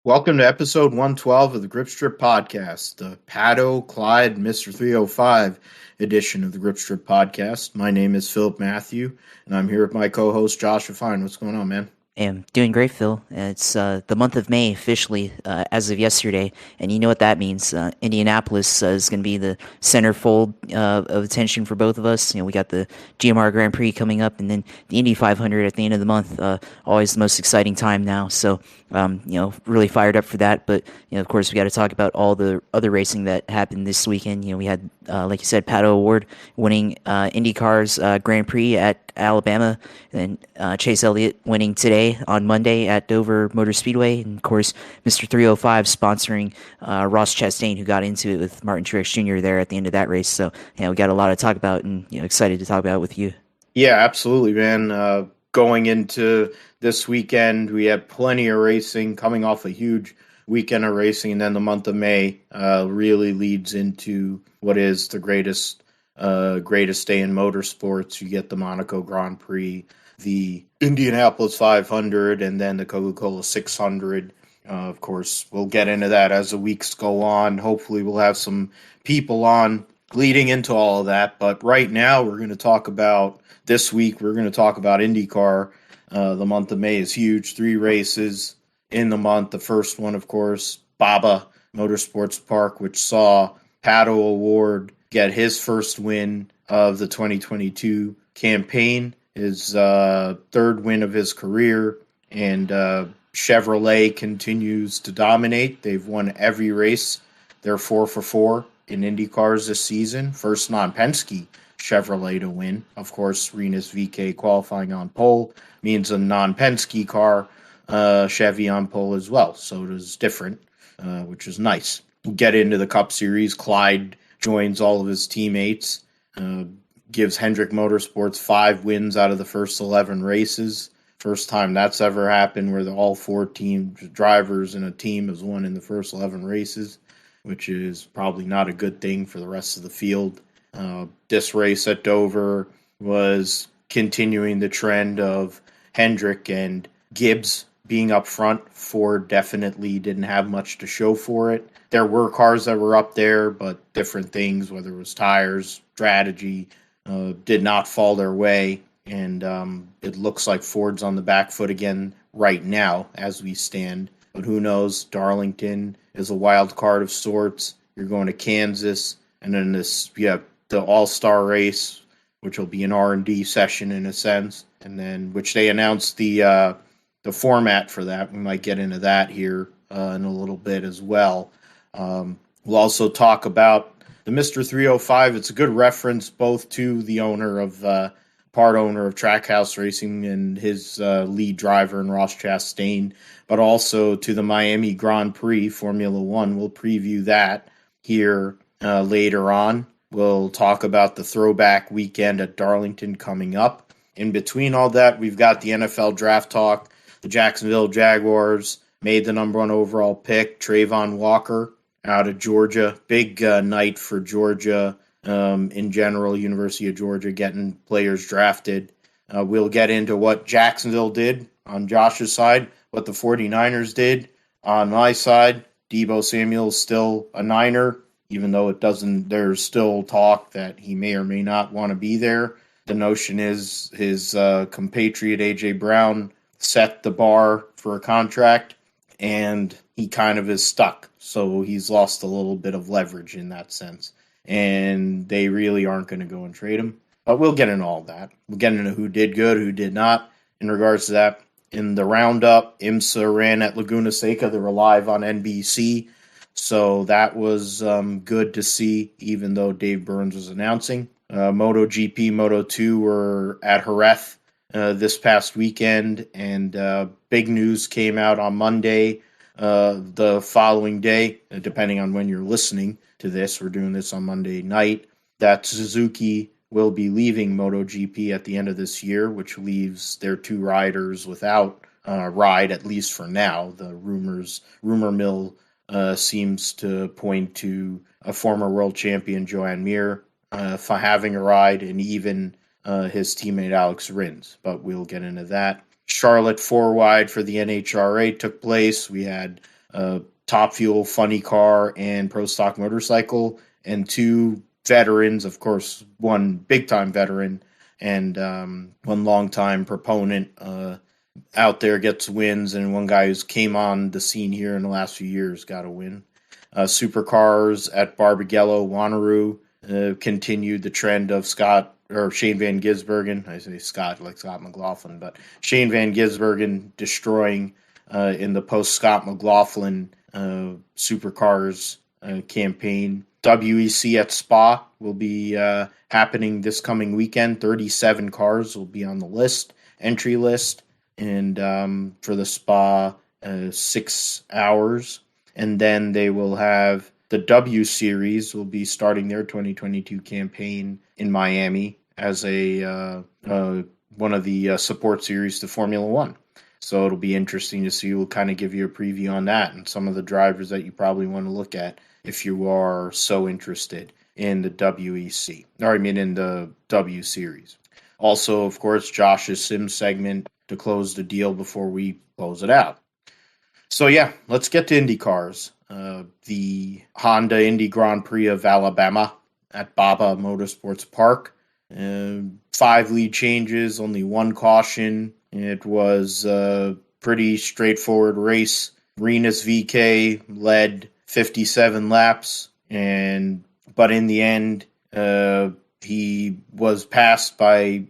Welcome to episode 112 of the Grip Strip Podcast, the Pato Clyde Mr. 305 edition of the Grip Strip Podcast. My name is Philip Matthew, and I'm here with my co-host Joshua Fine. What's going on, man? I'm doing great, Phil. It's the month of May officially as of yesterday, and you know what that means. Indianapolis is going to be the centerfold of attention for both of us. We got the GMR Grand Prix coming up, and then the Indy 500 at the end of the month. Always the most exciting time now. So, really fired up for that. But of course, we got to talk about all the other racing that happened this weekend. We had, like you said, Pato Award winning IndyCar's Grand Prix at Alabama, and Chase Elliott winning today on Monday at Dover Motor Speedway, and of course Mr. 305 sponsoring Ross Chastain, who got into it with Martin Truex Jr. there at the end of that race. So we got a lot to talk about, and excited to talk about it with you. Yeah, absolutely, man. Going into this weekend, we had plenty of racing coming off a huge weekend of racing, and then the month of May really leads into what is the greatest day in motorsports. You get the Monaco Grand Prix, the Indianapolis 500, and then the Coca-Cola 600. Of course, we'll get into that as the weeks go on. Hopefully, we'll have some people on leading into all of that. But right now, we're going to talk about this week. We're going to talk about IndyCar. The month of May is huge. 3 races in the month. The first one, of course, Baba Motorsports Park, which saw Pato Award get his first win of the 2022 campaign, his third win of his career, and Chevrolet continues to dominate. They've won every race. They're 4 for 4 in Indy cars this season. First non-Penske Chevrolet to win. Of course, Rinus VeeKay qualifying on pole means a non-Penske car, Chevy on pole as well. So it is different, which is nice. Get into the Cup Series. Clyde joins all of his teammates, gives Hendrick Motorsports 5 wins out of the first 11 races. First time that's ever happened where all 4 team drivers in a team has won in the first 11 races, which is probably not a good thing for the rest of the field. This race at Dover was continuing the trend of Hendrick and Gibbs being up front. Ford definitely didn't have much to show for it. There were cars that were up there, but different things, whether it was tires, strategy, did not fall their way. And it looks like Ford's on the back foot again right now as we stand. But who knows? Darlington is a wild card of sorts. You're going to Kansas, and then the All-Star race, which will be an R&D session in a sense, and then which they announced the format for that. We might get into that here in a little bit as well. We'll also talk about the Mr. 305. It's a good reference both to the part owner of Trackhouse Racing and his lead driver in Ross Chastain, but also to the Miami Grand Prix Formula One. We'll preview that here later on. We'll talk about the throwback weekend at Darlington coming up. In between all that, we've got the NFL draft talk. The Jacksonville Jaguars made the number 1 overall pick, Trayvon Walker, out of Georgia. Big night for Georgia in general, University of Georgia getting players drafted. We'll get into what Jacksonville did on Josh's side, what the 49ers did on my side. Deebo Samuel's still a Niner, even though there's still talk that he may or may not want to be there. The notion is his compatriot A.J. Brown set the bar for a contract, and he kind of is stuck. So he's lost a little bit of leverage in that sense. And they really aren't going to go and trade him. But we'll get into all that. We'll get into who did good, who did not in regards to that. In the roundup, IMSA ran at Laguna Seca. They were live on NBC. So that was good to see, even though Dave Burns was announcing. MotoGP, Moto2 were at Jerez this past weekend, and big news came out on Monday, the following day, depending on when you're listening to this. We're doing this on Monday night, that Suzuki will be leaving MotoGP at the end of this year, which leaves their 2 riders without ride, at least for now. The rumor mill seems to point to a former world champion, Joan Mir, for having a ride, and even his teammate Alex Rins. But we'll get into that. Charlotte 4 wide for the NHRA took place. We had Top Fuel Funny Car and Pro Stock Motorcycle, and 2 veterans, of course, 1 big-time veteran and 1 long-time proponent out there gets wins, and 1 guy who's came on the scene here in the last few years got a win. Supercars at Barbagallo, Wanneroo continued the trend of Shane Van Gisbergen. I say Scott like Scott McLaughlin, but Shane Van Gisbergen destroying in the post-Scott McLaughlin Supercars campaign. WEC at Spa will be happening this coming weekend. 37 cars will be on the entry list, and for the Spa, 6 hours. And then they will have the W Series will be starting their 2022 campaign in Miami as a one of the support series to Formula One. So it'll be interesting to see. We'll kind of give you a preview on that and some of the drivers that you probably want to look at if you are so interested in the WEC, or I mean in the W Series. Also, of course, Josh's Sim segment to close the deal before we close it out. So yeah, let's get to Indy cars. The Honda Indy Grand Prix of Alabama at Baba Motorsports Park. 5 lead changes, only 1 caution. It was a pretty straightforward race. Rinus VeeKay led 57 laps, but in the end, he was passed by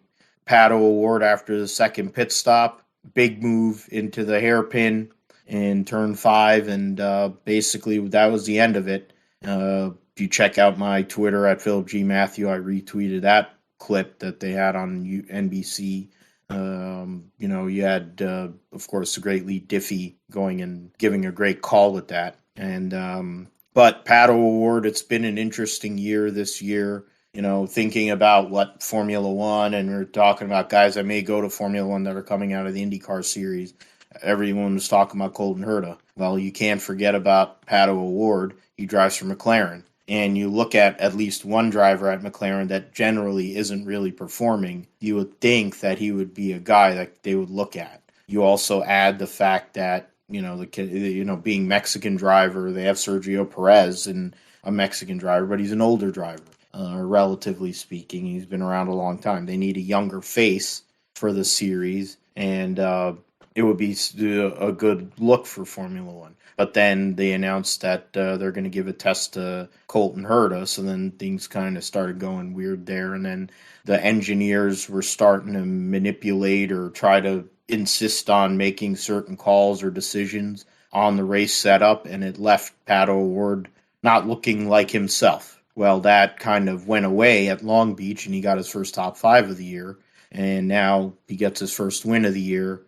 Pato O'Ward after the second pit stop. Big move into the hairpin in turn 5, and basically that was the end of it. If you check out my Twitter at Philip G. Matthew, I retweeted that clip that they had on NBC. You had, of course, the great Lee Diffie going and giving a great call with that. And but Pato O'Ward, it's been an interesting year this year. Thinking about what Formula One, and we're talking about guys that may go to Formula One that are coming out of the IndyCar series. Everyone was talking about Colton Herta. Well, you can't forget about Pato O'Ward. He drives for McLaren. And you look at least one driver at McLaren that generally isn't really performing, you would think that he would be a guy that they would look at. You also add the fact that, being Mexican driver, they have Sergio Perez and a Mexican driver, but he's an older driver, relatively speaking. He's been around a long time. They need a younger face for the series, and it would be a good look for Formula One. But then they announced that they're going to give a test to Colton Herta, so then things kind of started going weird there. And then the engineers were starting to manipulate or try to insist on making certain calls or decisions on the race setup, and it left Pato O'Ward not looking like himself. Well, that kind of went away at Long Beach, and he got his first top 5 of the year, and now he gets his first win of the year.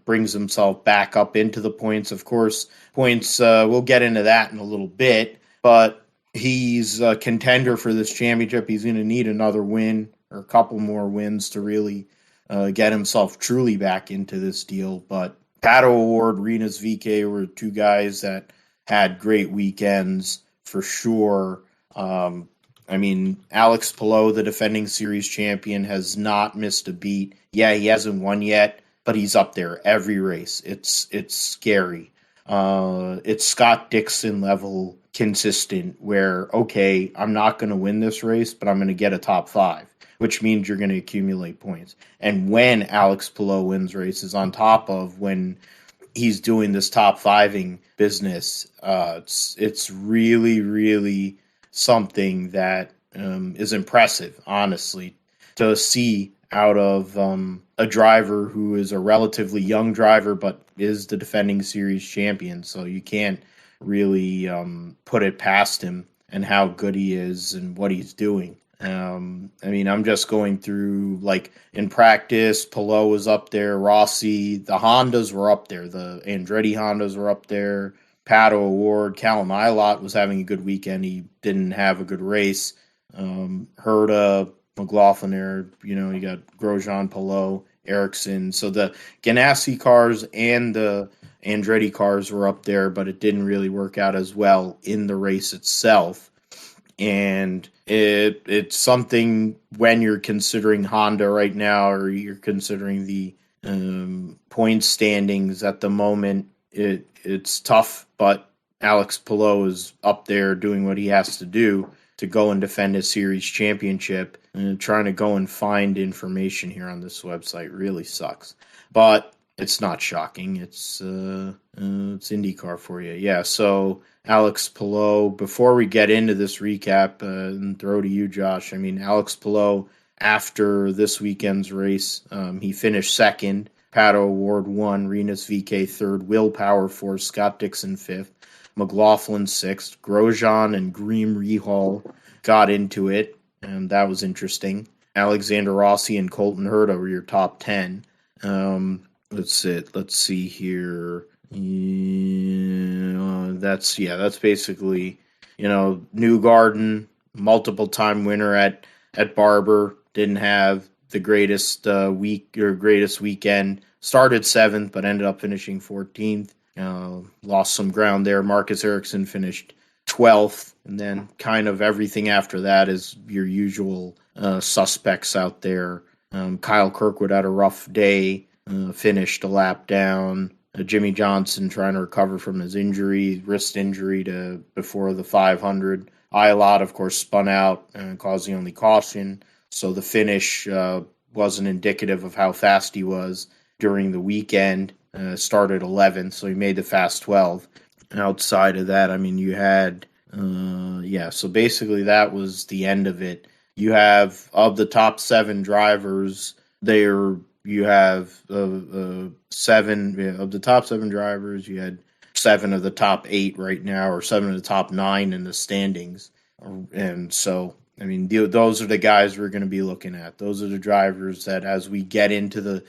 Brings himself back up into the points. Of course, points, we'll get into that in a little bit, but he's a contender for this championship. He's going to need another win or a couple more wins to really get himself truly back into this deal. But Pato O'Ward, Rinus VeeKay were 2 guys that had great weekends for sure. Alex Palou, the defending series champion, has not missed a beat. Yeah, he hasn't won yet, but he's up there every race. It's scary. It's Scott Dixon level consistent where, okay, I'm not going to win this race, but I'm going to get a top 5, which means you're going to accumulate points. And when Alex Palou wins races on top of when he's doing this top 5ing business, it's really, really something that is impressive, honestly, to see out of a driver who is a relatively young driver but is the defending series champion. So you can't really put it past him and how good he is and what he's doing. I'm just going through, like, in practice, Palou was up there, Rossi, the Hondas were up there, the Andretti Hondas were up there, Pato O'Ward, Callum Ilott was having a good weekend. He didn't have a good race. Herta, McLaughlin there, you got Grosjean, Palou, Ericsson. So the Ganassi cars and the Andretti cars were up there, but it didn't really work out as well in the race itself. And it's something when you're considering Honda right now, or you're considering the point standings at the moment, it's tough, but Alex Palou is up there doing what he has to do to go and defend his series championship. And trying to go and find information here on this website really sucks. But it's not shocking. It's IndyCar for you. Yeah, so Alex Palou, before we get into this recap and throw to you, Josh, I mean, Alex Palou, after this weekend's race, he finished second. Pato O'Ward won, Rinus VeeKay third, Will Power fourth, Scott Dixon fifth, McLaughlin sixth, Grosjean and Green Rahal got into it, and that was interesting. Alexander Rossi and Colton Herta were your top 10. Let's see here. That's basically, Newgarden, multiple time winner at Barber, didn't have the greatest greatest weekend. Started 7th, but ended up finishing 14th. Lost some ground there. Marcus Ericsson finished 12th, and then kind of everything after that is your usual suspects out there. Kyle Kirkwood had a rough day, finished a lap down. Jimmy Johnson trying to recover from his wrist injury before the 500. Ialot, of course, spun out and caused the only caution. So the finish wasn't indicative of how fast he was during the weekend. Started 11th, so he made the fast 12. And outside of that, I mean, you had, so basically that was the end of it. You have, of the top 7 drivers, you have 7 of the top 7 drivers. You had 7 of the top 8 right now, or 7 of the top 9 in the standings. And so, I mean, those are the guys we're going to be looking at. Those are the drivers that, as we get into the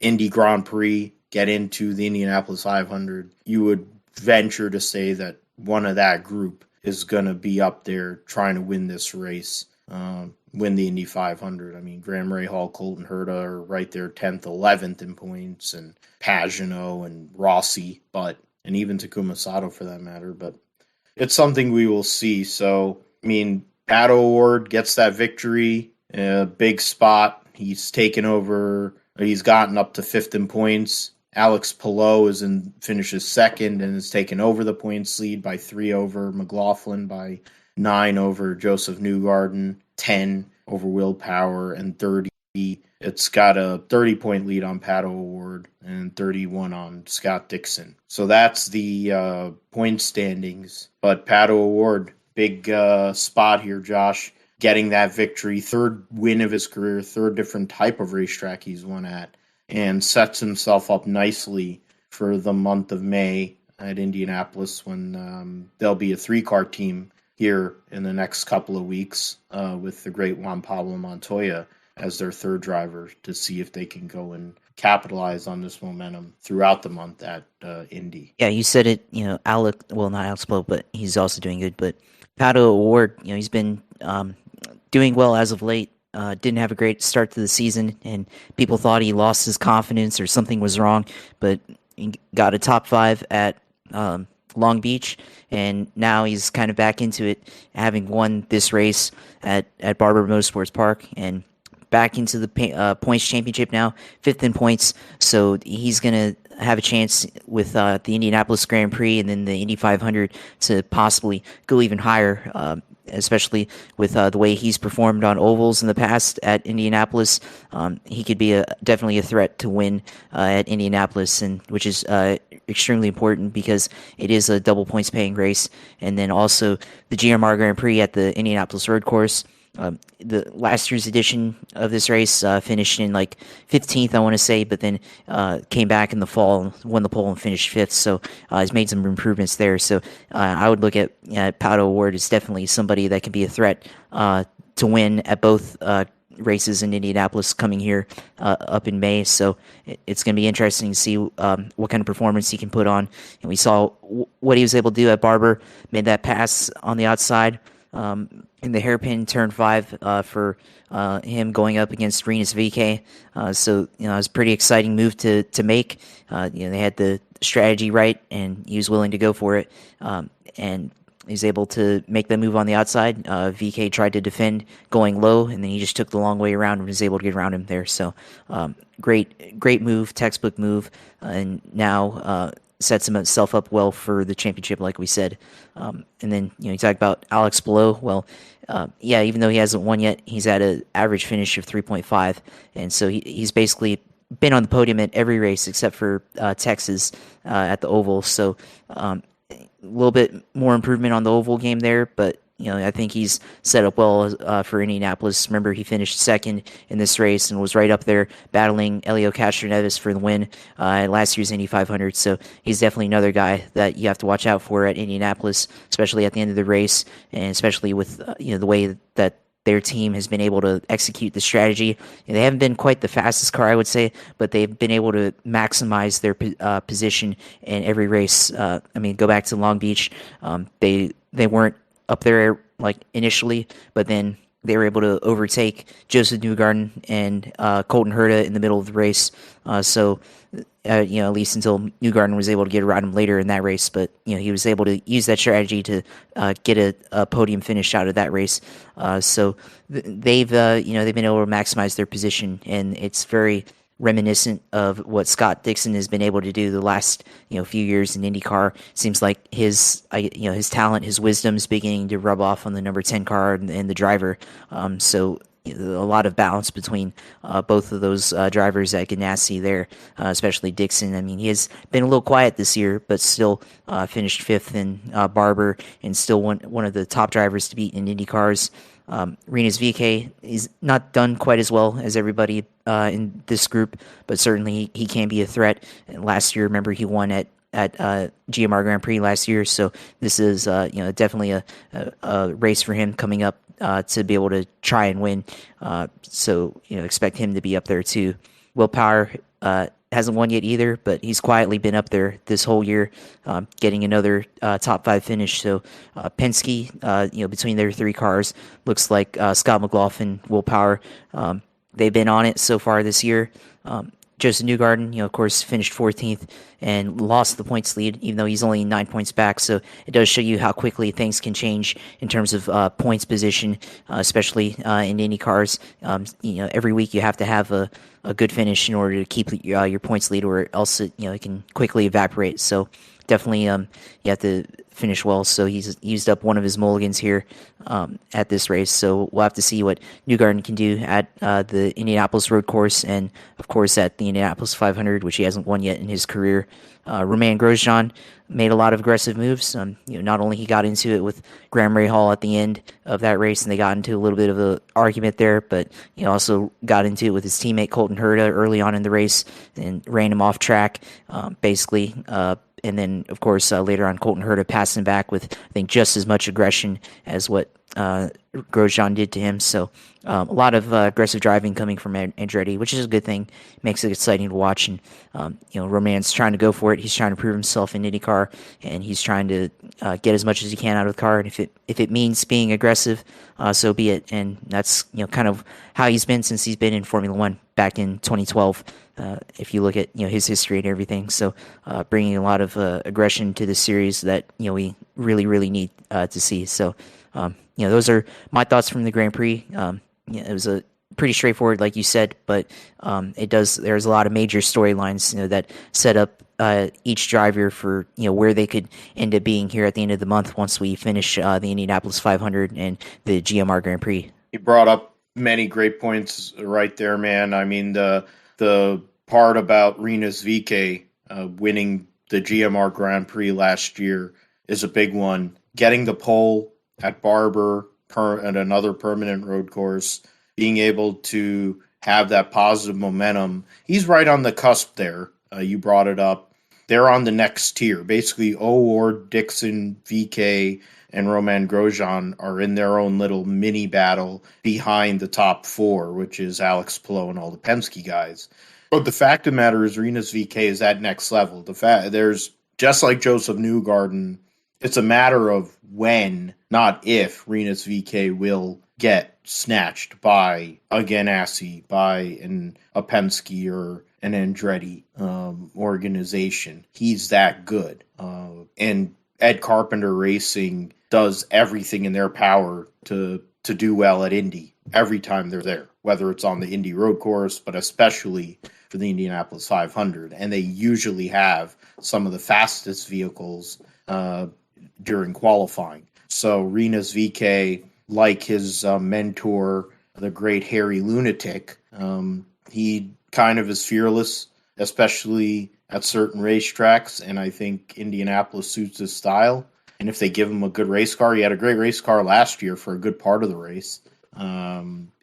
Indy Grand Prix, get into the Indianapolis 500, you would venture to say that one of that group is going to be up there trying to win this race, win the Indy 500. I mean, Graham Rahal, Colton Herta are right there 10th, 11th in points, and Pagenaud and Rossi, and even Takuma Sato for that matter. But it's something we will see. So, I mean, Pato O'Ward gets that victory, big spot. He's gotten up to 5th in points. Alex Palou finishes second and has taken over the points lead by 3 over McLaughlin, by 9 over Joseph Newgarden, 10 over Will Power, and 30. It's got a 30-point lead on Pato O'Ward and 31 on Scott Dixon. So that's the point standings. But Pato O'Ward, big spot here, Josh, getting that victory, 3rd win of his career, 3rd different type of racetrack he's won at, and sets himself up nicely for the month of May at Indianapolis, when there'll be a 3-car team here in the next couple of weeks with the great Juan Pablo Montoya as their 3rd driver, to see if they can go and capitalize on this momentum throughout the month at Indy. Yeah, you said it, not Alex Palou, but he's also doing good. But Pato O'Ward, he's been doing well as of late. Didn't have a great start to the season, and people thought he lost his confidence or something was wrong, but he got a top 5 at Long Beach, and now he's kind of back into it, having won this race at Barber Motorsports Park, and back into the points championship now, 5th in points. So he's going to have a chance with the Indianapolis Grand Prix and then the Indy 500 to possibly go even higher, especially with the way he's performed on ovals in the past at Indianapolis. He could be definitely a threat to win at Indianapolis, and which is extremely important because it is a double points paying race. And then also the GMR Grand Prix at the Indianapolis Road Course. The last year's edition of this race finished in 15th, I want to say, but then came back in the fall, won the pole, and finished 5th. So he's made some improvements there. So I would look at Pato O'Ward as definitely somebody that can be a threat to win at both races in Indianapolis coming here up in May. So it's going to be interesting to see what kind of performance he can put on. And we saw what he was able to do at Barber, made that pass on the outside in the hairpin turn 5 for him going up against Rinus VeeKay. So it was a pretty exciting move to make. They had the strategy right, and he was willing to go for it. And he's able to make the move on the outside. VeeKay tried to defend going low, and then he just took the long way around and was able to get around him there. So great move, textbook move. And now sets himself up well for the championship, like we said. And then you talk about Alex Palou. Well, yeah, even though he hasn't won yet, he's at an average finish of 3.5, and so he's basically been on the podium at every race except for Texas at the Oval. So a little bit more improvement on the oval game there, but I think he's set up well for Indianapolis. Remember, he finished second in this race and was right up there battling Elio Castroneves for the win at last year's Indy 500. So he's definitely another guy that you have to watch out for at Indianapolis, especially at the end of the race, and especially with the way that their team has been able to execute the strategy. They haven't been quite the fastest car, I would say, but they've been able to maximize their position in every race. Go back to Long Beach. They weren't up there like initially, but then they were able to overtake Joseph Newgarden and Colton Herta in the middle of the race. At least until Newgarden was able to get around him later in that race. But he was able to use that strategy to get a podium finish out of that race. They've been able to maximize their position, and it's very reminiscent of what Scott Dixon has been able to do the last few years in IndyCar. Seems like his talent, his wisdom is beginning to rub off on the number 10 car and the driver. A lot of balance between both of those drivers at Ganassi there, especially Dixon. He has been a little quiet this year, but still finished fifth in Barber and still one of the top drivers to beat in Indy cars. Rinus VeeKay is not done quite as well as everybody in this group, but certainly he can be a threat. And last year, remember, he won at GMR Grand Prix last year, so this is definitely a race for him coming up to be able to try and win. Expect him to be up there too. Will Power hasn't won yet either, but he's quietly been up there this whole year, getting another top 5 finish. So Penske, between their 3 cars, looks like Scott McLaughlin, Will Power, they've been on it so far this year. Joseph Newgarden, of course, finished 14th and lost the points lead, even though he's only 9 points back. So it does show you how quickly things can change in terms of points position, especially in Indy cars. Every week you have to have a good finish in order to keep your points lead, or else it can quickly evaporate. So definitely you have to finish well. So he's used up one of his mulligans here at this race. So we'll have to see what Newgarden can do at the Indianapolis road course, and of course at the Indianapolis 500, which he hasn't won yet in his career. Romain Grosjean made a lot of aggressive moves. Not only he got into it with Graham Rahal at the end of that race, and they got into a little bit of an argument there, but he also got into it with his teammate Colton Herta early on in the race and ran him off track, basically. And then, of course, later on, Colton Herta passed him back with, I think, just as much aggression as what Grosjean did to him. So a lot of aggressive driving coming from Andretti, which is a good thing. Makes it exciting to watch. And, Roman's trying to go for it. He's trying to prove himself in IndyCar, and he's trying to get as much as he can out of the car. And if it means being aggressive, so be it. And that's, kind of how he's been since he's been in Formula One back in 2012. If you look at his history and everything, so bringing a lot of aggression to the series that we really need to see. So those are my thoughts from the Grand Prix. It was a pretty straightforward, like you said, but there's a lot of major storylines that set up each driver for where they could end up being here at the end of the month once we finish the Indianapolis 500 and the GMR Grand Prix. You brought up many great points right there, man. The part about Rinus VeeKay winning the GMR Grand Prix last year is a big one. Getting the pole at Barber at another permanent road course, being able to have that positive momentum. He's right on the cusp there. You brought it up. They're on the next tier. Basically, O'Ward, Dixon, VeeKay, and Romain Grosjean are in their own little mini battle behind the top 4, which is Alex Palou and all the Penske guys. But the fact of the matter is Rinus VeeKay is at next level. There's just like Joseph Newgarden, it's a matter of when, not if, Rinus VeeKay will get snatched by a Ganassi, by a Penske or an Andretti organization. He's that good. And Ed Carpenter Racing does everything in their power to do well at Indy every time they're there, whether it's on the Indy road course, but especially for the Indianapolis 500, and they usually have some of the fastest vehicles during qualifying. So Rinus VeeKay, like his mentor, the great Harry Lunatic, he kind of is fearless, especially at certain racetracks, and I think Indianapolis suits his style. And if they give him a good race car, he had a great race car last year for a good part of the race.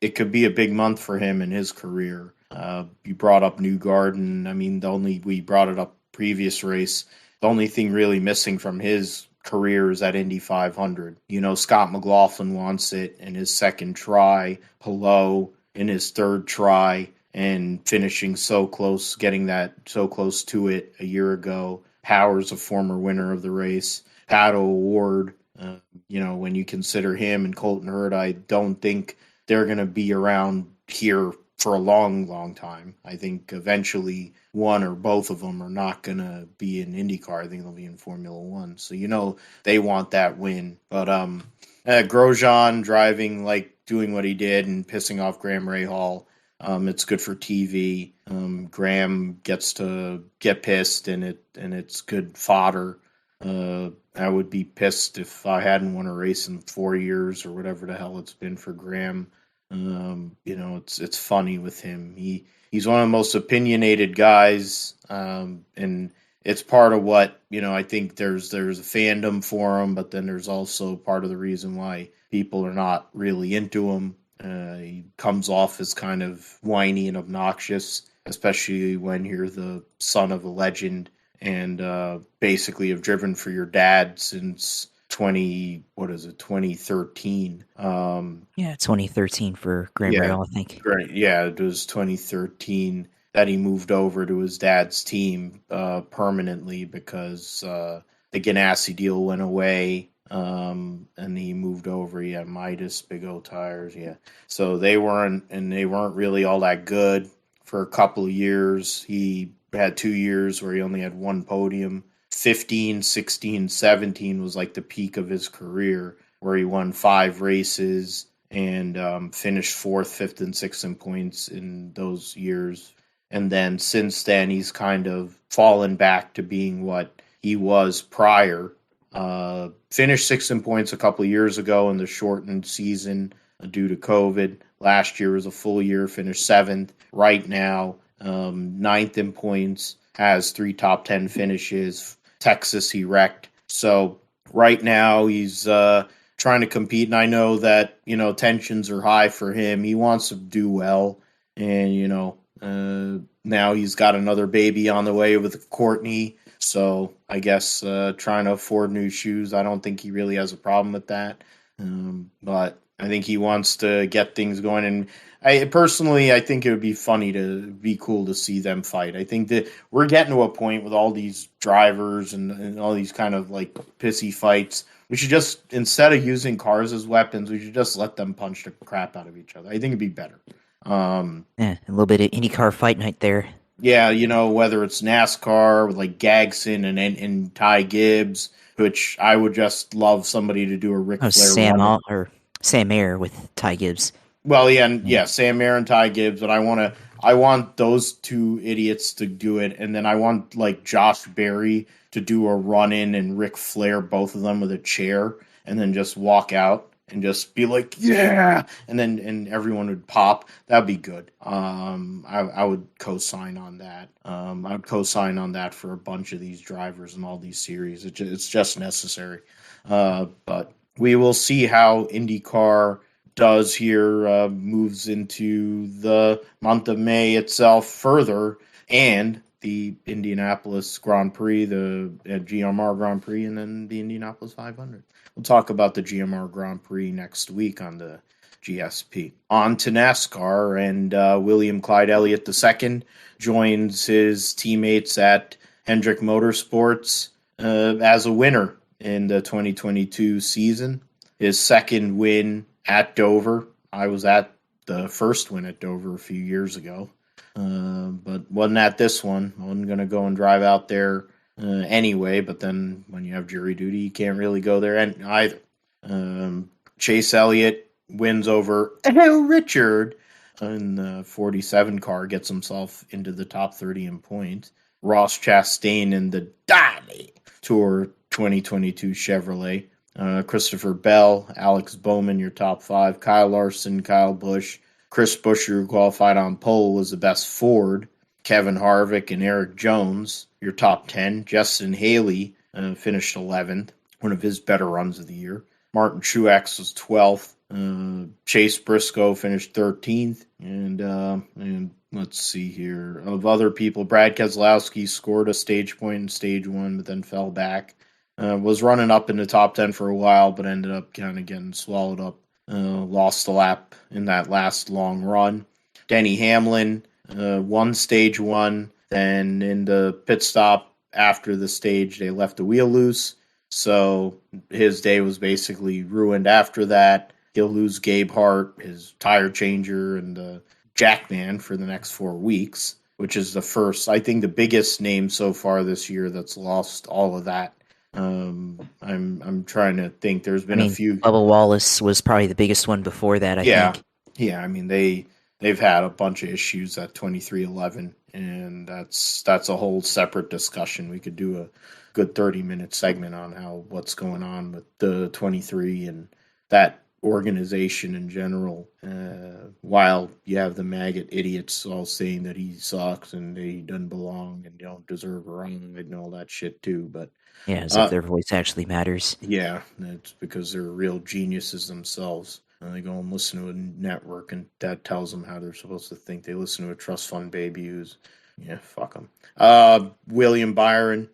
It could be a big month for him in his career. You brought up Newgarden. I mean, we brought it up previous race. The only thing really missing from his career is that Indy 500. You know, Scott McLaughlin wants it in his second try. Hello in his third try, and finishing so close, getting that so close to it a year ago. Power's a former winner of the race. Pato O'Ward, when you consider him and Colton Hurd, I don't think they're going to be around here for a long, long time. I think eventually one or both of them are not going to be in IndyCar. I think they'll be in Formula One. So, they want that win. But Grosjean doing what he did and pissing off Graham Rahal. It's good for TV. Graham gets to get pissed, and it's good fodder. I would be pissed if I hadn't won a race in 4 years or whatever the hell it's been for Graham. It's funny with him. He's one of the most opinionated guys, and it's part of what, I think there's a fandom for him, but then there's also part of the reason why people are not really into him. He comes off as kind of whiny and obnoxious, especially when you're the son of a legend and basically have driven for your dad since 2013. 2013 for Graham Rahal, I think. Great. Yeah, it was 2013 that he moved over to his dad's team permanently because the Ganassi deal went away. And he moved over. He had Midas, Big O tires. Yeah. So they weren't really all that good for a couple of years. He had 2 years where he only had one podium. 15, 16, 17 was like the peak of his career, where he won 5 races and finished 4th, 5th, and 6th in points in those years. And then since then, he's kind of fallen back to being what he was prior. Finished 6th in points a couple of years ago in the shortened season due to COVID. Last year was a full year, finished 7th. Right now, 9th in points, has 3 top 10 finishes. Texas, he wrecked. So right now he's trying to compete, and I know that, tensions are high for him. He wants to do well, and, now he's got another baby on the way with Courtney. So I guess trying to afford new shoes, I don't think he really has a problem with that. But I think he wants to get things going. And I think it would be cool to see them fight. I think that we're getting to a point with all these drivers and all these kind of like pissy fights. We should just, instead of using cars as weapons, we should just let them punch the crap out of each other. I think it'd be better. A little bit of IndyCar fight night there. Yeah, whether it's NASCAR with like Gagson and Ty Gibbs, which I would just love somebody to do a Ric Flair. Sam Mayer with Ty Gibbs. Well, yeah, Sam Mayer and Ty Gibbs, but I want those two idiots to do it, and then I want like Josh Berry to do a run-in and Ric Flair, both of them with a chair, and then just walk out and just be like, yeah, and everyone would pop. That'd be good. I would co-sign on that. I would co-sign on that for a bunch of these drivers and all these series. It's just necessary. But we will see how IndyCar does here, moves into the month of May itself further, and the Indianapolis Grand Prix, the GMR Grand Prix, and then the Indianapolis 500. We'll talk about the GMR Grand Prix next week on the GSP. On to NASCAR, and William Clyde Elliott II joins his teammates at Hendrick Motorsports as a winner in the 2022 season. His second win at Dover. I was at the first win at Dover a few years ago, but wasn't at this one. I wasn't going to go and drive out there anyway, but then when you have jury duty, you can't really go there either. Chase Elliott wins over Richard in the 47 car, gets himself into the top 30 in points. Ross Chastain in the Daily Tour 2022 Chevrolet. Christopher Bell, Alex Bowman, your top 5. Kyle Larson, Kyle Busch. Chris Buescher, who qualified on pole, was the best Ford. Kevin Harvick and Eric Jones, your top 10. Justin Haley finished 11th, one of his better runs of the year. Martin Truex was 12th. Chase Briscoe finished 13th. And let's see here. Of other people, Brad Keselowski scored a stage point in stage 1, but then fell back. Was running up in the top 10 for a while, but ended up kind of getting swallowed up. Lost a lap in that last long run. Denny Hamlin won stage 1. Then in the pit stop after the stage, they left the wheel loose. So his day was basically ruined after that. He'll lose Gabe Hart, his tire changer, and the jackman for the next 4 weeks, which is the first, I think, the biggest name so far this year that's lost all of that. I'm trying to think. There's been a few. Bubba Wallace was probably the biggest one before that, I think. Yeah. I mean, they've had a bunch of issues at 2311, and that's a whole separate discussion. We could do a good 30-minute segment on what's going on with the 23 and that organization in general, while you have the maggot idiots all saying that he sucks and he doesn't belong and don't deserve a ride and all that shit too. But yeah, as if their voice actually matters. Yeah, it's because they're real geniuses themselves. They go and listen to a network, and that tells them how they're supposed to think. They listen to a trust fund baby who's, fuck them. William Byron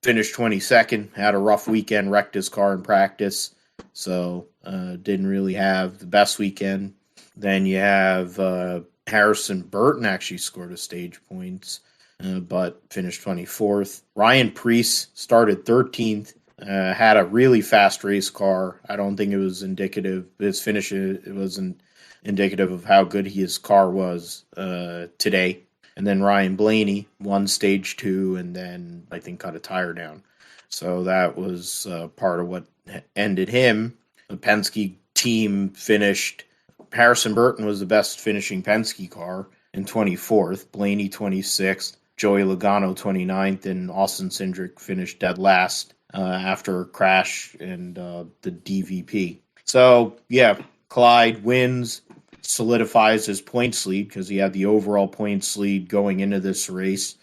finished 22nd, had a rough weekend, wrecked his car in practice, so didn't really have the best weekend. Then you have Harrison Burton actually scored a stage points, but finished 24th. Ryan Preece started 13th. Had a really fast race car. I don't think it was indicative. His finish, it wasn't indicative of how good his car was today. And then Ryan Blaney won stage 2 and then I think cut a tire down. So that was part of what ended him. The Penske team finished. Harrison Burton was the best finishing Penske car in 24th. Blaney 26th. Joey Logano 29th. And Austin Cindric finished dead last after a crash and the DVP. So, yeah, Clyde wins, solidifies his points lead because he had the overall points lead going into this race.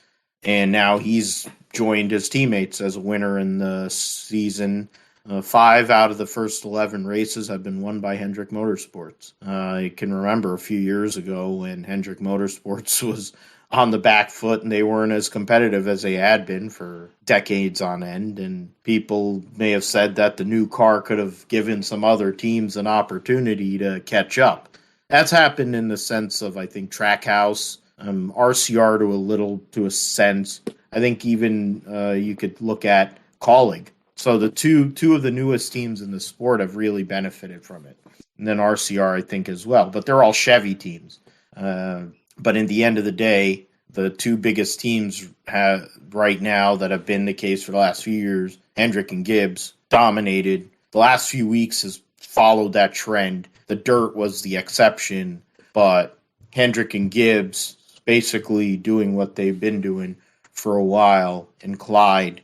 And now he's joined his teammates as a winner in the season. 5 out of the first 11 races have been won by Hendrick Motorsports. I can remember a few years ago when Hendrick Motorsports was on the back foot and they weren't as competitive as they had been for decades on end. And people may have said that the new car could have given some other teams an opportunity to catch up. That's happened in the sense of, I think, Trackhouse, RCR to a sense. I think even you could look at Colleague. So the two of the newest teams in the sport have really benefited from it. And then RCR, I think, as well. But they're all Chevy teams. But in the end of the day, the two biggest teams right now that have been the case for the last few years, Hendrick and Gibbs, dominated. The last few weeks has followed that trend. The dirt was the exception, but Hendrick and Gibbs basically doing what they've been doing for a while, and Clyde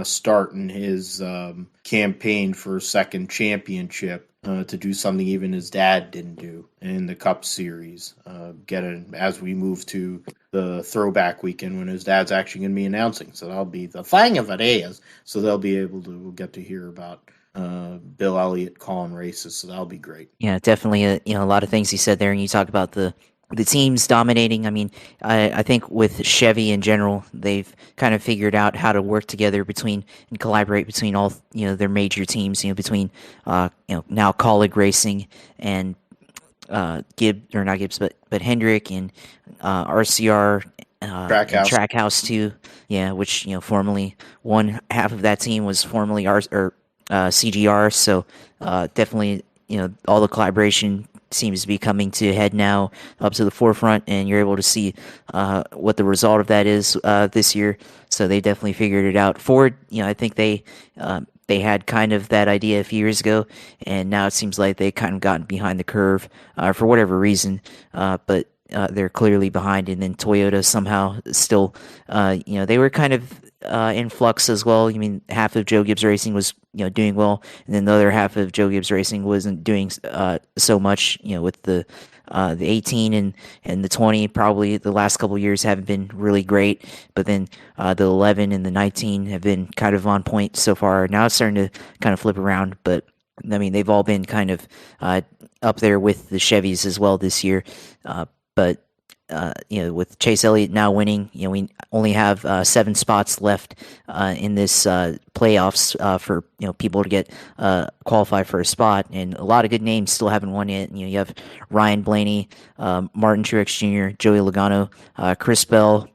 starting his campaign for a second championship to do something even his dad didn't do in the Cup Series. As we move to the throwback weekend when his dad's actually going to be announcing. So that'll be the thing of it is. So they'll be able to get to hear about Bill Elliott calling races. So that'll be great. Yeah, definitely. A lot of things you said there, and you talk about the teams dominating. I mean, I think with Chevy in general, they've kind of figured out how to work together and collaborate between all their major teams. Between now Colleague Racing and not Gibbs, but Hendrick and RCR. Trackhouse. And Trackhouse too, yeah. Which formerly one half of that team was formerly CGR. So definitely, all the collaboration seems to be coming to a head now, up to the forefront, and you're able to see what the result of that is this year. So they definitely figured it out. Ford, I think they they had kind of that idea a few years ago, and now it seems like they kind of gotten behind the curve for whatever reason. But they're clearly behind, and then Toyota somehow still, they were kind of in flux as well. I mean, half of Joe Gibbs Racing was doing well, and then the other half of Joe Gibbs Racing wasn't doing so much. With the 18 and the 20, probably the last couple of years haven't been really great, but then the 11 and the 19 have been kind of on point so far. Now it's starting to kind of flip around, but I mean, they've all been kind of up there with the Chevys as well this year. But with Chase Elliott now winning, we only have 7 spots left in this playoffs for people to get qualify for a spot, and a lot of good names still haven't won yet. You have Ryan Blaney, Martin Truex Jr., Joey Logano, Chris Bell,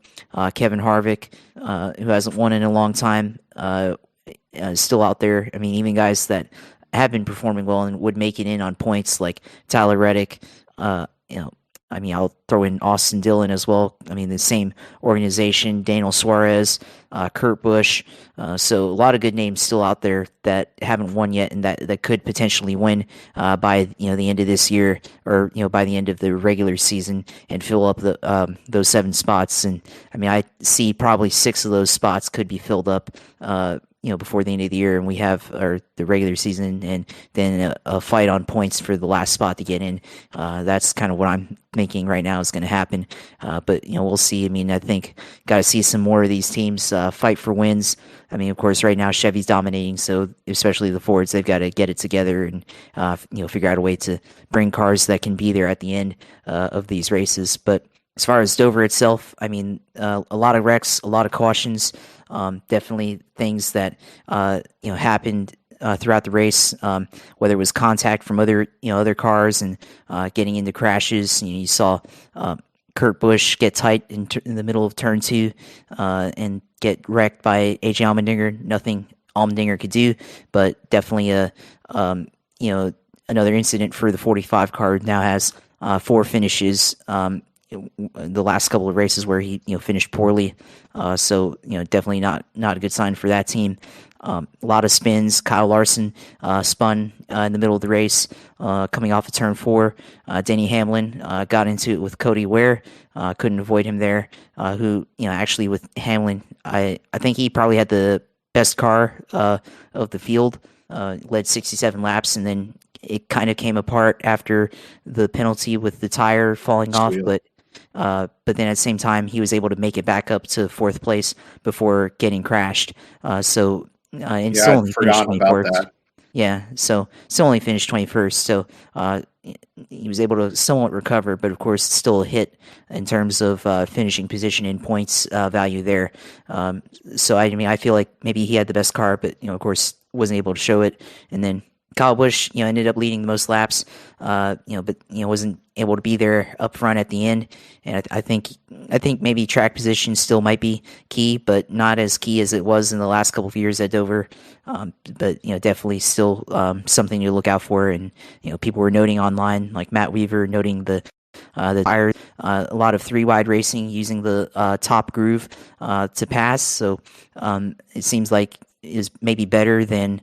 Kevin Harvick, who hasn't won in a long time, still out there. I mean, even guys that have been performing well and would make it in on points like Tyler Reddick. I mean, I'll throw in Austin Dillon as well. I mean, the same organization, Daniel Suarez, Kurt Busch. So a lot of good names still out there that haven't won yet, and that could potentially win by the end of this year, or by the end of the regular season, and fill up the those 7 spots. And I mean, I see probably 6 of those spots could be filled up. Before the end of the year, and we have the regular season, and then a fight on points for the last spot to get in. That's kind of what I'm thinking right now is going to happen. But we'll see. I mean, I think got to see some more of these teams fight for wins. I mean, of course, right now Chevy's dominating, so especially the Fords, they've got to get it together and figure out a way to bring cars that can be there at the end of these races. But as far as Dover itself, I mean, a lot of wrecks, a lot of cautions. Definitely things that happened throughout the race, whether it was contact from other cars and getting into crashes. You saw Kurt Busch get tight in the middle of turn 2 and get wrecked by AJ Allmendinger. Nothing Allmendinger could do, but definitely another incident for the 45 car. Now has 4 finishes. The last couple of races where he finished poorly, so definitely not a good sign for that team. A lot of spins. Kyle Larson spun in the middle of the race, coming off of turn 4. Denny Hamlin got into it with Cody Ware, couldn't avoid him there. Who actually with Hamlin, I think he probably had the best car of the field. Led 67 laps, and then it kind of came apart after the penalty with the tire falling off, but then at the same time, he was able to make it back up to 4th place before getting crashed. And still only finished 21st. Yeah, so still only finished 21st. So he was able to somewhat recover, but of course, it's still a hit in terms of finishing position and points value there. So I mean, I feel like maybe he had the best car, but of course, wasn't able to show it. And then Kyle Busch, ended up leading the most laps, but wasn't able to be there up front at the end. And I think maybe track position still might be key, but not as key as it was in the last couple of years at Dover. But definitely still something to look out for. And people were noting online, like Matt Weaver, noting the tire, a lot of 3-wide racing using the top groove to pass. So it seems like is maybe better than.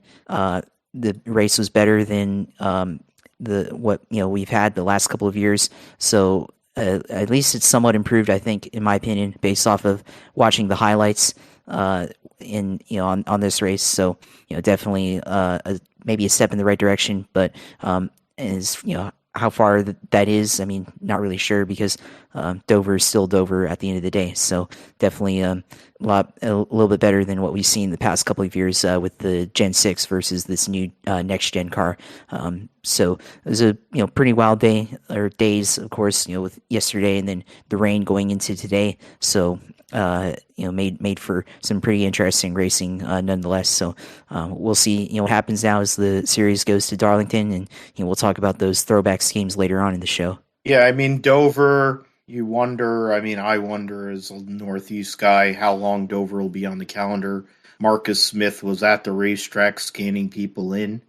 The race was better than what we've had the last couple of years. So at least it's somewhat improved, I think, in my opinion, based off of watching the highlights on this race. So definitely maybe a step in the right direction, but is how far that is, I mean, not really sure, because Dover is still Dover at the end of the day. So definitely a little bit better than what we've seen the past couple of years with the Gen 6 versus this new next gen car. So it was a pretty wild day, or days, of course, with yesterday and then the rain going into today. So made for some pretty interesting racing nonetheless. So we'll see what happens now as the series goes to Darlington, and we'll talk about those throwback schemes later on in the show. Yeah, I mean, Dover, you wonder, I mean, I wonder as a Northeast guy how long Dover will be on the calendar. Marcus Smith was at the racetrack scanning people in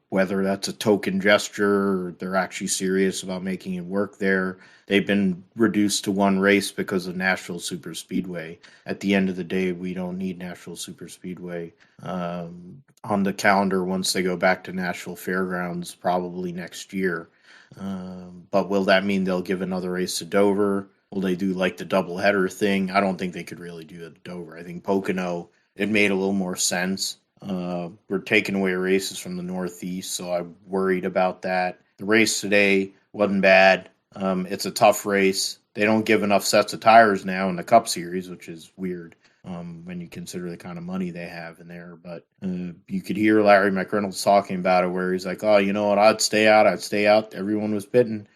Whether that's a token gesture or they're actually serious about making it work there. They've been reduced to one race because of Nashville Super Speedway. At the end of the day, we don't need Nashville Super Speedway on the calendar once they go back to Nashville Fairgrounds, probably next year. But will that mean they'll give another race to Dover? Will they do like the doubleheader thing? I don't think they could really do it at Dover. I think Pocono, it made a little more sense. We're taking away races from the Northeast, so I'm worried about that. The race today wasn't bad. It's a tough race. They don't give enough sets of tires now in the Cup Series, which is weird when you consider the kind of money they have in there. But you could hear Larry McReynolds talking about it, where he's like, oh, you know what, I'd stay out. Everyone was pitting.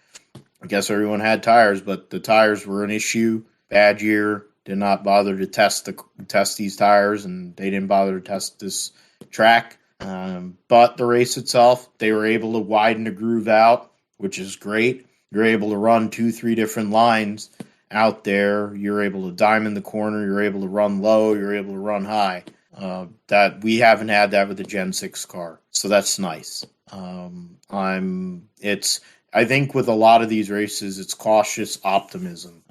I guess everyone had tires, but the tires were an issue. Bad year. Did not bother to test these tires, and they didn't bother to test this track. But the race itself, they were able to widen the groove out, which is great. You're able to run 2-3 different lines out there. You're able to diamond the corner. You're able to run low. You're able to run high. That we haven't had that with the Gen 6 car, so that's nice. I think with a lot of these races, it's cautious optimism,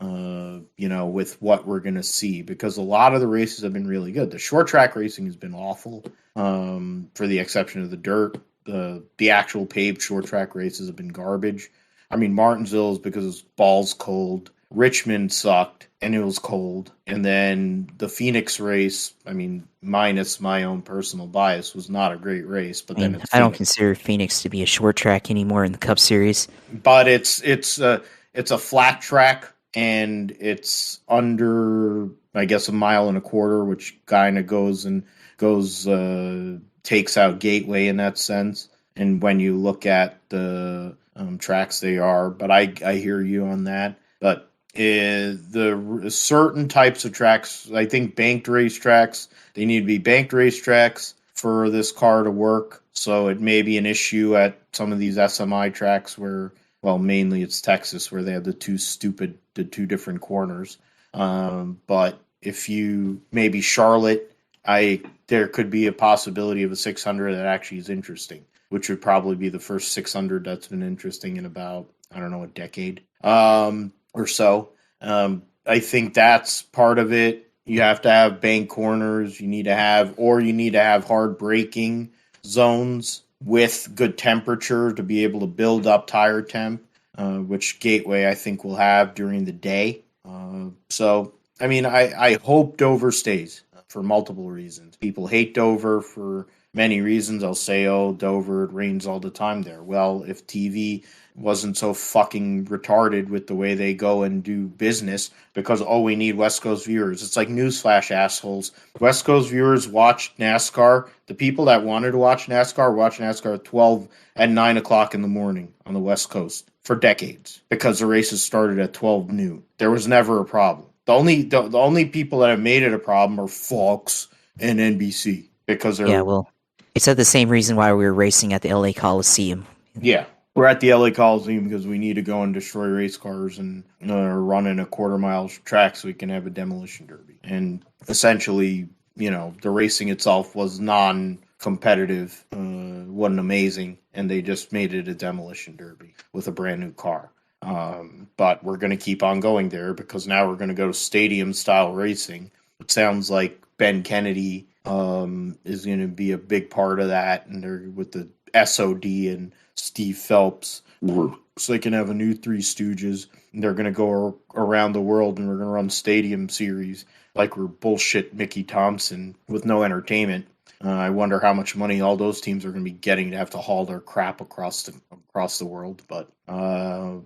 with what we're going to see, because a lot of the races have been really good. The short track racing has been awful, for the exception of the dirt. The actual paved short track races have been garbage. I mean, Martinsville is because it's balls cold. Richmond sucked, and it was cold. And then the Phoenix race, I mean, minus my own personal bias, was not a great race. But then it's I don't Phoenix. consider Phoenix to be a short track anymore in the Cup Series. But it's a flat track, and it's under, I guess, 1.25 miles, which kind of takes out Gateway in that sense. And when you look at the tracks, they are. But I hear you on that. But the certain types of tracks, I think banked racetracks, they need to be banked racetracks for this car to work. So it may be an issue at some of these SMI tracks where, well, mainly it's Texas, where they have the two different corners. But if you, maybe Charlotte, there could be a possibility of a 600 that actually is interesting, which would probably be the first 600 that's been interesting in about, I don't know, a decade or so. I think that's part of it. You have to have bank corners. You need to have hard braking zones with good temperature to be able to build up tire temp, which Gateway I think will have during the day. So, I mean, I hope Dover stays for multiple reasons. People hate Dover for many reasons. I'll say, oh, Dover, it rains all the time there. Well, if TV wasn't so fucking retarded with the way they go and do business, because, oh, we need West Coast viewers. It's like newsflash, assholes. West Coast viewers watch NASCAR. The people that wanted to watch NASCAR at 12 at 9 o'clock in the morning on the West Coast for decades, because the races started at 12 noon. There was never a problem. The only people that have made it a problem are Fox and NBC, because they're... Yeah, well, it's the same reason why we were racing at the LA Coliseum. Yeah. We're at the LA Coliseum because we need to go and destroy race cars and run in a quarter-mile track so we can have a demolition derby. And essentially, the racing itself was non-competitive, wasn't amazing, and they just made it a demolition derby with a brand new car. But we're going to keep on going there because now we're going to go to stadium-style racing. It sounds like Ben Kennedy is going to be a big part of that, and they're with the SOD and Steve Phelps, so they can have a new Three Stooges, and they're going to go around the world, and we're going to run stadium series like we're bullshit Mickey Thompson with no entertainment. I wonder how much money all those teams are going to be getting to have to haul their crap across the world. But there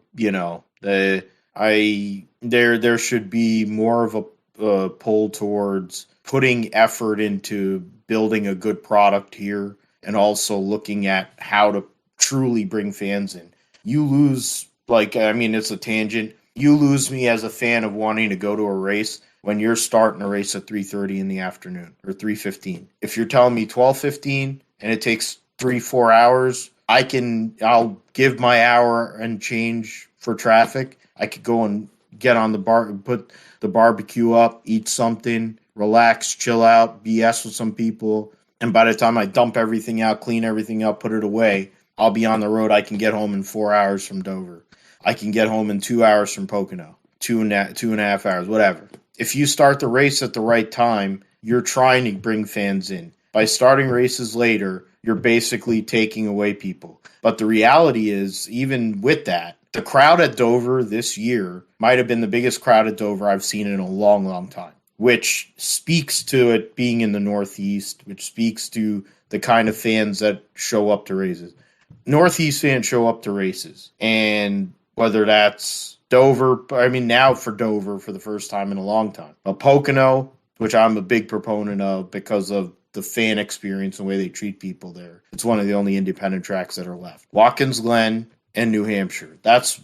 should be more of a pull towards putting effort into building a good product here, and also looking at how to truly bring fans in. You lose, it's a tangent. You lose me as a fan of wanting to go to a race when you're starting a race at 3:30 in the afternoon or 3:15. If you're telling me 12:15 and it takes 3-4 hours, I'll give my hour and change for traffic. I could go and get on the bar, put the barbecue up, eat something, relax, chill out, BS with some people, And by the time I dump everything out, clean everything up, put it away, I'll be on the road. I can get home in 4 hours from Dover. I can get home in 2 hours from Pocono, two and a half hours, whatever. If you start the race at the right time, you're trying to bring fans in. By starting races later, you're basically taking away people. But the reality is, even with that, the crowd at Dover this year might have been the biggest crowd at Dover I've seen in a long, long time, which speaks to it being in the Northeast, which speaks to the kind of fans that show up to races. Northeast fans show up to races, and whether that's Dover, now for Dover for the first time in a long time. But Pocono, which I'm a big proponent of because of the fan experience and the way they treat people there. It's one of the only independent tracks that are left. Watkins Glen and New Hampshire. That's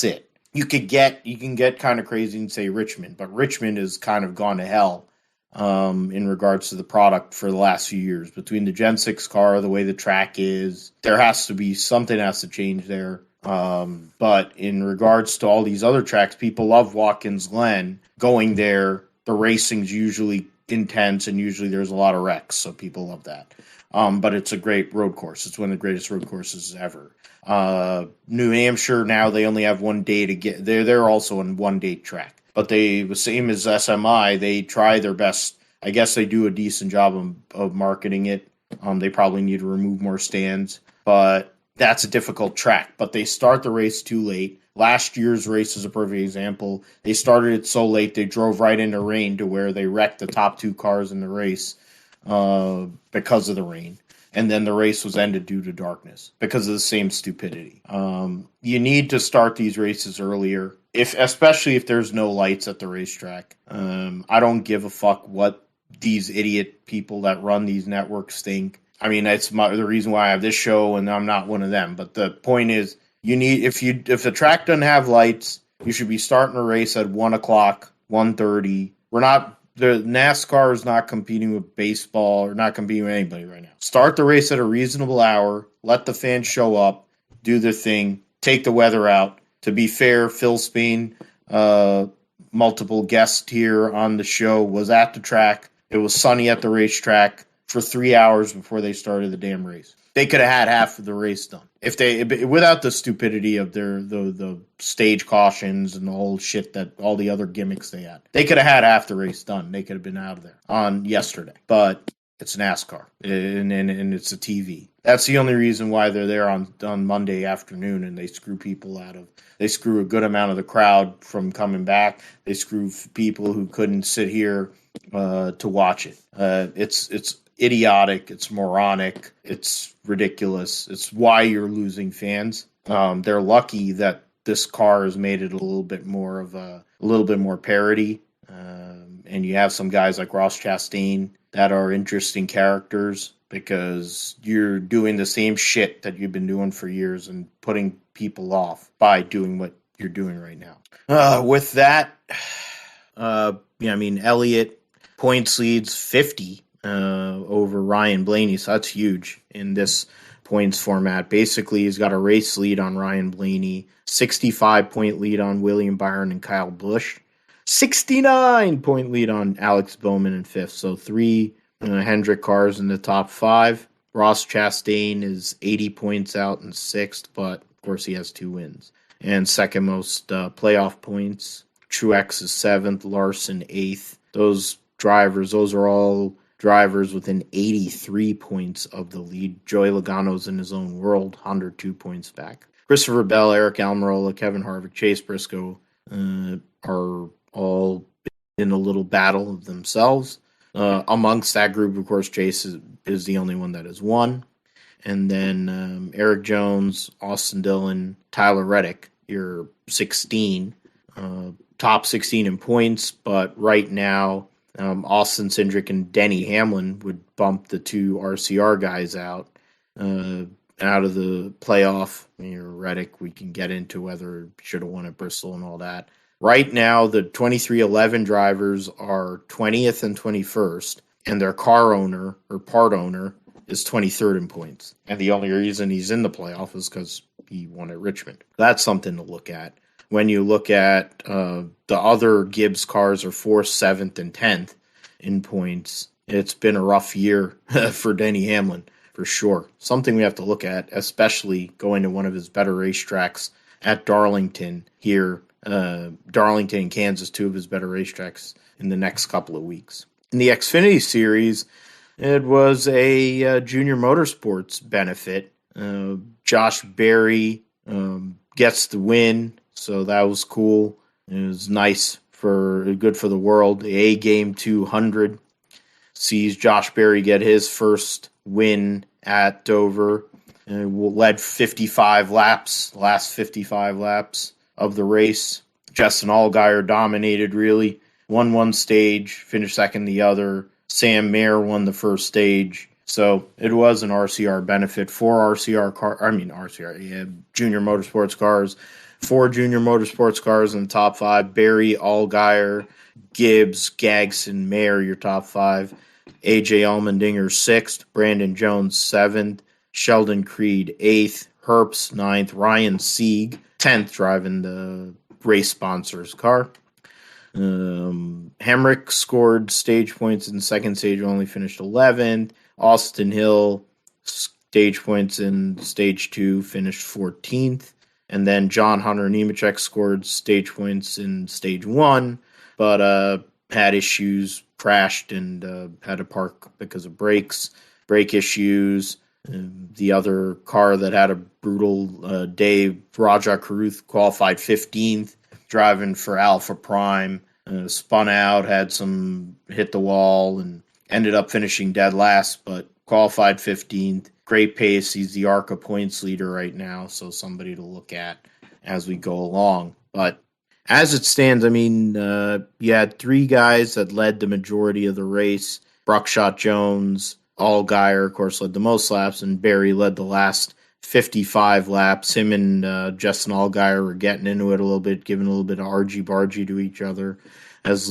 it. You can get kind of crazy and say Richmond, but Richmond has kind of gone to hell in regards to the product for the last few years. Between the Gen 6 car, the way the track is, there has to be something has to change there. But in regards to all these other tracks, people love Watkins Glen. Going there, the racing's usually intense and usually there's a lot of wrecks, so people love that. But it's a great road course. It's one of the greatest road courses ever. New Hampshire, now they only have 1 day to get there. They're also on 1 day track, but they, the same as SMI, they try their best. I guess they do a decent job of marketing it. They probably need to remove more stands, but that's a difficult track. But they start the race too late. Last year's race is a perfect example. They started it so late, they drove right into rain to where they wrecked the top 2 cars in the race because of the rain. And then the race was ended due to darkness because of the same stupidity. You need to start these races earlier, especially if there's no lights at the racetrack. I don't give a fuck what these idiot people that run these networks think. I mean, that's the reason why I have this show, and I'm not one of them. But the point is, you need if the track doesn't have lights, you should be starting a race at 1 o'clock, 1:30. The NASCAR is not competing with baseball or not competing with anybody right now. Start the race at a reasonable hour. Let the fans show up, do their thing, take the weather out. To be fair, Phil Spain, multiple guests here on the show, was at the track. It was sunny at the racetrack for 3 hours before they started the damn race. They could have had half of the race done without the stupidity of the stage cautions and the whole shit that all the other gimmicks they had. They could have had half the race done. They could have been out of there on yesterday. But it's NASCAR and it's a TV. That's the only reason why they're there on Monday afternoon, and they screw they screw a good amount of the crowd from coming back. They screw people who couldn't sit here to watch it. It's idiotic, it's moronic, it's ridiculous. It's why you're losing fans. They're lucky that this car has made it a little bit more parody. And you have some guys like Ross Chastain that are interesting characters because you're doing the same shit that you've been doing for years and putting people off by doing what you're doing right now. With that, Elliott points leads 50 over Ryan Blaney, so that's huge in this points format. Basically, he's got a race lead on Ryan Blaney, 65-point lead on William Byron and Kyle Busch, 69-point lead on Alex Bowman in 5th, so 3 Hendrick cars in the top 5. Ross Chastain is 80 points out in 6th, but of course he has 2 wins. And second most playoff points. Truex is 7th, Larson 8th. Those are all drivers within 83 points of the lead. Joey Logano's in his own world, 102 points back. Christopher Bell, Eric Almirola, Kevin Harvick, Chase Briscoe are all in a little battle of themselves. Amongst that group, of course, Chase is the only one that has won. And then Eric Jones, Austin Dillon, Tyler Reddick, your 16, top 16 in points, but right now Austin Cindric and Denny Hamlin would bump the 2 RCR guys out of the playoff. Reddick, we can get into whether he should have won at Bristol and all that. Right now, the 2311 drivers are 20th and 21st, and their car owner or part owner is 23rd in points. And the only reason he's in the playoff is because he won at Richmond. That's something to look at. When you look at the other Gibbs cars are 4th, 7th, and 10th in points. it's been a rough year for Denny Hamlin, for sure. Something we have to look at, especially going to one of his better racetracks at Darlington here. Darlington and Kansas, two of his better racetracks in the next couple of weeks. In the Xfinity Series, it was a junior motorsports benefit. Josh Berry gets the win, so that was cool. It was good for the world. The A Game 200 sees Josh Berry get his first win at Dover. Led 55 laps, last 55 laps of the race. Justin Allgaier dominated, really. Won one stage, finished second the other. Sam Mayer won the first stage. So it was an RCR benefit. Junior motorsports cars. 4 junior motorsports cars in the top 5. Berry, Allgaier, Gibbs, Gagson, Mayer, your top 5. AJ Allmendinger 6th. Brandon Jones 7th. Sheldon Creed 8th. Herbst 9th. Ryan Sieg 10th, driving the race sponsor's car. Hemrick scored stage points in the second stage, only finished 11th. Austin Hill, stage points in stage 2, finished 14th. And then John Hunter Nemechek scored stage points in stage 1, but had issues, crashed, and had to park because of brake issues. The other car that had a brutal day, Raja Caruth, qualified 15th, driving for Alpha Prime, spun out, hit the wall, and ended up finishing dead last, but qualified 15th. Great pace. He's the ARCA points leader right now, so somebody to look at as we go along. But as it stands, I mean, you had 3 guys that led the majority of the race. Bruckshot Jones, Allgaier, of course, led the most laps, and Berry led the last 55 laps. Him and Justin Allgaier were getting into it a little bit, giving a little bit of argy-bargy to each other, as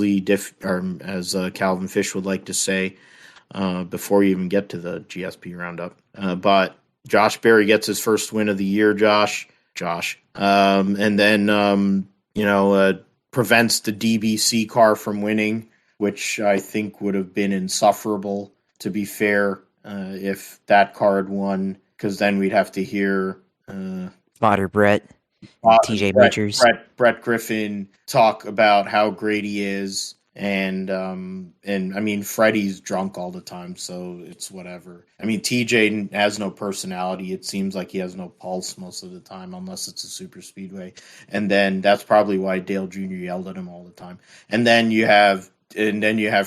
Calvin Fish would like to say, before you even get to the GSP roundup. But Josh Berry gets his first win of the year, Josh. And then, prevents the DBC car from winning, which I think would have been insufferable, to be fair, if that car had won, because then we'd have to hear Spotter Brett, TJ Majors. Brett Griffin talk about how great he is. And I mean, Freddie's drunk all the time, so it's whatever. I mean, TJ has no personality. It seems like he has no pulse most of the time, unless it's a super speedway. And then that's probably why Dale Jr. yelled at him all the time. And then you have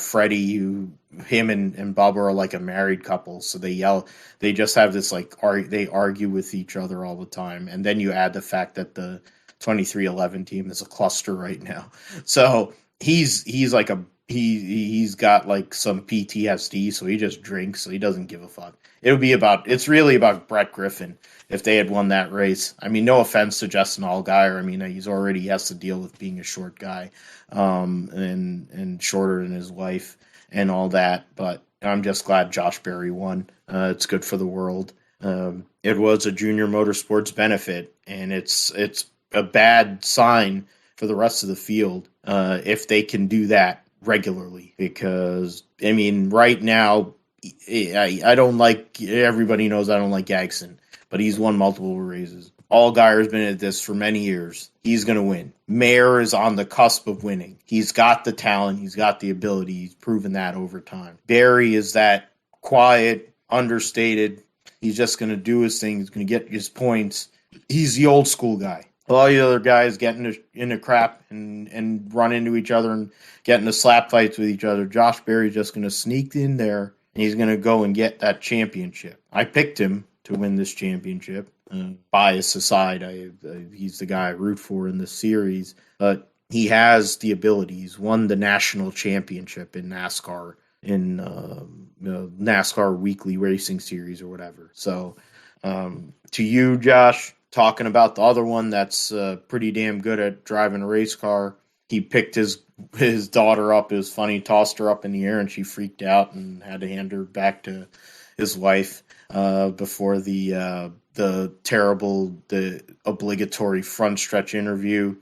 Freddie, him and Bubba are like a married couple, so they yell. They just have this they argue with each other all the time. And then you add the fact that the 2311 team is a cluster right now, so. He's got like some PTSD, so he just drinks, so he doesn't give a fuck. It's really about Brett Griffin if they had won that race. I mean, no offense to Justin Allgaier. I mean, he has to deal with being a short guy, and shorter than his wife and all that. But I'm just glad Josh Berry won. It's good for the world. It was a junior motorsports benefit, and it's a bad sign for the rest of the field if they can do that regularly, because I mean, right now I don't like, everybody knows I don't like Gagson, but he's won multiple races. Allgaier's been at this for many years. He's going to win. Mayer is on the cusp of winning. He's got the talent. He's got the ability. He's proven that over time. Berry is that quiet, understated. He's just going to do his thing. He's going to get his points. He's the old school guy. All the other guys get into crap and run into each other and get into slap fights with each other. Josh Berry's just going to sneak in there, and he's going to go and get that championship. I picked him to win this championship. Bias aside, he's the guy I root for in this series. But he has the ability. He's won the national championship in NASCAR, in NASCAR Weekly Racing Series or whatever. So to you, Josh, talking about the other one that's pretty damn good at driving a race car. He picked his daughter up. It was funny. Tossed her up in the air, and she freaked out and had to hand her back to his wife before the obligatory front stretch interview.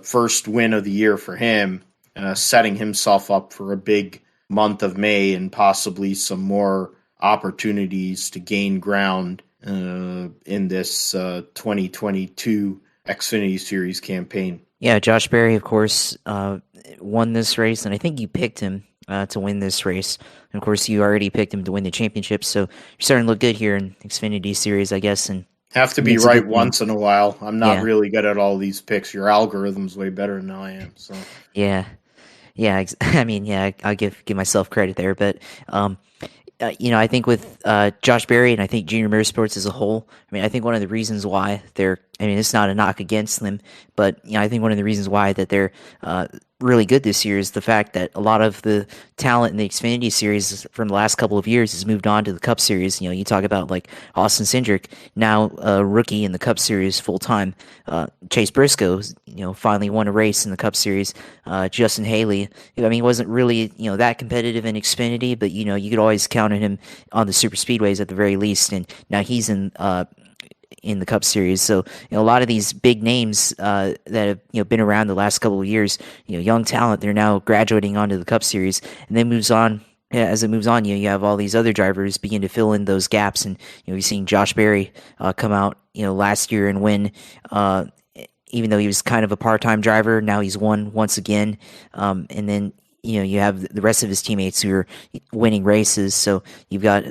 First win of the year for him, setting himself up for a big month of May and possibly some more opportunities to gain ground in this 2022 Xfinity Series campaign. Yeah, Josh Berry, of course, won this race, and I think you picked him to win this race. And of course, you already picked him to win the championship, so you're starting to look good here in Xfinity Series, I guess. And have to be it's a right good thing. once in a while. I'm not Yeah, really good at all these picks. Your algorithm's way better than I am. So yeah, yeah. I mean, yeah, I'll give myself credit there, but um, I think with Josh Berry and I think Junior Motorsports as a whole, I mean, I think one of the reasons why I mean, it's not a knock against them, but I think one of the reasons why that they're really good this year is the fact that a lot of the talent in the Xfinity Series from the last couple of years has moved on to the Cup Series. You talk about like Austin Cindric, now a rookie in the Cup Series full time. Chase Briscoe, finally won a race in the Cup Series. Justin Haley, I mean, he wasn't really that competitive in Xfinity, but you could always count on him on the super speedways at the very least, and now he's in the Cup Series. So a lot of these big names that have been around the last couple of years, young talent, they're now graduating onto the Cup Series, and then moves on. Yeah, as it moves on, you have all these other drivers begin to fill in those gaps, and you've seen Josh Berry come out last year and win. Even though he was kind of a part-time driver, now he's won once again, and then you have the rest of his teammates who are winning races. So you've got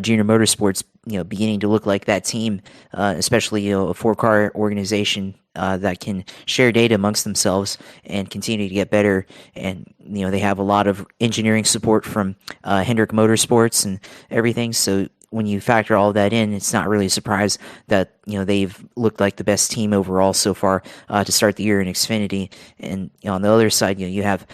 Junior Motorsports, beginning to look like that team, especially a 4-car organization that can share data amongst themselves and continue to get better. And they have a lot of engineering support from Hendrick Motorsports and everything. So when you factor all of that in, it's not really a surprise that they've looked like the best team overall so far to start the year in Xfinity. And on the other side, you have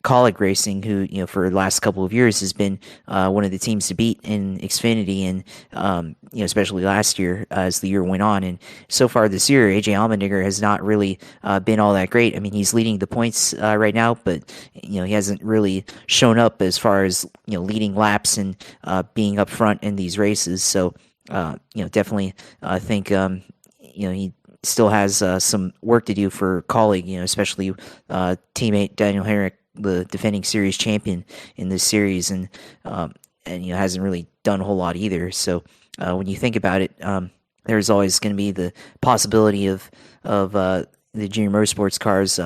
Colleague Racing, who for the last couple of years has been one of the teams to beat in Xfinity, and especially last year as the year went on. And so far this year, AJ Allmendinger has not really been all that great. I mean, he's leading the points right now, but he hasn't really shown up as far as leading laps and being up front in these races. So definitely think he still has some work to do for Colleague, especially teammate Daniel Herrick, the defending series champion in this series, and hasn't really done a whole lot either. So when you think about it, there's always going to be the possibility of the Junior Motorsports cars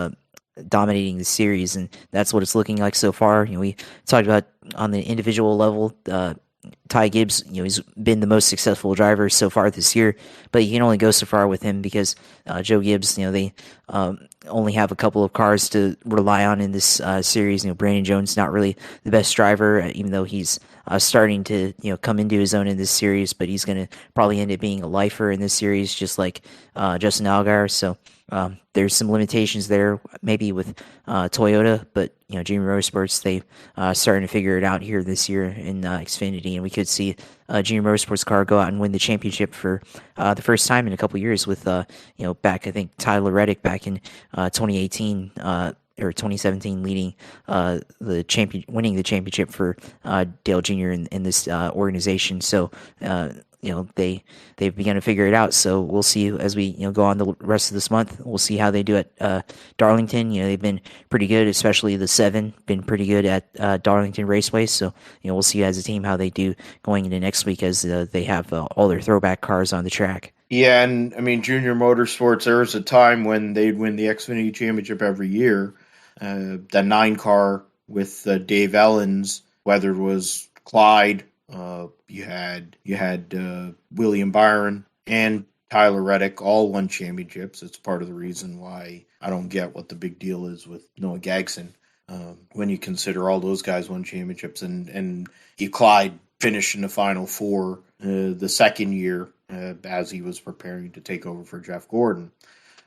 dominating the series, and that's what it's looking like so far. We talked about on the individual level. Ty Gibbs, he's been the most successful driver so far this year, but you can only go so far with him because Joe Gibbs, they only have a couple of cars to rely on in this series. Brandon Jones not really the best driver, even though he's starting to come into his own in this series, but he's going to probably end up being a lifer in this series, just like Justin Allgaier. So there's some limitations there, maybe with Toyota, but Junior Motorsports, they starting to figure it out here this year in Xfinity, and we could see a Junior Motorsports car go out and win the championship for the first time in a couple years with back, I think, Tyler Reddick back in 2018 or 2017 leading winning the championship for Dale Jr. in this organization. So they've begun to figure it out. So we'll see as we go on the rest of this month. We'll see how they do at Darlington. They've been pretty good, especially the 7 been pretty good at Darlington Raceway. So we'll see as a team how they do going into next week as they have all their throwback cars on the track. Yeah, and I mean, Junior Motorsports, there was a time when they'd win the Xfinity Championship every year. The 9 car with Dave Ellens, whether it was Clyde, you had William Byron and Tyler Reddick all won championships. It's part of the reason why I don't get what the big deal is with Noah Gragson when you consider all those guys won championships, and Clyde finished in the Final Four the second year as he was preparing to take over for Jeff Gordon.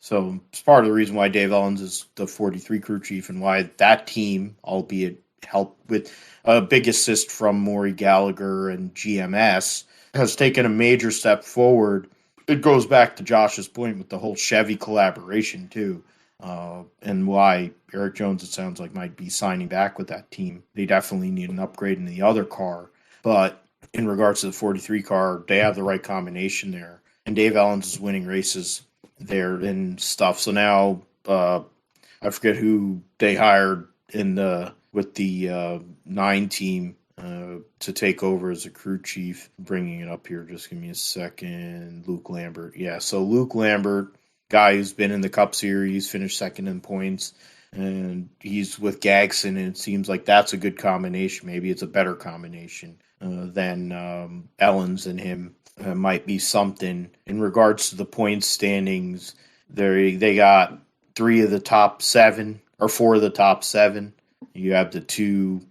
So it's part of the reason why Dave Ellens is the 43 crew chief and why that team, albeit helped with a big assist from Maury Gallagher and GMS, has taken a major step forward. It goes back to Josh's point with the whole Chevy collaboration too, and why Eric Jones, it sounds like, might be signing back with that team. They definitely need an upgrade in the other car, but in regards to the 43 car, they have the right combination there, and Dave Ellens is winning races there and stuff. So now I forget who they hired in the with the 9 team to take over as a crew chief. Bringing it up here, just give me a second. Luke Lambert. Yeah, so Luke Lambert, guy who's been in the Cup Series, finished second in points, and he's with Gagson, and it seems like that's a good combination. Maybe it's a better combination than Ellens and him. Might be something. In regards to the points standings, they got 3 of the top 7, or 4 of the top 7. You have the 2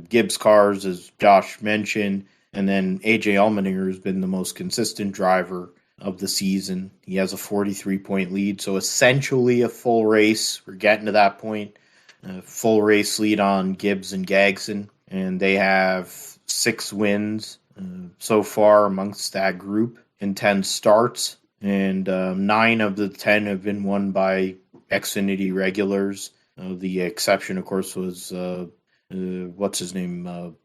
Gibbs cars, as Josh mentioned, and then AJ Allmendinger has been the most consistent driver of the season. He has a 43-point lead, so essentially a full race. We're getting to that point. Full race lead on Gibbs and Gagson, and they have 6 wins so far amongst that group in 10 starts, and 9 of the 10 have been won by Xfinity regulars. The exception, of course, was what's his name,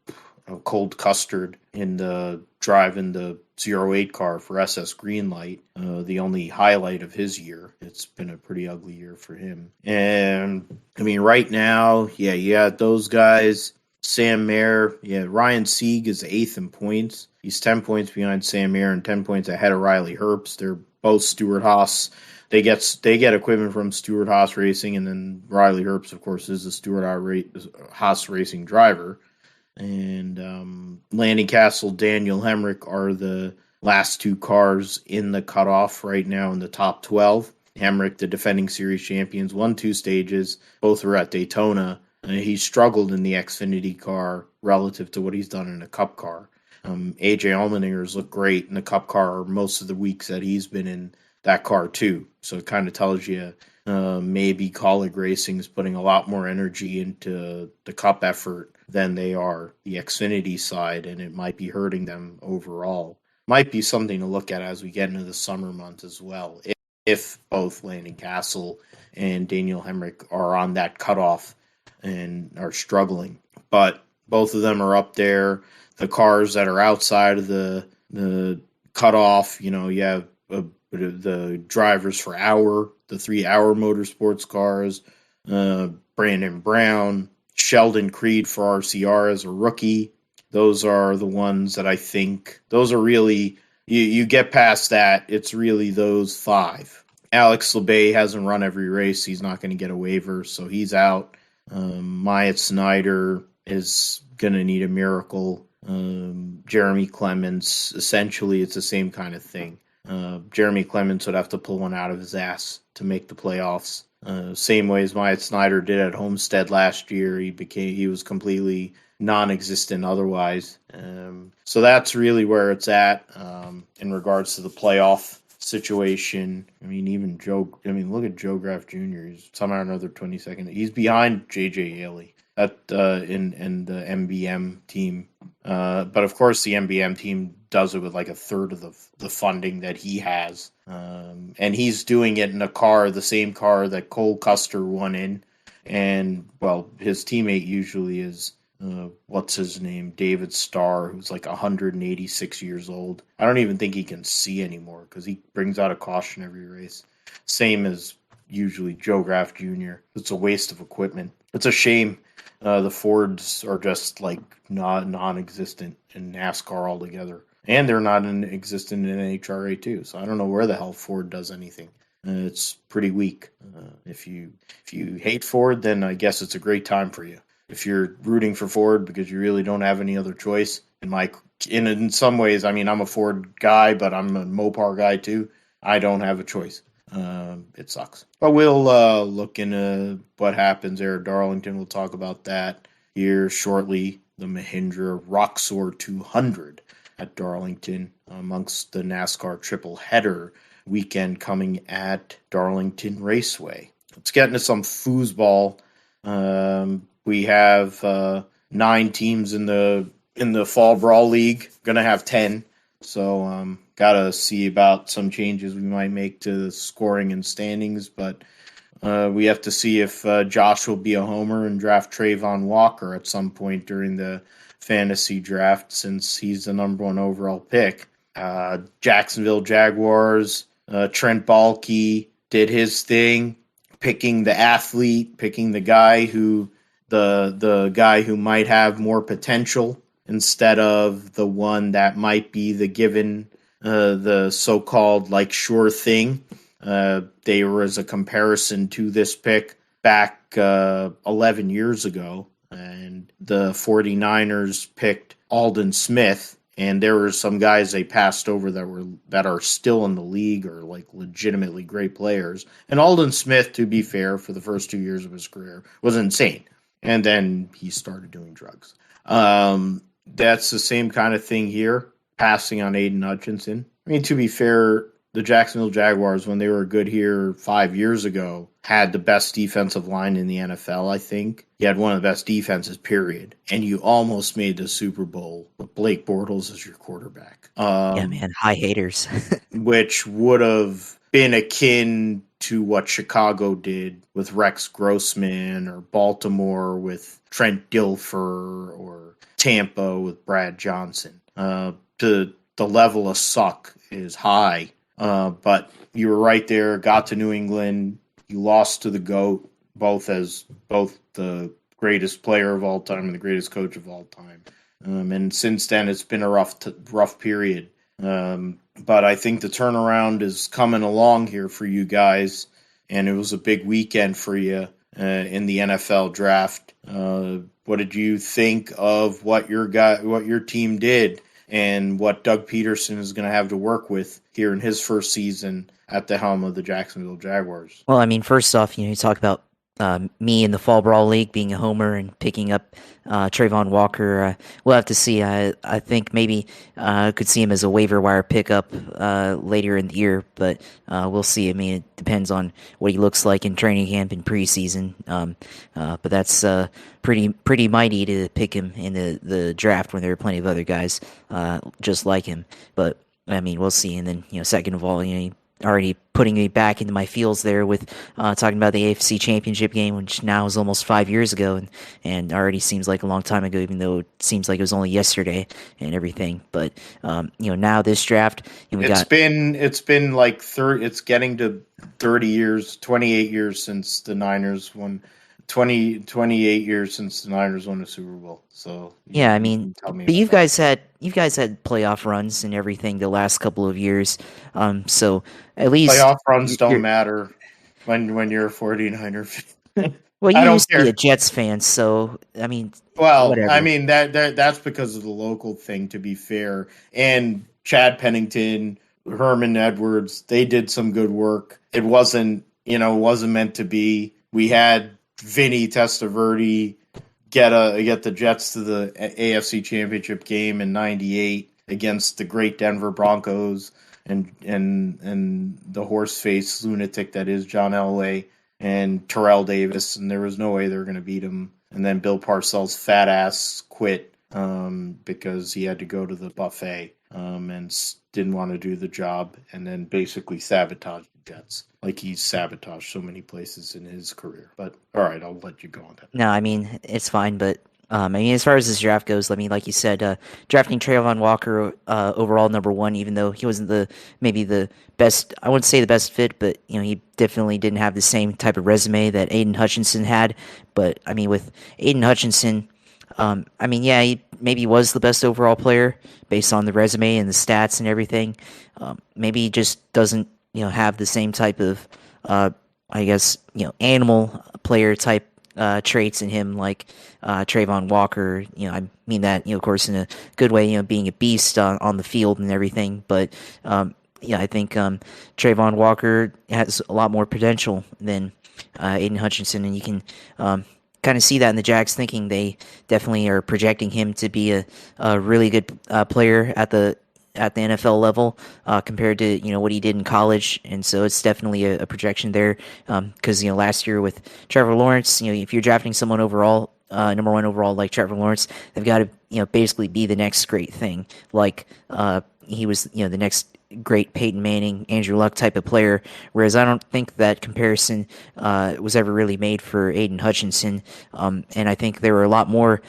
Cold Custard in the driving the 08 car for SS Greenlight. The only highlight of his year. It's been a pretty ugly year for him. And I mean, right now, yeah, those guys. Sam Mayer, Ryan Sieg is 8th in points. He's 10 points behind Sam Mayer and 10 points ahead of Riley Herbst. They're both Stewart-Haas. They get equipment from Stewart-Haas Racing, and then Riley Herbst, of course, is a Stewart-Haas Racing driver. And Landon Castle, Daniel Hemrick are the last 2 cars in the cutoff right now in the top 12. Hemrick, the defending series champions, won 2 stages. Both were at Daytona. He struggled in the Xfinity car relative to what he's done in a Cup car. AJ Allmendinger's looked great in the Cup car most of the weeks that he's been in that car too. So it kind of tells you maybe Colleague Racing is putting a lot more energy into the Cup effort than they are the Xfinity side, and it might be hurting them overall. Might be something to look at as we get into the summer months as well, if both Landon Castle and Daniel Hemrick are on that cutoff and are struggling. But both of them are up there. The cars that are outside of the cutoff, you have the drivers for Hour, the 3 Hour Motorsports cars, Brandon Brown, Sheldon Creed for RCR as a rookie. Those are the ones that I think, those are really, you get past that, it's really those 5. Alex LeBay hasn't run every race. He's not going to get a waiver, so he's out. Myatt Snyder is going to need a miracle. Jeremy Clements, essentially it's the same kind of thing. Jeremy Clements would have to pull one out of his ass to make the playoffs. Same way as Myatt Snyder did at Homestead last year. He was completely non-existent otherwise. So that's really where it's at in regards to the playoff situation. I mean, look at Joe Graff Jr. He's somehow another 22nd. He's behind JJ Haley in the MBM team. But of course, the MBM team does it with like a third of the funding that he has. And he's doing it in a car, the same car that Cole Custer won in. And, well, his teammate usually is what's his name? David Starr, who's like 186 years old. I don't even think he can see anymore because he brings out a caution every race. Same as usually Joe Graff Jr. It's a waste of equipment. It's a shame. The Fords are just like non-existent in NASCAR altogether. And they're not existent in NHRA too. So I don't know where the hell Ford does anything. It's pretty weak. If you hate Ford, then I guess it's a great time for you. If you're rooting for Ford because you really don't have any other choice, in some ways, I mean, I'm a Ford guy, but I'm a Mopar guy too. I don't have a choice. It sucks. But we'll look into what happens there at Darlington. We'll talk about that here shortly. The Mahindra Roxor 200 at Darlington amongst the NASCAR triple header weekend coming at Darlington Raceway. Let's get into some foosball. We have 9 teams in the Fall Brawl League. Gonna have 10. So gotta see about some changes we might make to the scoring and standings. But we have to see if Josh will be a homer and draft Trayvon Walker at some point during the fantasy draft, since he's the number 1 overall pick. Jacksonville Jaguars, Trent Baalke did his thing, picking the athlete, picking the guy who the guy who might have more potential instead of the one that might be the given the so-called like sure thing. There was a comparison to this pick back 11 years ago, and the 49ers picked Aldon Smith, and there were some guys they passed over that are still in the league or like legitimately great players. And Aldon Smith, to be fair, for the first 2 years of his career was insane. And then he started doing drugs. That's the same kind of thing here, passing on Aiden Hutchinson. I mean, to be fair, the Jacksonville Jaguars, when they were good here 5 years ago, had the best defensive line in the NFL, I think. You had one of the best defenses, period. And you almost made the Super Bowl with Blake Bortles as your quarterback. Yeah, man, high haters. Which would have been akin to what Chicago did with Rex Grossman, or Baltimore with Trent Dilfer, or Tampa with Brad Johnson. The level of suck is high. But you were right there, got to New England, you lost to the GOAT, both the greatest player of all time and the greatest coach of all time. And since then, it's been a rough period. But I think the turnaround is coming along here for you guys, and it was a big weekend for you in the NFL draft. What did you think of what your team did, and what Doug Peterson is going to have to work with here in his first season at the helm of the Jacksonville Jaguars? Well, I mean, first off, you talk about me in the Fall Brawl League being a homer and picking up Trayvon Walker. We'll have to see. I think maybe could see him as a waiver wire pickup later in the year, but we'll see. I mean, it depends on what he looks like in training camp and preseason. But that's pretty mighty to pick him in the draft when there are plenty of other guys just like him. But I mean, we'll see. And then second of all, already putting me back into my feels there with talking about the AFC Championship game, which now is almost 5 years ago, and already seems like a long time ago, even though it seems like it was only yesterday and everything. But now this draft, it's been like 30. It's getting to 30 years, 28 years since the Niners won. 28 years since the Niners won a Super Bowl. So yeah, I mean, but you guys had playoff runs and everything the last couple of years. So at least playoff runs don't matter when you're a 49er fan. Well, you used to be a Jets fan, so I mean, whatever. I mean that's because of the local thing, to be fair. And Chad Pennington, Herman Edwards, they did some good work. It wasn't meant to be. We had Vinny Testaverde get the Jets to the AFC Championship game in '98 against the great Denver Broncos and the horse-faced lunatic that is John Elway and Terrell Davis, and there was no way they were going to beat him. And then Bill Parcells' fat ass quit because he had to go to the buffet and didn't want to do the job, and then basically sabotaged the Jets. Like he's sabotaged so many places in his career. But all right, I'll let you go on that. No, I mean, it's fine, but I mean, as far as this draft goes, I mean, like you said, drafting Trayvon Walker overall number one, even though he wasn't maybe the best, I wouldn't say the best fit, but he definitely didn't have the same type of resume that Aiden Hutchinson had. But I mean, with Aiden Hutchinson, I mean, yeah, he maybe was the best overall player based on the resume and the stats and everything. Maybe he just doesn't have the same type of, I guess, animal player type traits in him like Trayvon Walker. I mean that, of course, in a good way, being a beast on the field and everything. But, yeah, I think Trayvon Walker has a lot more potential than Aiden Hutchinson, and you can kind of see that in the Jags thinking they definitely are projecting him to be a really good player at the NFL level compared to what he did in college, and so it's definitely a projection there. Because last year with Trevor Lawrence, if you're drafting someone overall, number one overall like Trevor Lawrence, they've got to basically be the next great thing. Like he was the next great Peyton Manning, Andrew Luck type of player. Whereas I don't think that comparison was ever really made for Aiden Hutchinson. And I think there were a lot more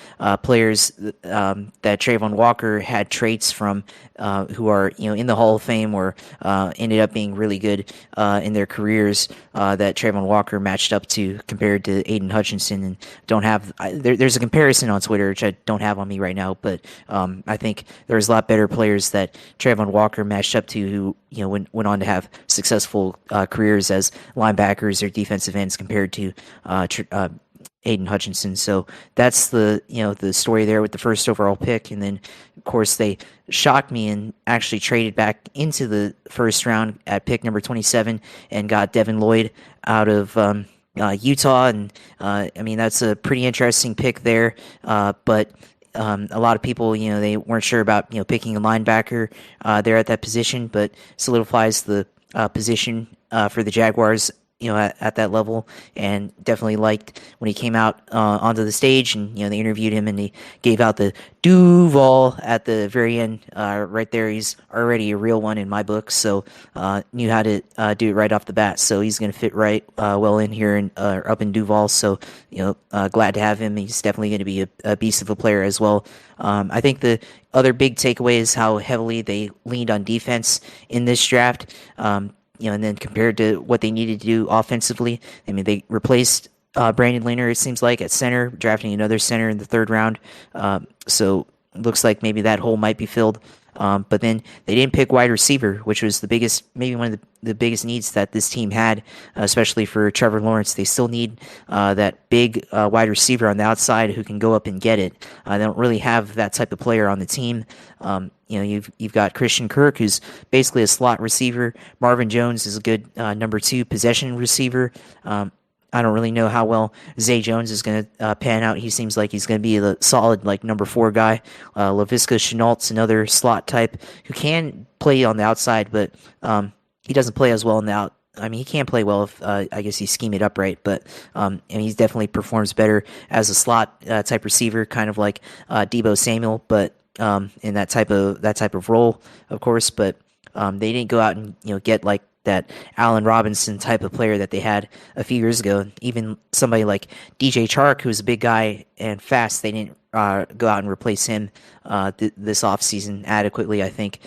players that Trayvon Walker had traits from who are in the Hall of Fame or ended up being really good in their careers that Trayvon Walker matched up to compared to Aiden Hutchinson. And don't have there's a comparison on Twitter which I don't have on me right now, but I think there's a lot better players that Trayvon Walker matched up to who went on to have successful careers as linebackers or defensive ends compared to Aiden Hutchinson. So that's the story there with the first overall pick. And then, of course, they shocked me and actually traded back into the first round at pick number 27 and got Devin Lloyd out of Utah. And I mean, that's a pretty interesting pick there. But a lot of people, they weren't sure about, picking a linebacker there at that position, but solidifies the position for the Jaguars at that level, and definitely liked when he came out onto the stage and, they interviewed him and he gave out the Duval at the very end right there. He's already a real one in my book, so knew how to do it right off the bat. So he's going to fit right well in here and up in Duval. So, glad to have him. He's definitely going to be a beast of a player as well. I think the other big takeaway is how heavily they leaned on defense in this draft. And then compared to what they needed to do offensively, I mean, they replaced Brandon Linder, it seems like, at center, drafting another center in the third round. So it looks like maybe that hole might be filled. But then they didn't pick wide receiver, which was maybe one of the biggest needs that this team had, especially for Trevor Lawrence. They still need that big wide receiver on the outside who can go up and get it. They don't really have that type of player on the team. You've got Christian Kirk, who's basically a slot receiver. Marvin Jones is a good number 2 possession receiver. I don't really know how well Zay Jones is going to pan out. He seems like he's going to be the solid number 4 guy. Laviska Shenault's another slot type who can play on the outside, but he doesn't play as well on the out. I mean, he can play well if I guess you scheme it up right, but and he definitely performs better as a slot type receiver, kind of like Deebo Samuel, but in that type of role, of course. But they didn't go out and get that Allen Robinson type of player that they had a few years ago. Even somebody like DJ Chark, who's a big guy and fast, they didn't go out and replace him this offseason adequately, I think.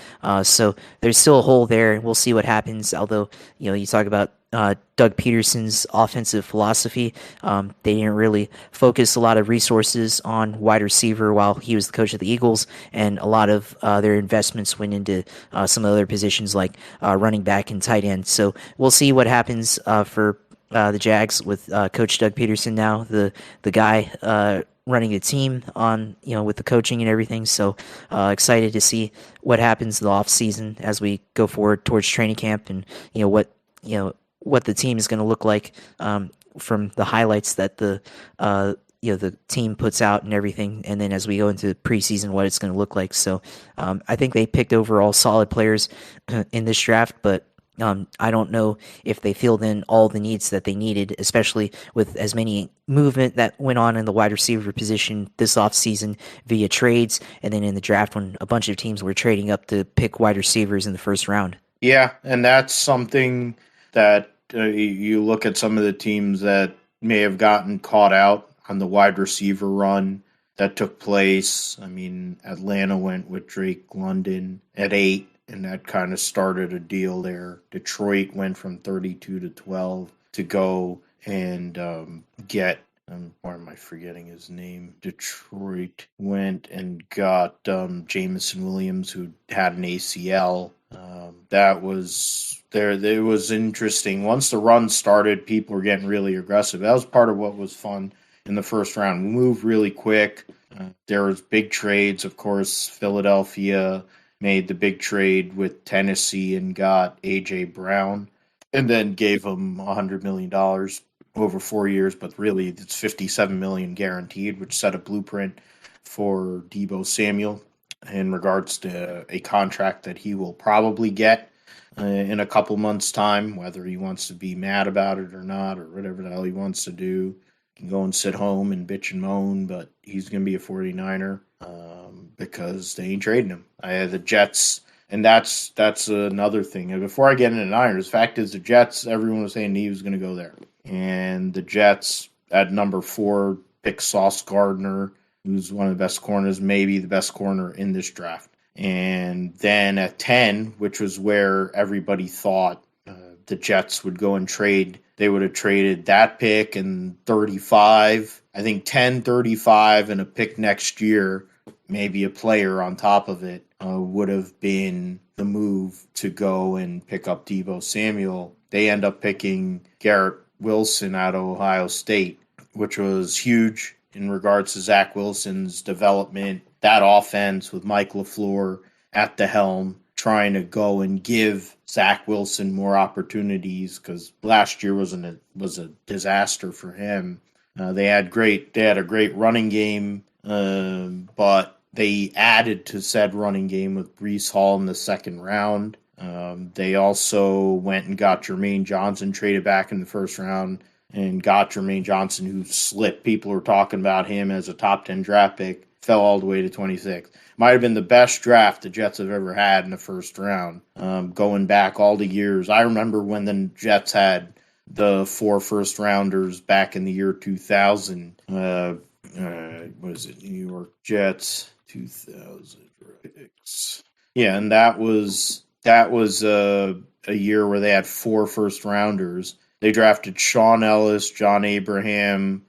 So there's still a hole there. We'll see what happens. Although, you talk about Doug Peterson's offensive philosophy. They didn't really focus a lot of resources on wide receiver while he was the coach of the Eagles, and a lot of their investments went into some other positions like running back and tight end. So we'll see what happens for the Jags with Coach Doug Peterson now, the guy running the team on with the coaching and everything. So excited to see what happens in the off season as we go forward towards training camp, and what the team is going to look like from the highlights that the team puts out and everything, and then as we go into preseason, what it's going to look like. So I think they picked overall solid players in this draft, but I don't know if they filled in all the needs that they needed, especially with as many movement that went on in the wide receiver position this offseason via trades, and then in the draft when a bunch of teams were trading up to pick wide receivers in the first round. Yeah, and that's something that you look at some of the teams that may have gotten caught out on the wide receiver run that took place. I mean, Atlanta went with Drake London at 8. And that kind of started a deal there. Detroit went from 32 to 12 to go and get, why am I forgetting his name? Detroit went and got Jamison Williams, who had an ACL. That was there. It was interesting. Once the run started, people were getting really aggressive. That was part of what was fun in the first round. We moved really quick. There was big trades, of course. Philadelphia made the big trade with Tennessee and got A.J. Brown, and then gave him $100 million over 4 years, but really it's $57 million guaranteed, which set a blueprint for Deebo Samuel in regards to a contract that he will probably get in a couple months' time, whether he wants to be mad about it or not, or whatever the hell he wants to do. He can go and sit home and bitch and moan, but he's going to be a 49er. Because they ain't trading him. The Jets And that's another thing. And before I get into Niners, the fact is the Jets, everyone was saying he was going to go there. And the Jets at number 4 pick Sauce Gardner, who's one of the best corners, maybe the best corner in this draft. And then at 10, which was where everybody thought the Jets would go and trade, they would have traded that pick and 35, I think 10, 35, and a pick next year, maybe a player on top of it, would have been the move to go and pick up Deebo Samuel. They end up picking Garrett Wilson out of Ohio State, which was huge in regards to Zach Wilson's development. That offense with Mike LaFleur at the helm, trying to go and give Zach Wilson more opportunities, because last year was a disaster for him. They had a great running game, but they added to said running game with Breece Hall in the second round. They also went and got Jermaine Johnson, traded back in the first round, and got Jermaine Johnson, who slipped. People were talking about him as a top 10 draft pick, fell all the way to 26. Might have been the best draft the Jets have ever had in the first round, going back all the years. I remember when the Jets had the 4 first-rounders back in the year 2000. What is it? New York Jets, 2000. Yeah, and that was a year where they had 4 first-rounders. They drafted Sean Ellis, John Abraham,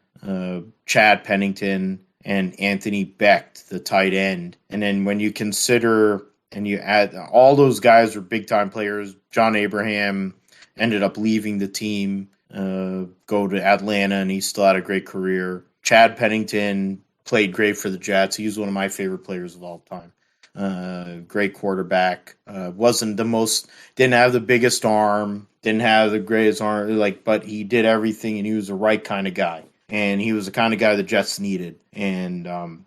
Chad Pennington, and Anthony Becht, the tight end. And then when you consider and you add all those guys are big-time players. John Abraham ended up leaving the team, go to Atlanta, and he still had a great career. Chad Pennington played great for the Jets. He was one of my favorite players of all time. Great quarterback. Didn't have the biggest arm, didn't have the greatest arm, but he did everything, and he was the right kind of guy. And he was the kind of guy the Jets needed, and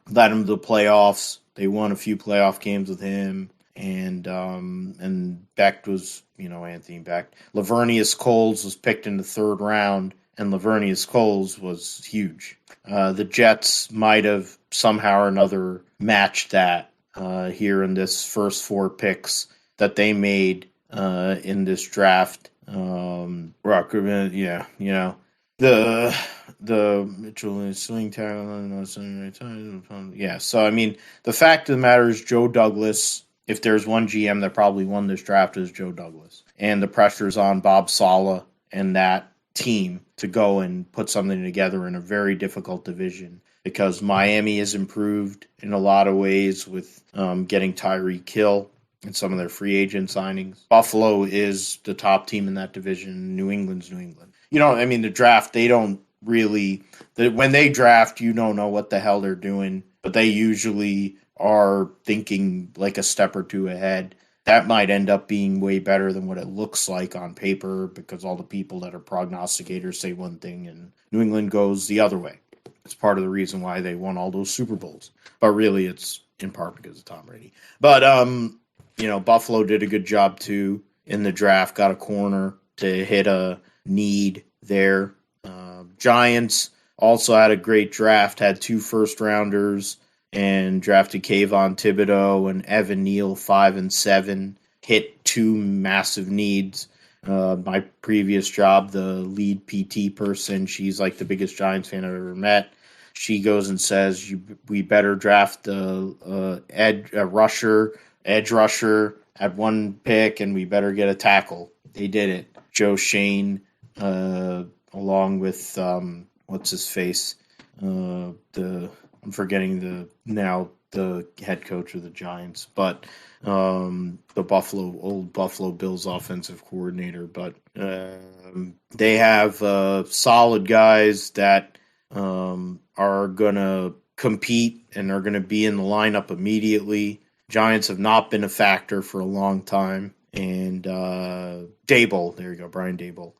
led him to the playoffs. They won a few playoff games with him, and Becht was, Anthony Becht. Lavernius Coles was picked in the third round, and Lavernius Coles was huge. The Jets might have somehow or another matched that here in this first 4 picks that they made in this draft. The Mitchell swing tackle. Yeah, so I mean, the fact of the matter is, Joe Douglas, if there's one GM that probably won this draft, is Joe Douglas. And the pressure's on Bob Saleh and that team to go and put something together in a very difficult division, because Miami has improved in a lot of ways with getting Tyreek Hill and some of their free agent signings. Buffalo is the top team in that division. New England's New England. The draft, they don't really, when they draft, you don't know what the hell they're doing, but they usually are thinking like a step or two ahead. That might end up being way better than what it looks like on paper, because all the people that are prognosticators say one thing and New England goes the other way. It's part of the reason why they won all those Super Bowls. But really, it's in part because of Tom Brady. But, Buffalo did a good job, too, in the draft. Got a corner to hit a need there. Giants also had a great draft, had 2 first-rounders, and drafted Kayvon Thibodeau and Evan Neal 5 and 7. Hit 2 massive needs. My previous job, the lead PT person, she's like the biggest Giants fan I've ever met. She goes and says, we better draft edge rusher at 1 pick, and we better get a tackle. They did it. Joe Shane, along with what's his face, I'm forgetting the head coach of the Giants, but the old Buffalo Bills offensive coordinator. But they have solid guys that are going to compete and are going to be in the lineup immediately. Giants have not been a factor for a long time. And Daboll, there you go, Brian Daboll.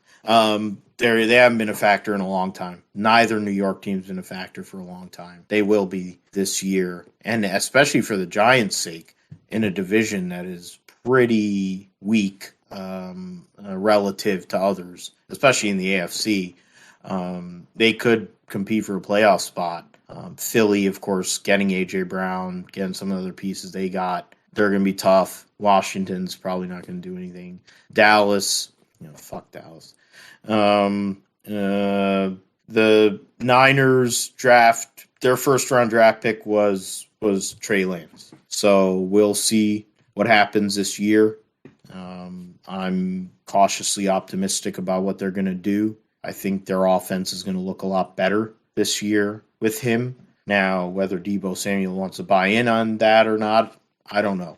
They haven't been a factor in a long time. Neither New York team's been a factor for a long time. They will be this year, and especially for the Giants' sake, in a division that is pretty weak relative to others, especially in the AFC. They could compete for a playoff spot. Philly, of course, getting A.J. Brown, getting some other pieces they got. they're going to be tough. Washington's probably not going to do anything. Dallas, fuck Dallas. The Niners draft, their first round draft pick was Trey Lance. So we'll see what happens this year. I'm cautiously optimistic about what they're going to do. I think their offense is going to look a lot better this year with him. Now, whether Deebo Samuel wants to buy in on that or not, I don't know.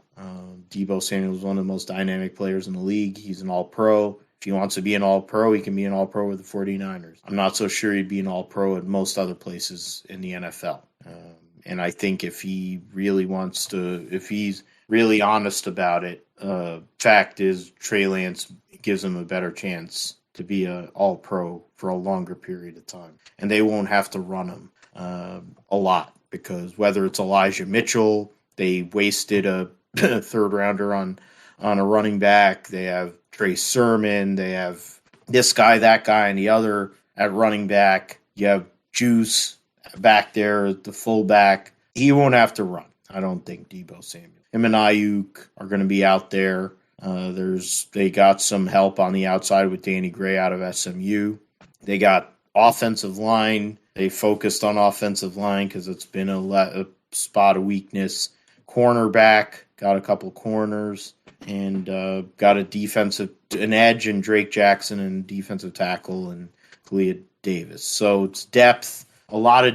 Deebo Samuel is one of the most dynamic players in the league. He's an all-pro. If he wants to be an all-pro, he can be an all-pro with the 49ers. I'm not so sure he'd be an all-pro at most other places in the NFL. And I think if he really wants to, if he's really honest about it, fact is Trey Lance gives him a better chance to be an all-pro for a longer period of time. And they won't have to run him a lot, because whether it's Elijah Mitchell, they wasted a third rounder on a running back. They have Trey Sermon. They have this guy, that guy, and the other at running back. You have Juice back there, the fullback. He won't have to run, I don't think, Deebo Samuel. Him and Ayuk are going to be out there. They got some help on the outside with Danny Gray out of SMU. They got offensive line. They focused on offensive line because it's been a spot of weakness. Cornerback, got a couple corners, and got an edge in Drake Jackson, and defensive tackle and Kalia Davis. So it's depth, a lot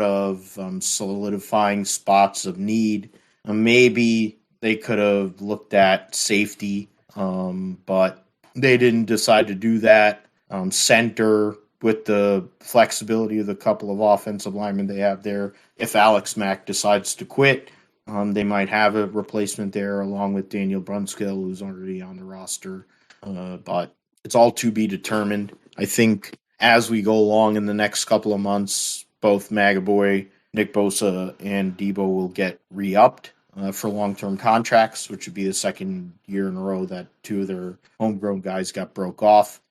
of solidifying spots of need. Maybe they could have looked at safety, but they didn't decide to do that. Center, with the flexibility of the couple of offensive linemen they have there, if Alex Mack decides to quit, they might have a replacement there along with Daniel Brunskill, who's already on the roster. But it's all to be determined. I think as we go along in the next couple of months, both Magaboy, Nick Bosa, and Deebo will get re-upped for long-term contracts, which would be the second year in a row that two of their homegrown guys got broke off.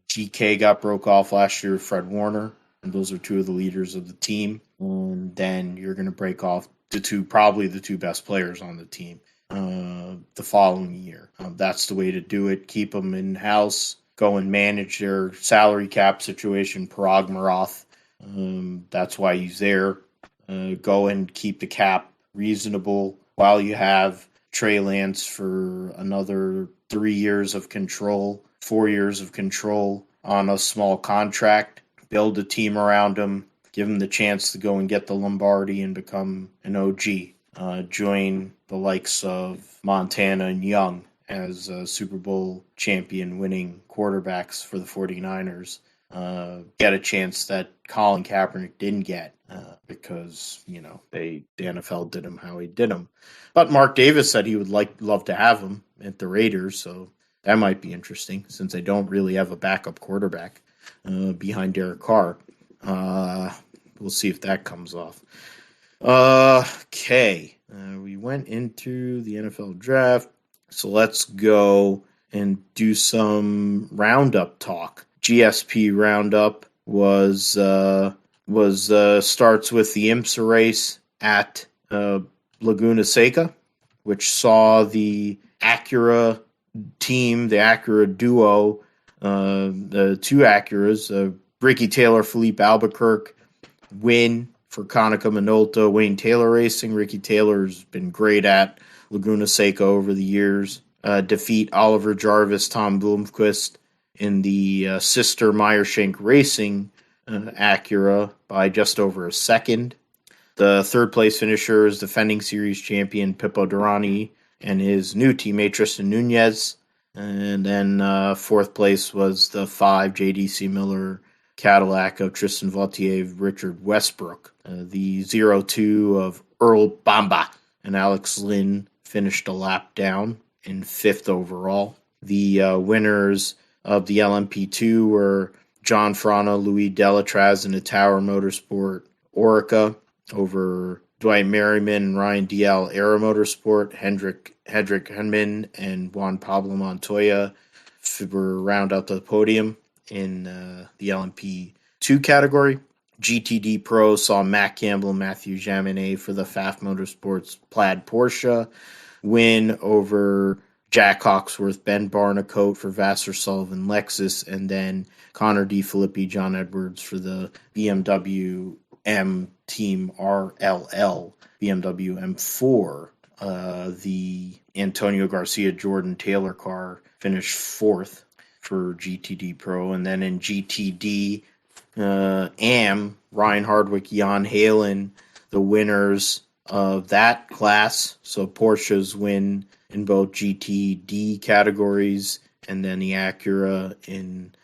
GK got broke off last year, Fred Warner, and those are two of the leaders of the team. And then you're going to break off probably the two best players on the team the following year. That's the way to do it. Keep them in-house. Go and manage their salary cap situation. Parag Marath, that's why he's there. Go and keep the cap reasonable while you have Trey Lance for another 3 years of control, 4 years of control on a small contract. Build a team around him. Give him the chance to go and get the Lombardi and become an OG. Join the likes of Montana and Young as Super Bowl champion winning quarterbacks for the 49ers. Get a chance that Colin Kaepernick didn't get because, the NFL did him how he did him. But Mark Davis said he would love to have him at the Raiders, so that might be interesting since they don't really have a backup quarterback behind Derek Carr. We'll see if that comes off. Okay. We went into the NFL draft, so let's go and do some roundup talk. GSP roundup was starts with the IMSA race at Laguna Seca, which saw the Acura team, the Acura duo, the two Acuras, Ricky Taylor, Philippe Albuquerque, win for Konica Minolta, Wayne Taylor Racing. Ricky Taylor's been great at Laguna Seca over the years. Defeat Oliver Jarvis, Tom Blomqvist in the sister Meyershank Racing Acura by just over a second. The third place finisher is defending series champion Pippo Durrani and his new teammate Tristan Nunez. And then fourth place was the 5 JDC Miller Cadillac of Tristan Vautier, Richard Westbrook. The 02 of Earl Bamba and Alex Lynn finished a lap down in fifth overall. The winners of the LMP2 were John Frana, Louis Delatraz in the Tower Motorsport Orica over Dwight Merriman and Ryan DL Aero Motorsport. Hendrik Henman and Juan Pablo Montoya were round out the podium in the LMP2 category. GTD Pro saw Matt Campbell and Matthew Jaminet for the FAF Motorsports Plaid Porsche win over Jack Hawksworth, Ben Barnicoat for Vassar Sullivan Lexus, and then Connor DeFilippi, John Edwards for the BMW M Team RLL, BMW M4. The Antonio Garcia Jordan Taylor car finished fourth for GTD Pro, and then in GTD AM, Ryan Hardwick, Jan Halen, the winners of that class. So Porsche's win in both GTD categories, and then the Acura in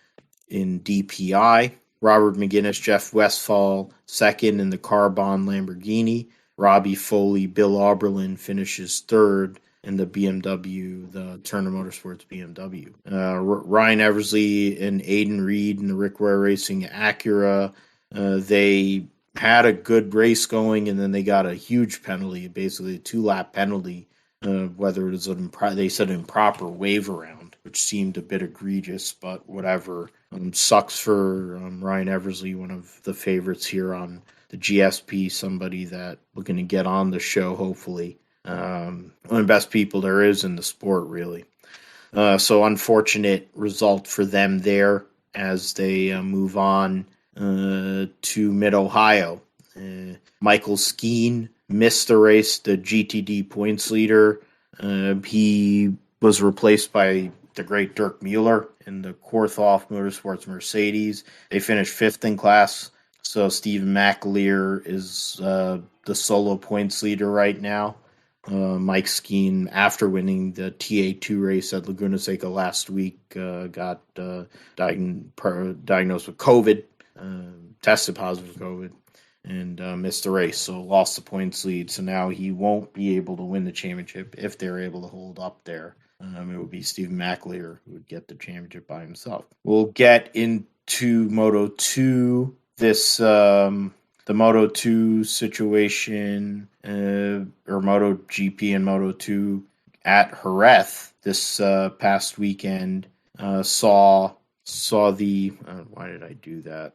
DPI. Robert McGinnis, Jeff Westphal, second in the Carbon Lamborghini. Robbie Foley, Bill Auberlin finishes third in the BMW, the Turner Motorsports BMW. Ryan Eversley and Aiden Reed in the Rick Ware Racing Acura. They had a good race going, and then they got a huge penalty, basically a 2-lap penalty, whether it was they said improper wave around, which seemed a bit egregious, but whatever. Sucks for Ryan Eversley, one of the favorites here on the GSP, somebody that looking to get on the show, hopefully. One of the best people there is in the sport, really. So unfortunate result for them there as they move on to Mid-Ohio. Michael Skeen missed the race, the GTD points leader. He was replaced by the great Dirk Mueller in the Korthoff Motorsports Mercedes. They finished fifth in class. So Stephen McAleer is the solo points leader right now. Mike Skeen, after winning the TA2 race at Laguna Seca last week, got diagnosed with COVID, tested positive for COVID, and missed the race, so lost the points lead. So now he won't be able to win the championship if they're able to hold up there. It would be Stephen McAleer who would get the championship by himself. We'll get into Moto 2. The Moto 2 situation, or Moto GP and Moto 2 at Jerez this past weekend, saw the why did I do that?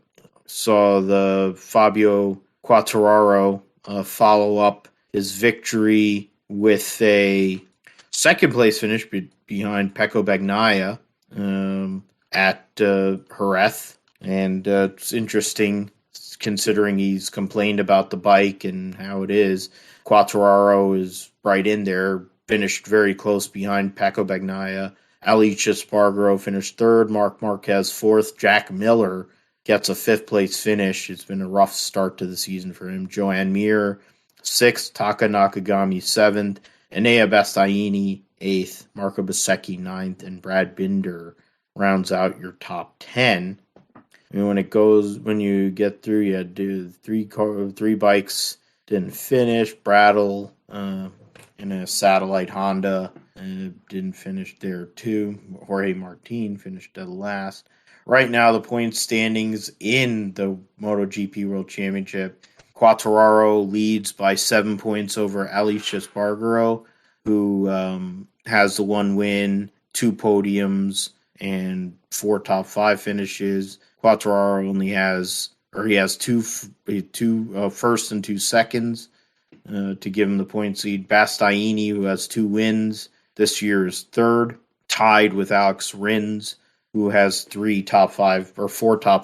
Saw the Fabio Quartararo follow up his victory with a second place finish behind Pecco Bagnaia at Jerez, and it's interesting considering he's complained about the bike and how it is. Quartararo is right in there, finished very close behind Pecco Bagnaia. Alicia Spargaro finished third, Marc Marquez fourth, Jack Miller gets a fifth place finish. It's been a rough start to the season for him. Joan Mir sixth, Taka Nakagami seventh, Enea Bastianini eighth, Marco Bezzecchi ninth, and Brad Binder rounds out your top 10. And when you get through, you had to do three bikes didn't finish. Brattle in a satellite Honda didn't finish there too. Jorge Martin finished dead last. Right now, the point standings in the MotoGP World Championship, Quartararo leads by 7 points over Alicia Spargaro, who has the one win, 2 podiums, and 4 top 5 finishes. Quartararo only has two first and 2 seconds to give him the points lead. Bastianini, who has 2 wins this year, is third, tied with Alex Rins, who has 4 top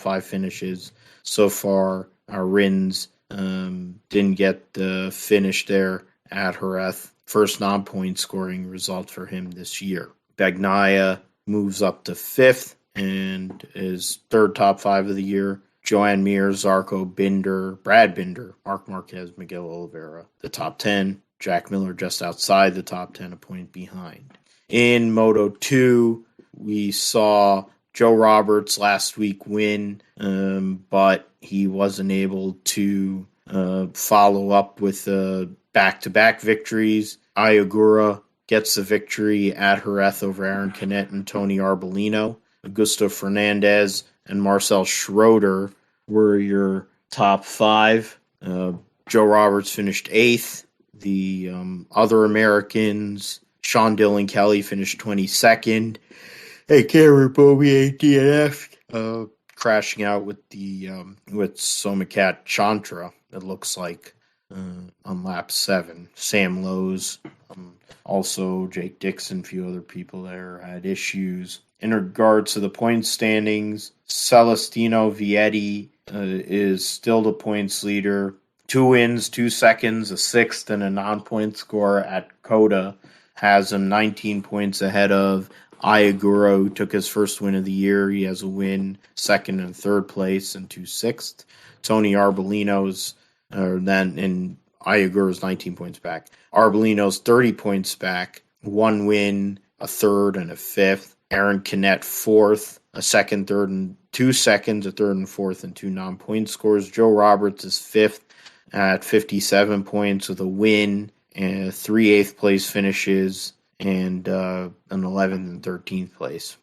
5 finishes so far. Rins didn't get the finish there at Jerez. First non-point scoring result for him this year. Bagnaia moves up to 5th and is 3rd top 5 of the year. Joan Mir, Zarco, Binder, Brad Binder, Marc Marquez, Miguel Oliveira, the top 10. Jack Miller just outside the top 10, a point behind. In Moto 2, we saw Joe Roberts last week win, but he wasn't able to follow up with back-to-back victories. Ayagura gets the victory at Jerez over Aaron Canet and Tony Arbolino. Augusto Fernandez and Marcel Schroeder were your top 5. Joe Roberts finished 8th. The other Americans, Sean Dillon Kelly finished 22nd. Hey, Cameron Bobby DNF. crashing out with with Somikat Chantra, it looks like, on lap 7. Sam Lowe's, also Jake Dixon, a few other people there had issues. In regards to the point standings, Celestino Vietti is still the points leader. 2 wins, 2 seconds, a 6th, and a non-point score at Coda has him 19 points ahead of Ayaguro, who took his first win of the year. He has a win, 2nd and 3rd place, and 2 6th. Tony Arbolino's, and Ayaguro's 19 points back. Arbolino's 30 points back, 1 win, a 3rd, and a 5th. Aaron Canet 4th, a 2nd, 3rd, and 2 seconds, a 3rd and 4th, and 2 non-point scores. Joe Roberts is 5th at 57 points with a win and 3 8th place finishes and an 11th and 13th place.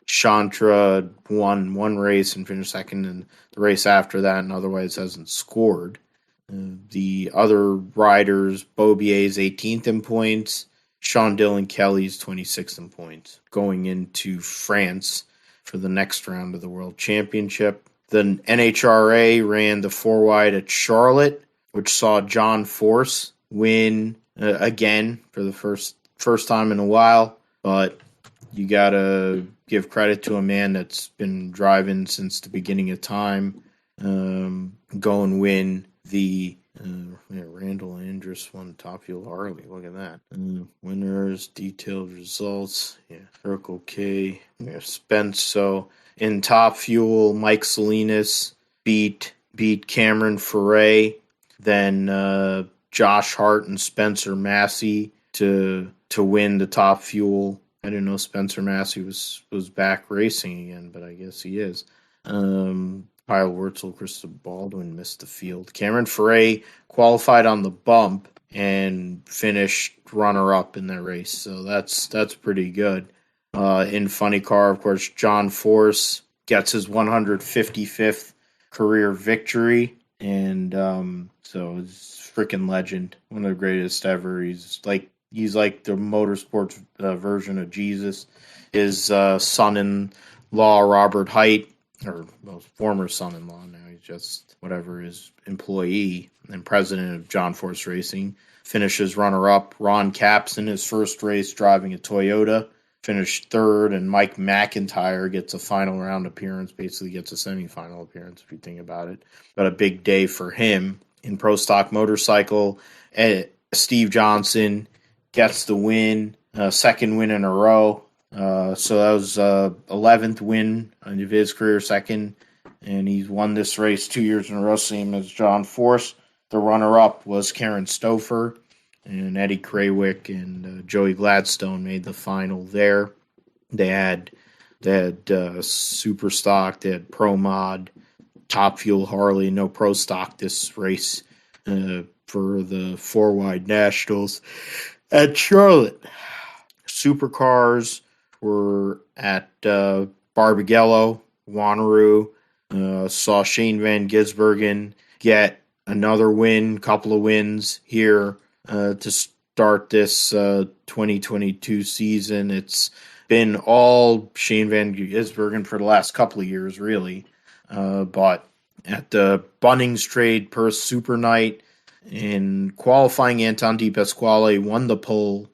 Chantra won 1 race and finished 2nd in the race after that, and otherwise hasn't scored. The other riders, Bobier's 18th in points, Sean Dillon Kelly's 26th in points. Going into France for the next round of the World Championship. The NHRA ran the 4-wide at Charlotte, which saw John Force win again for the first time in a while, but you gotta give credit to a man that's been driving since the beginning of time. Go and win the Randall Andrus won Top Fuel Harley. Look at that. Winners, detailed results. Circle K. Spence. So in Top Fuel, Mike Salinas beat Cameron Ferret. Then Josh Hart and Spencer Massey to win the Top Fuel. I didn't know Spencer Massey was back racing again, but I guess he is. Kyle Wurzel, Krista Baldwin missed the field. Cameron Ferret qualified on the bump and finished runner-up in that race, so that's pretty good. In Funny Car, of course, John Force gets his 155th career victory, and so it's freaking legend, one of the greatest ever. He's like the motorsports version of Jesus. His son-in-law, Robert Height, or former son-in-law now, he's just whatever, his employee and president of John Force Racing, finishes runner-up. Ron Capps in his first race driving a Toyota finished 3rd, and Mike McIntyre gets a final round appearance, basically gets a semifinal appearance if you think about it. But a big day for him. In Pro Stock Motorcycle, Steve Johnson gets the win, 2nd win in a row. So that was 11th win of his career, 2nd, and he's won this race 2 years in a row, same as John Force. The runner-up was Karen Stouffer, and Eddie Krawick and Joey Gladstone made the final there. They had Super Stock, they had Pro Mod, Top Fuel Harley, no Pro Stock this race for the 4-wide Nationals at Charlotte. Supercars were at Barbagallo, Wanneroo. Saw Shane Van Gisbergen get another win, couple of wins here to start this 2022 season. It's been all Shane Van Gisbergen for the last couple of years, really. But at the Bunnings Trade Perth Super Night, in qualifying, Anton De Pasquale won the pole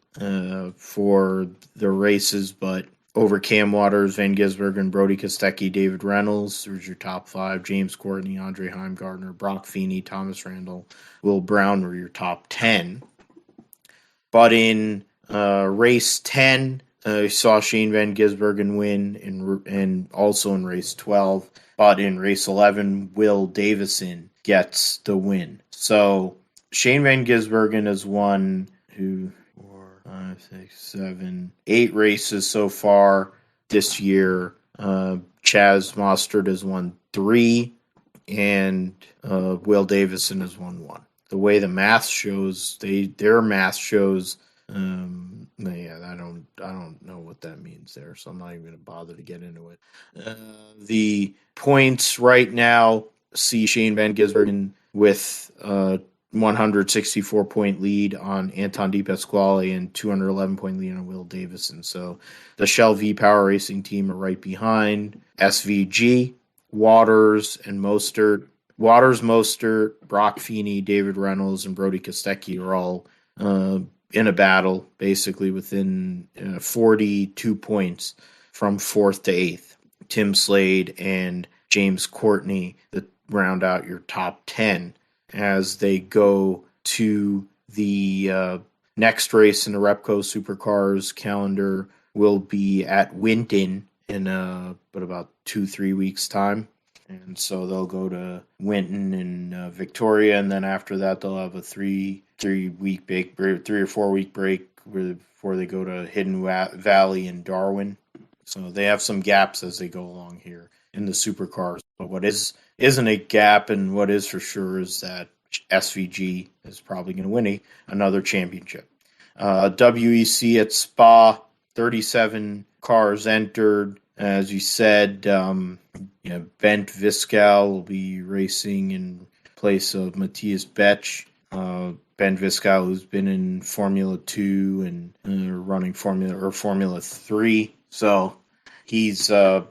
for the races, but over Cam Waters, Van Gisbergen, Brody Kostecki, David Reynolds, there's your top 5. James Courtney, Andre Heimgartner, Brock Feeney, Thomas Randall, Will Brown were your top 10. But in race 10, you saw Shane Van Gisbergen win, and also in race 12. But in race 11, Will Davison gets the win. So Shane Van Gisbergen has won 8 races so far this year. Chaz Mostert has won 3, and Will Davison has won 1. The way the math shows, their math shows, I don't know what that means there, so I'm not even going to bother to get into it. The points right now see Shane Van Gisbergen with 164-point lead on Anton De Pasquale and 211-point lead on Will Davison. So the Shell V Power Racing team are right behind. SVG Waters and Mostert. Waters, Mostert, Brock Feeney, David Reynolds, and Brody Kostecki are all in a battle, basically within 42 points from 4th to 8th. Tim Slade and James Courtney that round out your top 10 as they go to the next race in the Repco Supercars calendar will be at Winton in about 2-3 weeks time. And so they'll go to Winton and Victoria, and then after that they'll have a 3-week break, 3 or 4 week break before they go to Hidden Valley and Darwin. So they have some gaps as they go along here in the supercars. But what isn't a gap, and what is for sure, is that SVG is probably going to win another championship. WEC at Spa, 37 cars entered. As you said, Bent Viscal will be racing in place of Matthias Betsch. Ben Viscal, who's been in Formula 2 and running Formula 3. So he's a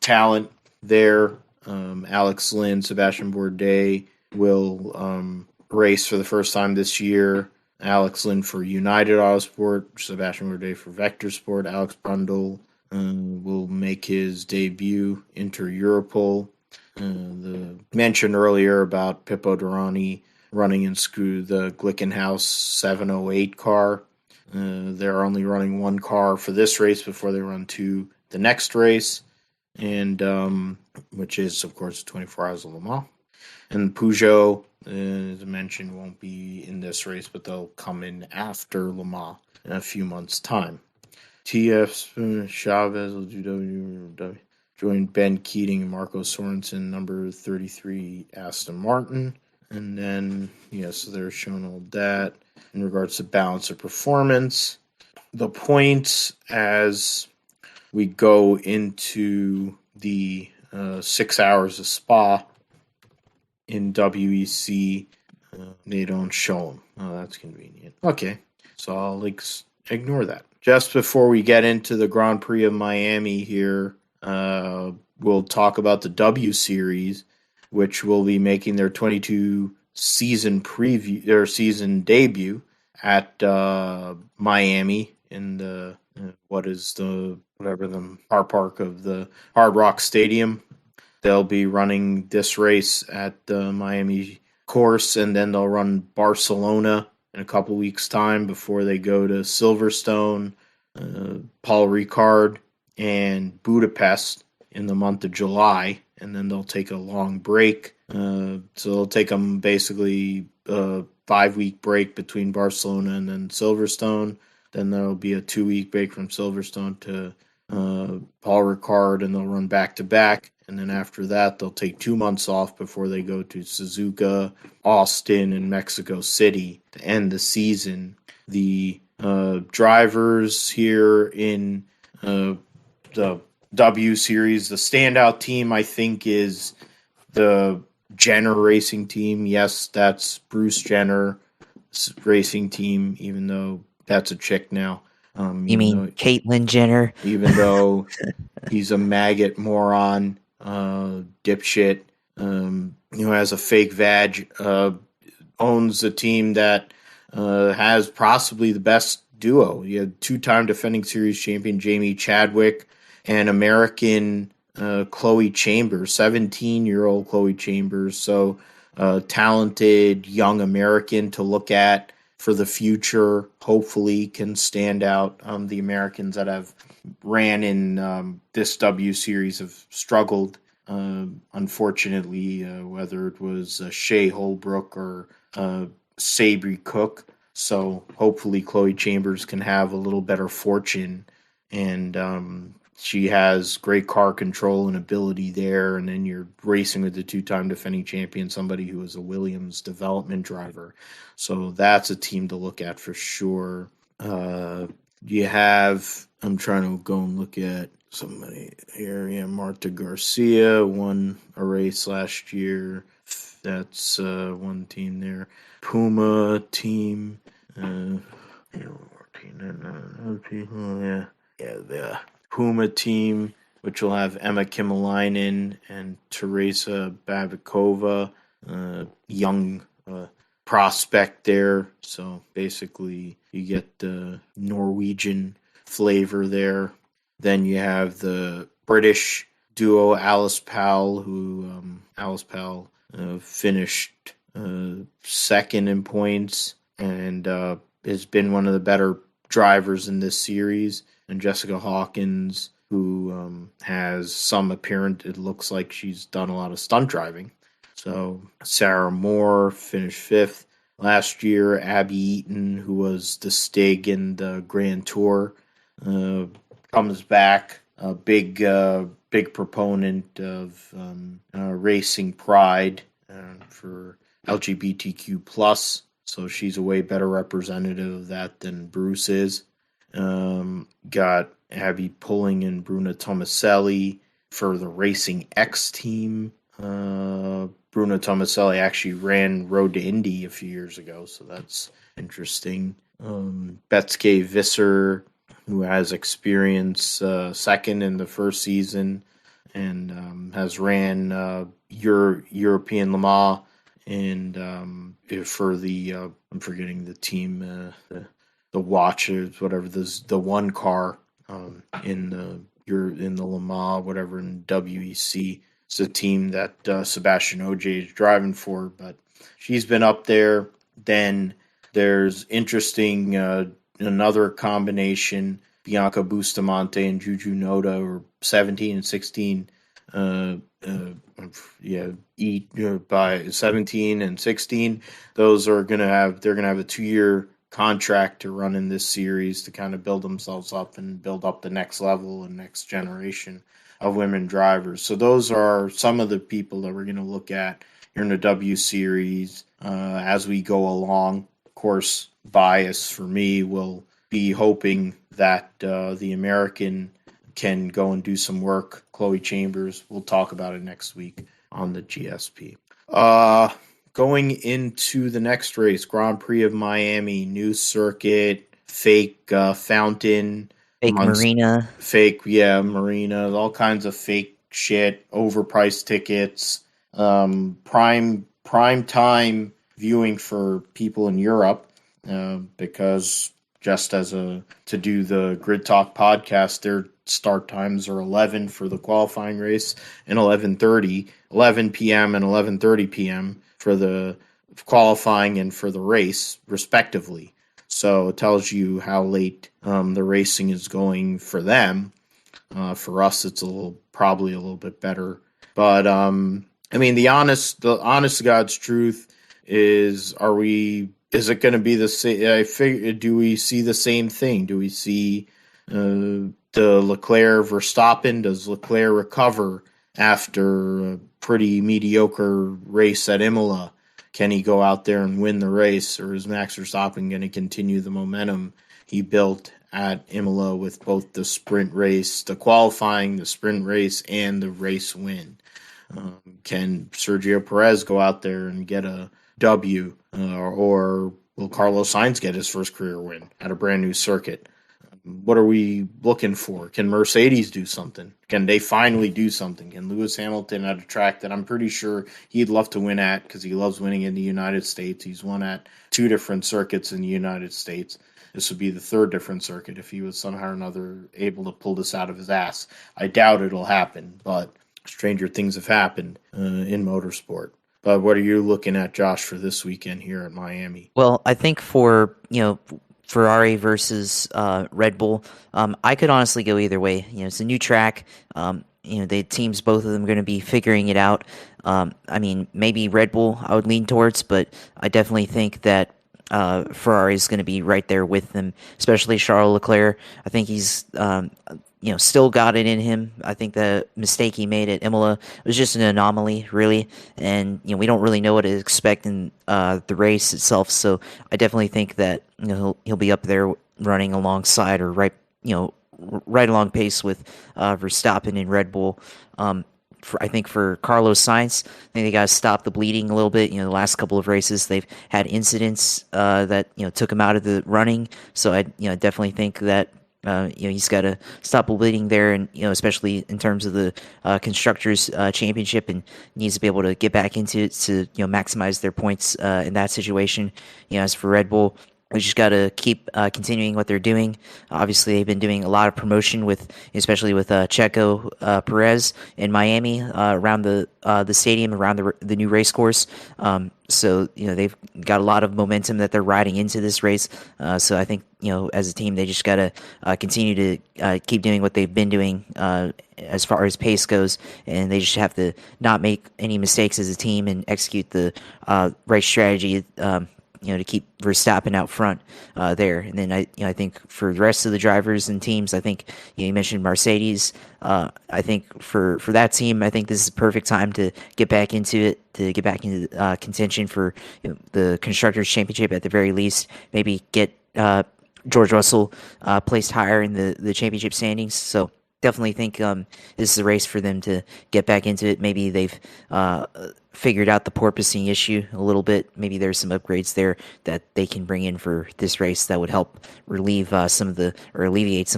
talent there. Alex Lynn, Sebastian Bourdais will race for the first time this year. Alex Lynn for United Autosport, Sebastian Bourdais for Vector Sport. Alex Brundle will make his debut Inter Europol. The mention earlier about Pippo Durrani running in the Glickenhaus 708 car. They're only running one car for this race before they run to the next race, and which is, of course, 24 Hours of Le Mans. And Peugeot, as I mentioned, won't be in this race, but they'll come in after Le Mans in a few months' time. TF Chavez will join Ben Keating and Marco Sorensen, number 33 Aston Martin. And then, so they're showing all that in regards to balance of performance. The points as we go into the 6 hours of Spa in WEC, they don't show them. Oh, that's convenient. Okay, so I'll ignore that. Just before we get into the Grand Prix of Miami here, we'll talk about the W Series, which will be making their 22 season debut at Miami in the the car park of the Hard Rock Stadium. They'll be running this race at the Miami course, and then they'll run Barcelona in a couple weeks' time before they go to Silverstone, Paul Ricard, and Budapest in the month of July, and then they'll take a long break. So they'll take them basically a 5-week break between Barcelona and then Silverstone. Then there'll be a 2-week break from Silverstone to Paul Ricard, and they'll run back-to-back. And then after that, they'll take 2 months off before they go to Suzuka, Austin, and Mexico City to end the season. The drivers here in the W Series, the standout team, I think, is the Jenner Racing Team. Yes, that's Bruce Jenner Racing Team, even though that's a chick now. You mean Caitlyn Jenner? Even though he's a maggot moron, dipshit, has a fake vag, owns a team that has possibly the best duo. You had 2-time defending series champion Jamie Chadwick and American Chloe Chambers, 17-year-old Chloe Chambers. So talented young American to look at for the future, hopefully can stand out. The Americans that have ran in this W Series have struggled, unfortunately, whether it was Shea Holbrook or Sabri Cook. So hopefully Chloe Chambers can have a little better fortune, and she has great car control and ability there. And then you're racing with the 2-time defending champion, somebody who is a Williams development driver. So that's a team to look at for sure. You have, I'm trying to go and look at somebody here. Yeah, Marta Garcia won a race last year. That's one team there. Puma team. The Puma team which will have Emma Kimalainen and Teresa Babikova, young prospect there. So basically, you get the Norwegian flavor there. Then you have the British duo Alice Powell, who finished second in points and has been one of the better drivers in this series. And Jessica Hawkins, who has some appearance, it looks like she's done a lot of stunt driving. So Sarah Moore finished fifth. Last year, Abby Eaton, who was the Stig in the Grand Tour, comes back. A big proponent of racing pride for LGBTQ+. So she's a way better representative of that than Bruce is. Got Abby Pulling and Bruna Tomaselli for the Racing X team. Bruna Tomaselli actually ran Road to Indy a few years ago, so that's interesting. Betske Visser, who has experience second in the first season and has ran European Le Mans and for the I'm forgetting the team, the Watchers, whatever, the one car in the Le Mans, whatever, in WEC. It's a team that Sebastian Ogier is driving for, but she's been up there. Then there's interesting another combination. Bianca Bustamante and Juju Noda are 17 and 16. By 17 and 16, they're gonna have a 2-year contract to run in this series to kind of build themselves up and build up the next level and next generation of women drivers. So those are some of the people that we're going to look at here in the W Series as we go along. Of course, bias for me will be hoping that the American can go and do some work. Chloe Chambers, we'll talk about it next week on the GSP. Going into the next race, Grand Prix of Miami, new circuit, fake fountain, marina, marina, all kinds of fake shit, overpriced tickets, prime time viewing for people in Europe, because just to do the Grid Talk podcast, their start times are 11 for the qualifying race and 11 p.m. and 11:30 p.m. for the qualifying and for the race, respectively. So it tells you how late the racing is going for them. For us, it's probably a little bit better. But I mean, the honest to God's truth is, is it going to be the same? Do we see the same thing? Do we see the Leclerc Verstappen? Does Leclerc recover after a pretty mediocre race at Imola? Can he go out there and win the race, or is Max Verstappen going to continue the momentum he built at Imola with both the sprint race, the qualifying, the sprint race, and the race win? Can Sergio Perez go out there and get a W, or will Carlos Sainz get his first career win at a brand new circuit? What are we looking for? Can Mercedes do something? Can they finally do something? Can Lewis Hamilton at a track that I'm pretty sure he'd love to win at, because he loves winning in the United States? He's won at 2 different circuits in the United States. This would be the 3rd different circuit if he was somehow or another able to pull this out of his ass. I doubt it'll happen, but stranger things have happened in motorsport. But what are you looking at, Josh, for this weekend here at Miami? Well, I think for Ferrari versus Red Bull, I could honestly go either way. It's a new track. The teams, both of them, are going to be figuring it out. I mean, maybe Red Bull I would lean towards, but I definitely think that Ferrari is going to be right there with them, especially Charles Leclerc. I think he's still got it in him. I think the mistake he made at Imola was just an anomaly, really, and we don't really know what to expect in the race itself. So I definitely think that he'll be up there running alongside or right along pace with Verstappen and Red Bull. I think for Carlos Sainz, I think they got to stop the bleeding a little bit. The last couple of races they've had incidents that took him out of the running. So I definitely think that He's got to stop bleeding there, and especially in terms of the constructors championship, and needs to be able to get back into it to maximize their points in that situation. As for Red Bull, we just got to keep continuing what they're doing. Obviously, they've been doing a lot of promotion especially with Checo Perez in Miami around the stadium, around the new race course. So they've got a lot of momentum that they're riding into this race. So I think as a team they just got to continue to keep doing what they've been doing as far as pace goes, and they just have to not make any mistakes as a team and execute the race strategy. To keep Verstappen out front there. And then I think for the rest of the drivers and teams, I think you mentioned Mercedes. I think for that team, I think this is the perfect time to get back into it, to get back into contention for the Constructors' Championship at the very least. Maybe get George Russell placed higher in the championship standings. So definitely think this is a race for them to get back into it. Maybe they've figured out the porpoising issue a little bit. Maybe there's some upgrades there that they can bring in for this race that would help alleviate some of the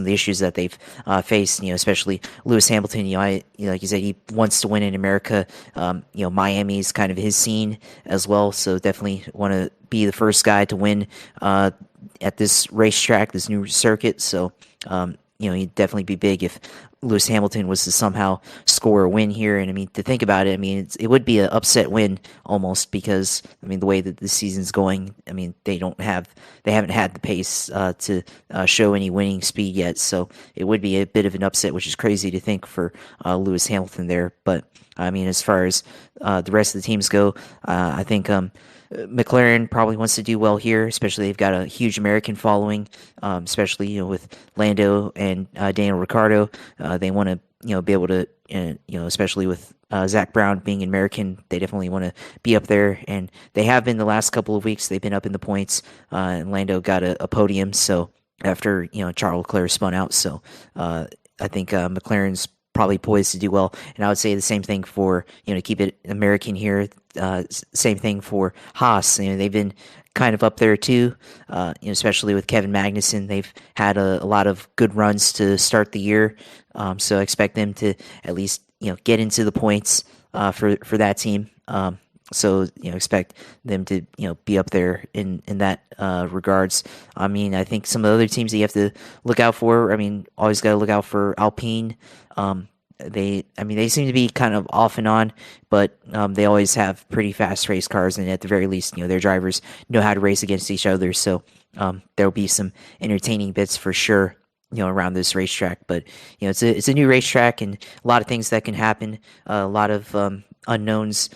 issues that they've faced. Especially Lewis Hamilton. Like you said, he wants to win in America. Miami is kind of his scene as well. So definitely want to be the first guy to win at this racetrack, this new circuit. So he'd definitely be big if Lewis Hamilton was to somehow score a win here. And to think about it, it would be an upset win almost because, the way that the season's going, they haven't had the pace to show any winning speed yet. So it would be a bit of an upset, which is crazy to think for Lewis Hamilton there. But as far as the rest of the teams go, I think McLaren probably wants to do well here, especially they've got a huge American following, especially with Lando and Daniel Ricciardo. They want to be able to especially with Zach Brown being an American, they definitely want to be up there, and they have been the last couple of weeks. They've been up in the points, and Lando got a podium. So after Charles Leclerc spun out, so I think McLaren's probably poised to do well. And I would say the same thing for, to keep it American here. Same thing for Haas. They've been kind of up there too, especially with Kevin Magnussen. They've had a lot of good runs to start the year. So I expect them to at least, get into the points for that team. So expect them to be up there in that regards. I think some of the other teams that you have to look out for. Always got to look out for Alpine. They seem to be kind of off and on, but they always have pretty fast race cars, and at the very least, their drivers know how to race against each other. So there'll be some entertaining bits for sure. Around this racetrack, but it's a new racetrack and a lot of things that can happen. A lot of unknowns,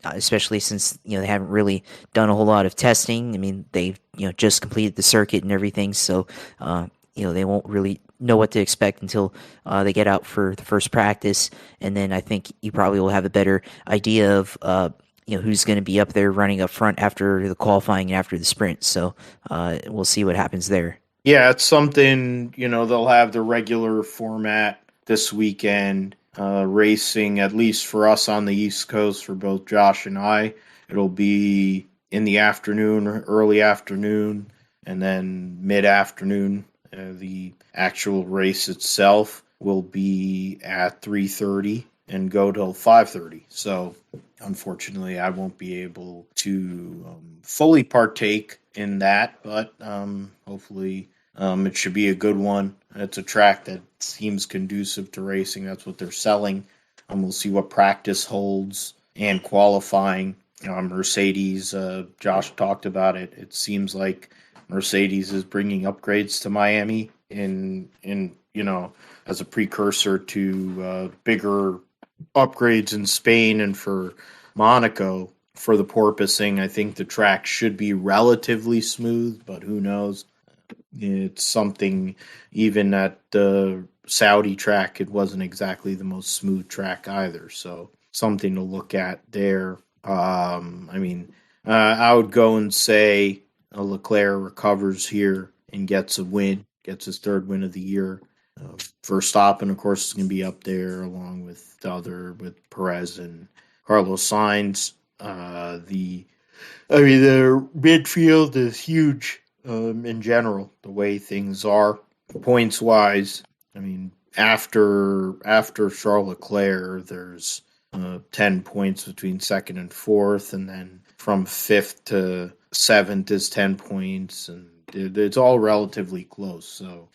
especially since they haven't really done a whole lot of testing. They've just completed the circuit and everything, so they won't really know what to expect until they get out for the first practice, and then I think you probably will have a better idea of who's going to be up there running up front after the qualifying and after the sprint. So we'll see what happens there. Yeah, it's something, they'll have the regular format this weekend, racing, at least for us on the East Coast, for both Josh and I. It'll be in the afternoon, early afternoon, and then mid-afternoon. The actual race itself will be at 3:30 and go till 5:30. So, unfortunately, I won't be able to fully partake in that, but hopefully it should be a good one. It's a track that seems conducive to racing. That's what they're selling. We'll see what practice holds and qualifying. Mercedes, Josh talked about it. It seems like Mercedes is bringing upgrades to Miami in as a precursor to bigger upgrades in Spain and for Monaco. For the porpoising, I think the track should be relatively smooth, but who knows? It's something, even at the Saudi track, it wasn't exactly the most smooth track either. So something to look at there. I would go and say Leclerc recovers here and gets a win, gets his third win of the year. Verstappen, of course, is going to be up there along with Perez and Carlos Sainz. The midfield is huge in general, the way things are. points wise, I mean, after Charles Leclerc, there's 10 points between second and fourth, and then from fifth to seventh is 10 points, and it's all relatively close. So,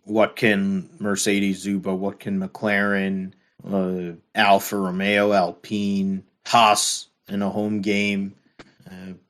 what can Mercedes do? But what can McLaren, Alfa Romeo, Alpine, Haas in a home game?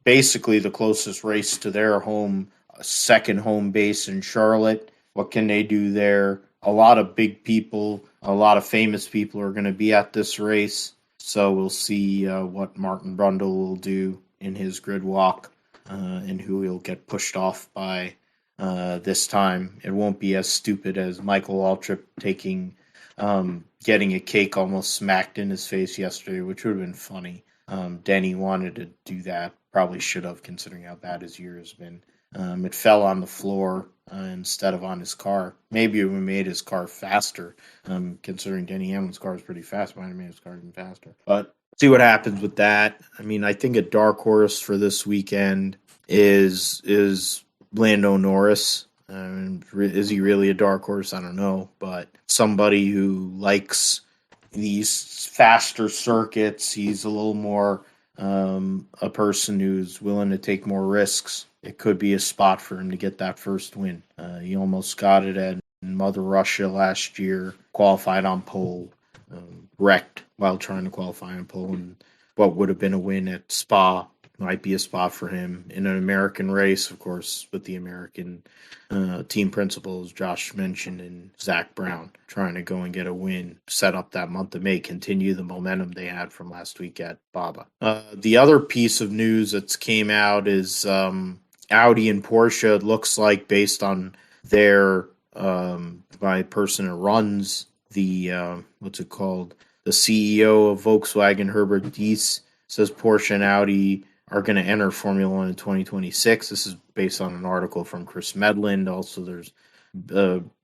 Basically, the closest race to their home, second home base in Charlotte. What can they do there? A lot of big people, a lot of famous people are going to be at this race. So we'll see what Martin Brundle will do in his grid walk and who he'll get pushed off by this time. It won't be as stupid as Michael Waltrip getting a cake almost smacked in his face yesterday, which would have been funny. Denny wanted to do that. Probably should have, considering how bad his year has been. It fell on the floor instead of on his car. Maybe it would have made his car faster, considering Denny Hamlin's car is pretty fast. Might have made his car even faster. But see what happens with that. I mean, I think a dark horse for this weekend is Lando Norris. Is he really a dark horse? I don't know. But somebody who likes these faster circuits, he's a little more a person who's willing to take more risks. It could be a spot for him to get that first win. He almost got it at Mother Russia last year, qualified on pole, wrecked while trying to qualify on pole, and what would have been a win at Spa might be a spot for him in an American race, of course, with the American team principals Josh mentioned and Zach Brown trying to go and get a win, set up that month of May, continue the momentum they had from last week at Baba. The other piece of news that's came out is Audi and Porsche. It looks like, based on their by person who runs the what's it called, the CEO of Volkswagen, Herbert Diess, says Porsche and Audi are going to enter Formula One in 2026. This is based on an article from Chris Medland. Also, there's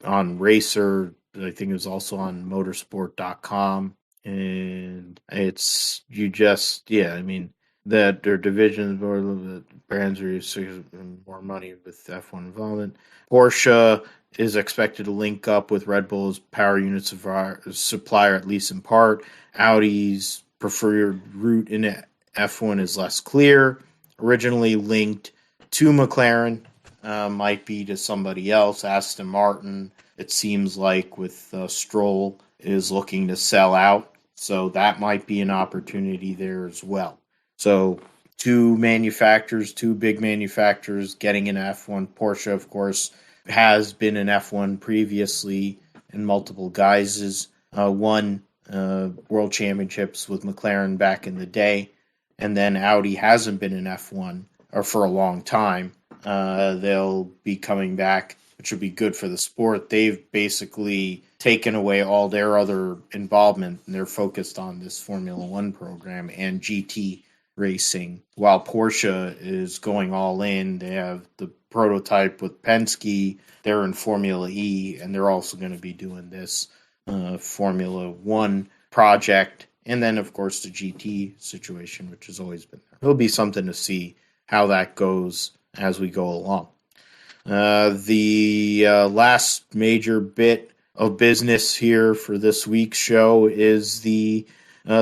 on Racer, I think it was also on motorsport.com. And it's, I mean, that their divisions or the brands are using more money with F1 involvement. Porsche is expected to link up with Red Bull's power unit supplier, at least in part. Audi's preferred route in F1 is less clear. Originally linked to McLaren, might be to somebody else. Aston Martin, it seems like, with Stroll, is looking to sell out. So that might be an opportunity there as well. So two big manufacturers getting in F1. Porsche, of course, has been in F1 previously in multiple guises. Won World Championships with McLaren back in the day. And then Audi hasn't been in F1 or for a long time. They'll be coming back, which would be good for the sport. They've basically taken away all their other involvement, and they're focused on this Formula One program and GT racing, while Porsche is going all in. They have the prototype with Penske. They're in Formula E, and they're also going to be doing this Formula One project. And then, of course, the GT situation, which has always been there. It'll be something to see how that goes as we go along. The last major bit of business here for this week's show is the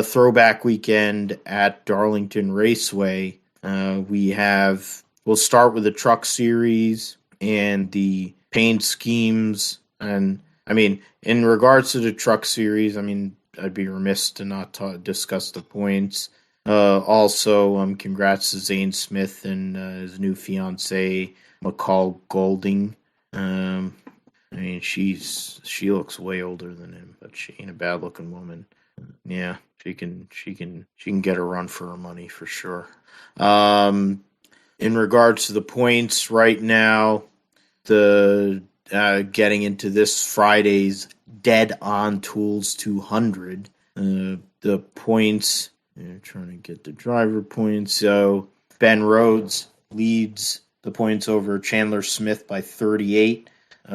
throwback weekend at Darlington Raceway. We'll start with the truck series and the paint schemes. And, I mean, in regards to the truck series, I mean, I'd be remiss to not discuss the points. Also, congrats to Zane Smith and his new fiancée, McCall Golding. I mean, she looks way older than him, but she ain't a bad looking woman. Yeah, she can get a run for her money for sure. In regards to the points right now, the getting into this Friday's Dead on Tools 200, the points. Trying to get the driver points. So Ben Rhodes leads the points over Chandler Smith by 38.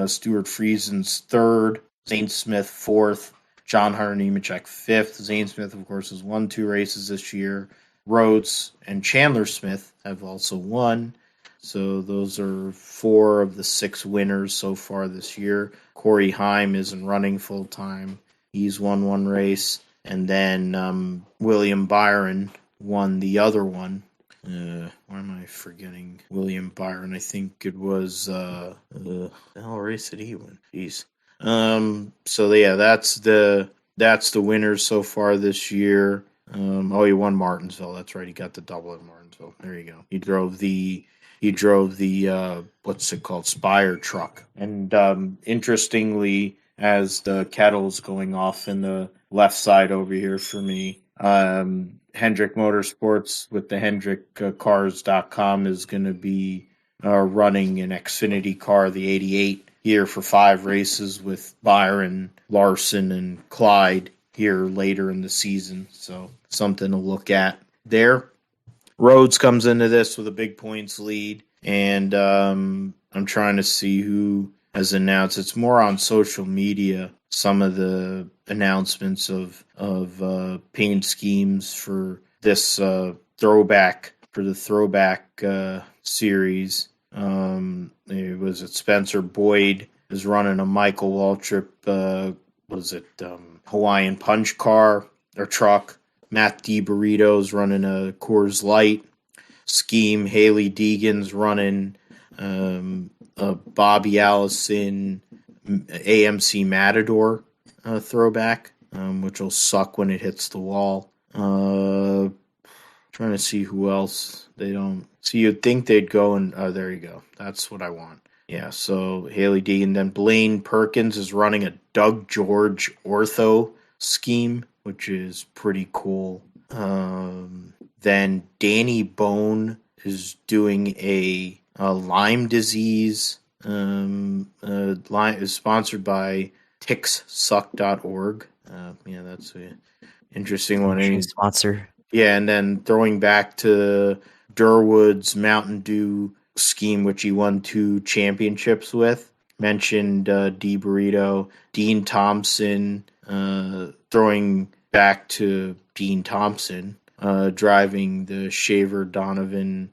Stuart Friesen's third. Zane Smith fourth. John Hunter Nemechek fifth. Zane Smith, of course, has won 2 races this year. Rhodes and Chandler Smith have also won. So those are 4 of the 6 winners so far this year. Corey Heim isn't running full time. He's won one race. And then William Byron won the other one. Why am I forgetting William Byron? I think it was the hell race did he win? Jeez. So yeah, that's the winners so far this year. He won Martinsville. That's right. He got the double at Martinsville. There you go. He drove the what's it called? Spire truck. And interestingly, as the kettle's going off in the left side over here for me, Hendrick Motorsports with the HendrickCars.com is going to be running an Xfinity car, the 88, here for 5 races with Byron, Larson, and Clyde here later in the season. So something to look at there. Rhodes comes into this with a big points lead, and I'm trying to see who has announced. It's more on social media, some of the announcements of paint schemes for this throwback series. It was at Spencer Boyd is running a Michael Waltrip Hawaiian Punch car or truck. Matt DiBurrito's running a Coors Light scheme. Haley Deegan's running a Bobby Allison AMC Matador throwback, which will suck when it hits the wall. Trying to see who else they don't. So you'd think they'd go and there you go. That's what I want. Yeah, so Haley Deegan. Then Blaine Perkins is running a Doug George ortho scheme, which is pretty cool. Then Danny Bone is doing a Lyme disease. Is sponsored by ticksuck.org. That's an interesting one. Sponsor. Yeah, and then throwing back to Durwood's Mountain Dew scheme, which he won 2 championships with. Mentioned DiBurrito, Dean Thompson, throwing back to Dean Thompson, driving the Shaver Donovan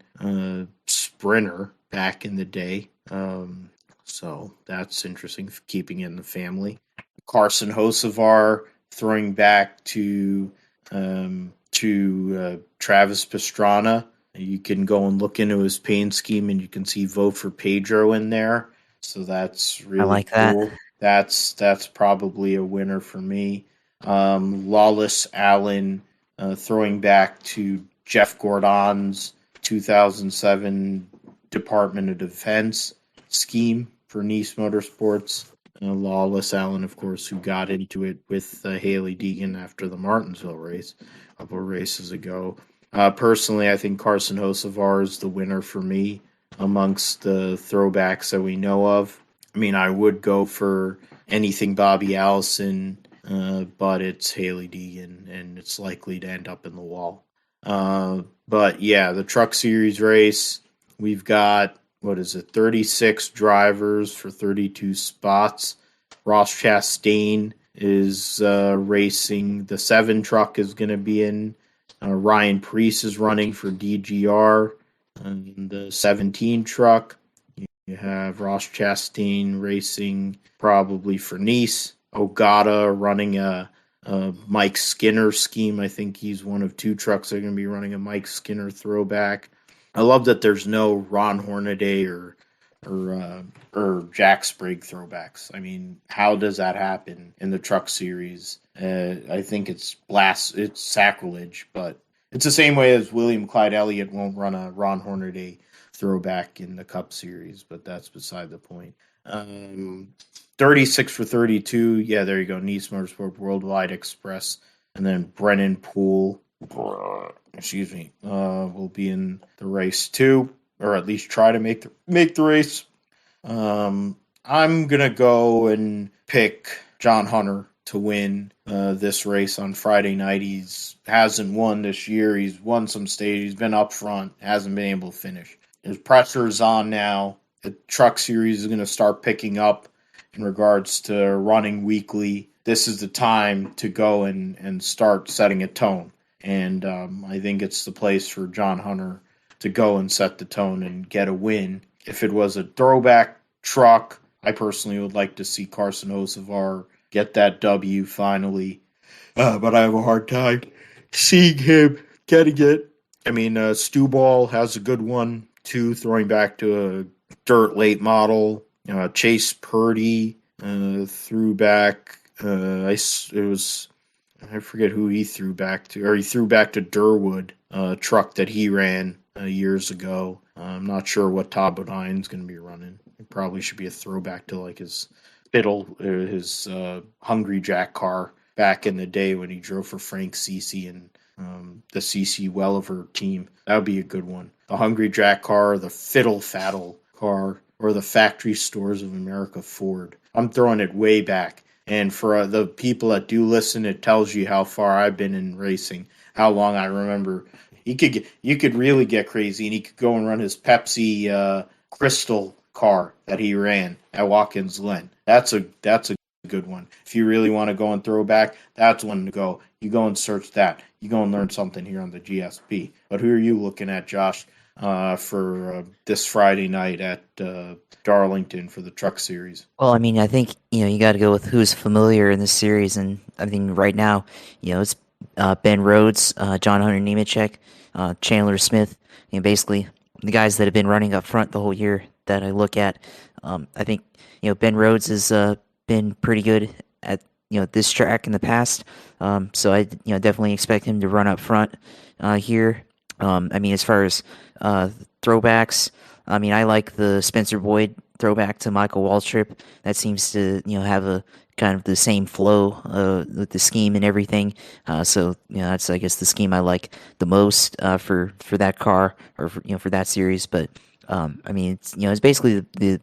Sprinter back in the day. So that's interesting, keeping it in the family. Carson Hocevar throwing back to Travis Pastrana. You can go and look into his paint scheme, and you can see Vote for Pedro in there. So that's really I like cool. that. That's probably a winner for me. Lawless Allen throwing back to Jeff Gordon's 2007 Department of Defense scheme for Nice Motorsports. Lawless Allen, of course, who got into it with Haley Deegan after the Martinsville race a couple of races ago. Personally, I think Carson Hocevar is the winner for me amongst the throwbacks that we know of. I mean, I would go for anything Bobby Allison, but it's Haley Deegan, and it's likely to end up in the wall. But yeah, the Truck Series race, we've got, 36 drivers for 32 spots. Ross Chastain is racing. The 7 truck is going to be in. Ryan Preece is running for DGR. And the 17 truck, you have Ross Chastain racing probably for Nice. Ogata running a Mike Skinner scheme. I think he's one of 2 trucks that are going to be running a Mike Skinner throwback. I love that there's no Ron Hornaday or Jack Sprague throwbacks. I mean, how does that happen in the Truck Series? I think it's sacrilege, but it's the same way as William Clyde Elliott won't run a Ron Hornaday throwback in the Cup Series, but that's beside the point. 36 for 32. Yeah, there you go. Nice Motorsport Worldwide Express. And then Brennan Poole, will be in the race too, or at least try to make the race. I'm going to go and pick John Hunter to win this race on Friday night. He hasn't won this year. He's won some stage. He's been up front, hasn't been able to finish. His pressure is on now. The Truck Series is going to start picking up in regards to running weekly. This is the time to go and start setting a tone. And I think it's the place for John Hunter to go and set the tone and get a win. If it was a throwback truck, I personally would like to see Carson Hocevar get that W finally. But I have a hard time seeing him getting it. I mean, Stewball has a good one, too, throwing back to a dirt late model. Chase Purdy threw back. I forget who he threw back to, or he threw back to Durwood, a truck that he ran years ago. I'm not sure what Todd Bodine's going to be running. It probably should be a throwback to like his Hungry Jack car back in the day when he drove for Frank Cece and the CC Welliver team. That would be a good one. The Hungry Jack car, the Fiddle Faddle car, or the Factory Stores of America Ford. I'm throwing it way back. And for the people that do listen, it tells you how far I've been in racing, how long I remember. You could really get crazy, and he could go and run his Pepsi Crystal car that he ran at Watkins Glen. That's a good one. If you really want to go and throw back, that's one to go. You go and search that. You go and learn something here on the GSP. But who are you looking at, Josh, for this Friday night at Darlington for the Truck Series? Well, I mean, I think you got to go with who's familiar in this series, and I mean, right now, it's Ben Rhodes, John Hunter Nemechek, Chandler Smith. Basically the guys that have been running up front the whole year that I look at. I think Ben Rhodes has been pretty good at this track in the past, so I definitely expect him to run up front here. I mean, as far as throwbacks, I mean, I like the Spencer Boyd throwback to Michael Waltrip. That seems to have a kind of the same flow with the scheme and everything. So that's, I guess, the scheme I like the most for that car, or for that series. But I mean, it's basically the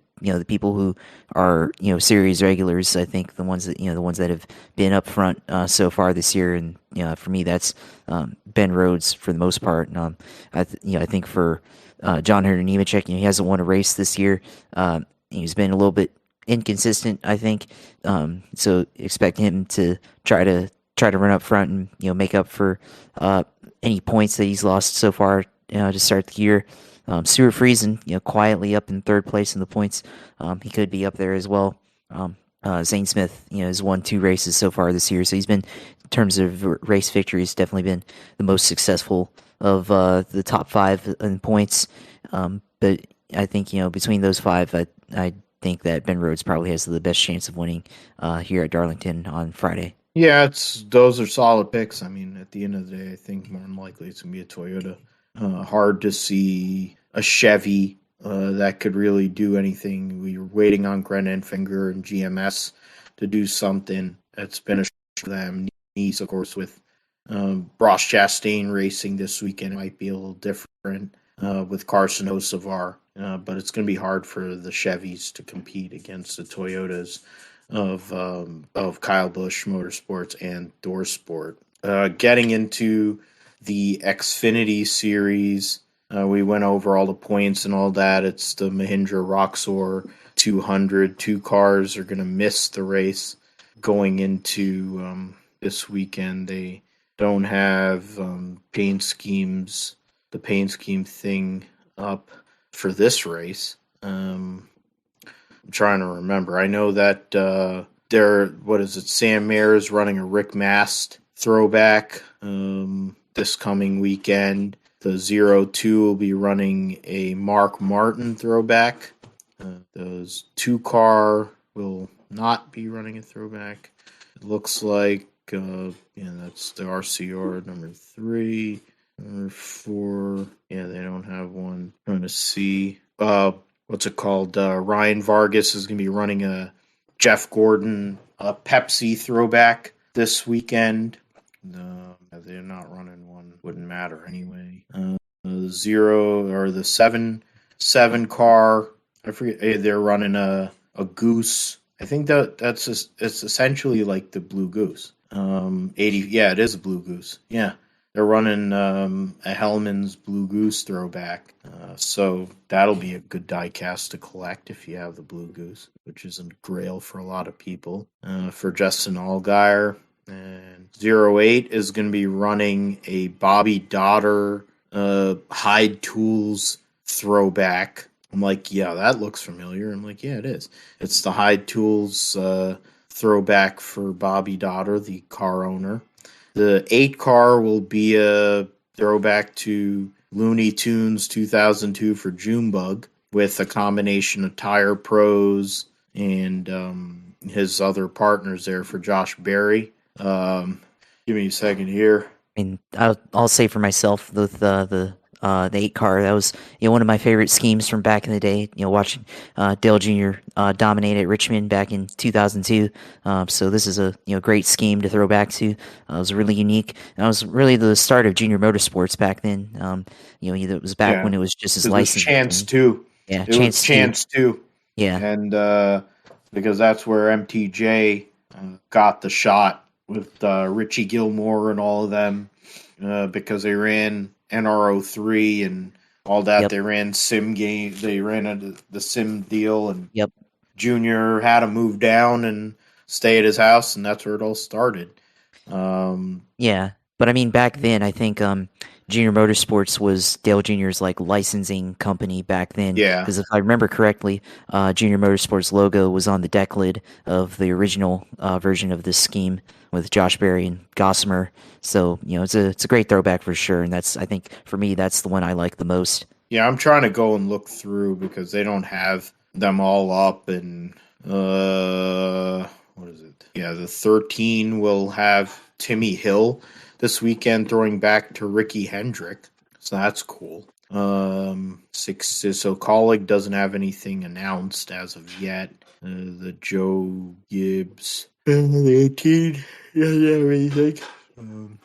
people who are series regulars. I think the ones that have been up front so far this year, and for me that's Ben Rhodes for the most part. And I think for John Hunter Nemechek, he hasn't won a race this year. He's been a little bit inconsistent, I think. So expect him to try to run up front and make up for any points that he's lost so far to start the year. Stuart Friesen, quietly up in third place in the points. He could be up there as well. Zane Smith, has won 2 races so far this year, so he's been, in terms of race victories, definitely been the most successful of the top 5 in points. But I think between those 5, I think that Ben Rhodes probably has the best chance of winning here at Darlington on Friday. Yeah, those are solid picks. I mean, at the end of the day, I think more than likely it's going to be a Toyota. Hard to see a Chevy that could really do anything. We were waiting on Gren Enfinger and GMS to do something. It's been a for them. Nice, of course, with Ross Chastain racing this weekend. It might be a little different with Carson Hocevar, but it's going to be hard for the Chevys to compete against the Toyotas of Kyle Busch Motorsports and Dorsport. Getting into the Xfinity series, we went over all the points and all that. It's the Mahindra Roxor 200. 2 cars are going to miss the race going into this weekend. They don't have the paint scheme thing up for this race. I'm trying to remember. I know that Sam Mayer is running a Rick Mast throwback this coming weekend. The 02 will be running a Mark Martin throwback. Those 2 car will not be running a throwback. It looks like that's the RCR number 3. Number 4, they don't have one. I'm trying to see. What's it called? Ryan Vargas is going to be running a Jeff Gordon Pepsi throwback this weekend. They're not running one. Wouldn't matter anyway. The 0 or the 7 car. I forget. They're running a Goose. I think it's essentially like the Blue Goose. 80. Yeah, it is a Blue Goose. Yeah. They're running a Hellman's Blue Goose throwback. So that'll be a good die-cast to collect if you have the Blue Goose, which is a grail for a lot of people. For Justin Allgaier. And 08 is going to be running a Bobby Dotter Hyde Tools throwback. I'm like, yeah, that looks familiar. I'm like, yeah, it is. It's the Hyde Tools throwback for Bobby Dotter, the car owner. The 8 car will be a throwback to Looney Tunes 2002 for Junebug with a combination of Tire Pros and his other partners there for Josh Berry. Give me a second here. I mean, I'll say for myself with the 8 car, that was one of my favorite schemes from back in the day. Watching Dale Jr. Dominate at Richmond back in 2002. So this is a great scheme to throw back to. It was really unique. And it was really the start of junior motorsports back then. It was back when it was just as licensed. Chance too. Yeah, it was Chance too. Yeah, and because that's where MTJ got the shot with Richie Gilmore and all of them, because they ran NR03 and all that. Yep. They ran sim game. They ran the sim deal, and Junior had to move down and stay at his house, and that's where it all started. Yeah, but I mean, back then, I think Junior Motorsports was Dale Jr.'s licensing company back then. Yeah. Because if I remember correctly, Junior Motorsports logo was on the deck lid of the original version of this scheme with Josh Berry and Gossamer. So it's a great throwback for sure, and I think for me that's the one I like the most. Yeah, I'm trying to go and look through because they don't have them all up, and what is it? Yeah, the 13 will have Timmy Hill this weekend throwing back to Ricky Hendrick, so that's cool. 6, so Colleague doesn't have anything announced as of yet. The Joe Gibbs, the 18 doesn't have anything. I'm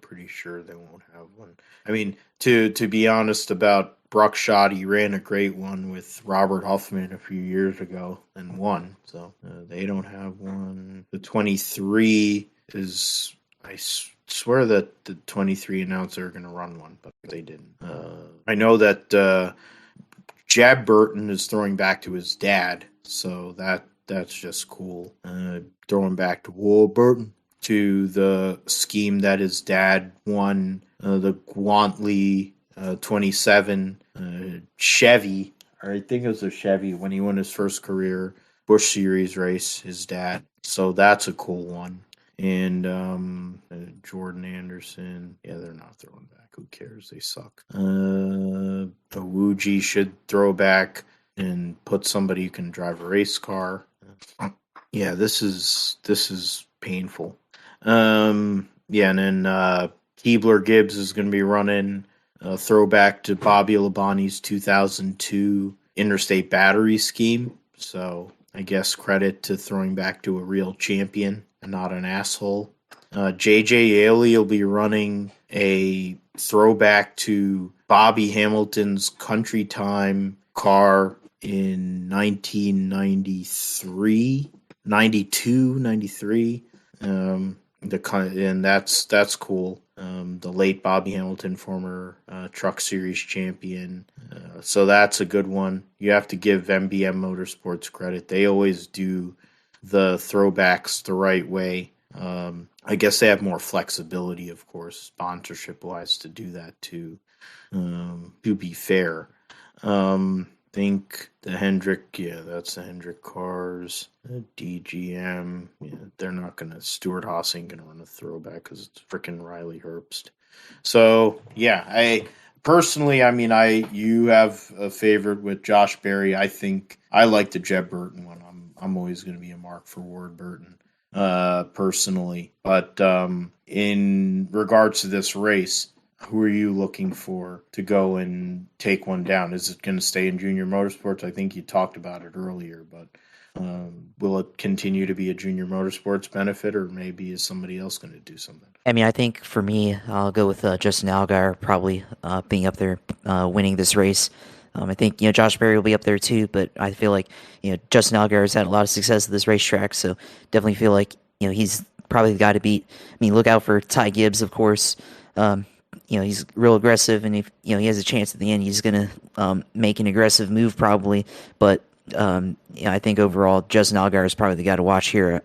pretty sure they won't have one. I mean, to be honest about Bruckshot, he ran a great one with Robert Huffman a few years ago and won. So they don't have one. The 23 is, I swear that the 23 announced they were going to run one, but they didn't. I know that Jeb Burton is throwing back to his dad, so that's just cool. Throwing back to Warburton, to the scheme that his dad won, the Guantley 27 Chevy, or I think it was a Chevy when he won his first career Busch Series race, his dad. So that's a cool one. And Jordan Anderson, yeah, they're not throwing back. Who cares? They suck. Awuji should throw back and put somebody who can drive a race car. Yeah, this is painful. And then Keebler Gibbs is going to be running a throwback to Bobby Labonte's 2002 Interstate Battery scheme. So I guess credit to throwing back to a real champion and not an asshole. JJ Ailey will be running a throwback to Bobby Hamilton's Country Time car in 1993, 92, 93. And that's cool. The late Bobby Hamilton, former Truck Series champion. So that's a good one. You have to give MBM Motorsports credit. They always do the throwbacks the right way. I guess they have more flexibility, of course, sponsorship-wise, to do that too. To be fair, think the Hendrick, that's the Hendrick cars. DGM, they're not gonna. Stewart Haas ain't gonna run a throwback because it's freaking Riley Herbst. So I personally, you have a favorite with Josh Berry. I think I like the Jeb Burton one. I'm always gonna be a mark for Ward Burton. Personally, but in regards to this race, who are you looking for to go and take one down? Is it going to stay in Junior Motorsports? I think you talked about it earlier, but will it continue to be a Junior Motorsports benefit, or maybe is somebody else going to do something? I mean, I think for me, I'll go with Justin Allgaier probably being up there winning this race. I think, Josh Berry will be up there too, but I feel like, Justin Allgaier has had a lot of success at this racetrack, so definitely feel like, he's probably the guy to beat. I mean, look out for Ty Gibbs, of course. He's real aggressive, and if, he has a chance at the end, he's going to make an aggressive move probably, but I think overall, Justin Allgaier is probably the guy to watch here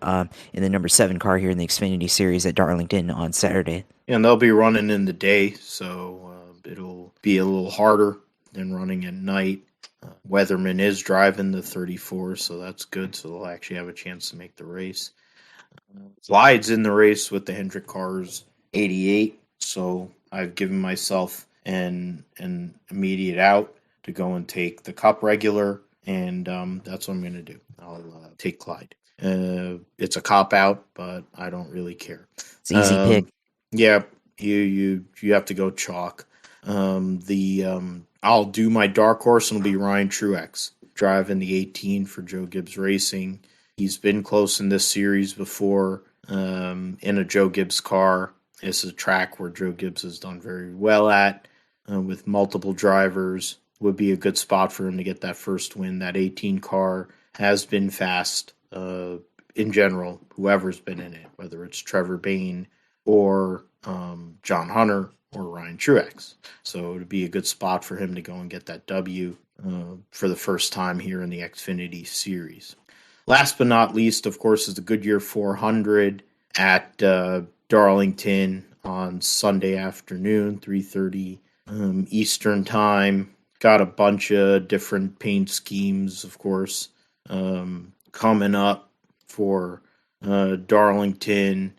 in the number 7 car here in the Xfinity Series at Darlington on Saturday. And they'll be running in the day, so it'll be a little harder than running at night. Weatherman is driving the 34, so that's good. So they'll actually have a chance to make the race. Clyde's in the race with the Hendrick Cars 88, so I've given myself an immediate out to go and take the Cup regular, and that's what I'm going to do. I'll take Clyde. It's a cop out, but I don't really care. It's an easy pick. Yeah, you have to go chalk. I'll do my dark horse, and it'll be Ryan Truex driving the 18 for Joe Gibbs Racing. He's been close in this series before in a Joe Gibbs car. It's a track where Joe Gibbs has done very well at with multiple drivers. Would be a good spot for him to get that first win. That 18 car has been fast in general, whoever's been in it, whether it's Trevor Bayne or John Hunter or Ryan Truex. So it would be a good spot for him to go and get that W for the first time here in the XFinity series. Last but not least, of course, is the Goodyear 400 at Darlington on Sunday afternoon, 3:30 Eastern time. Got a bunch of different paint schemes, of course, coming up for Darlington.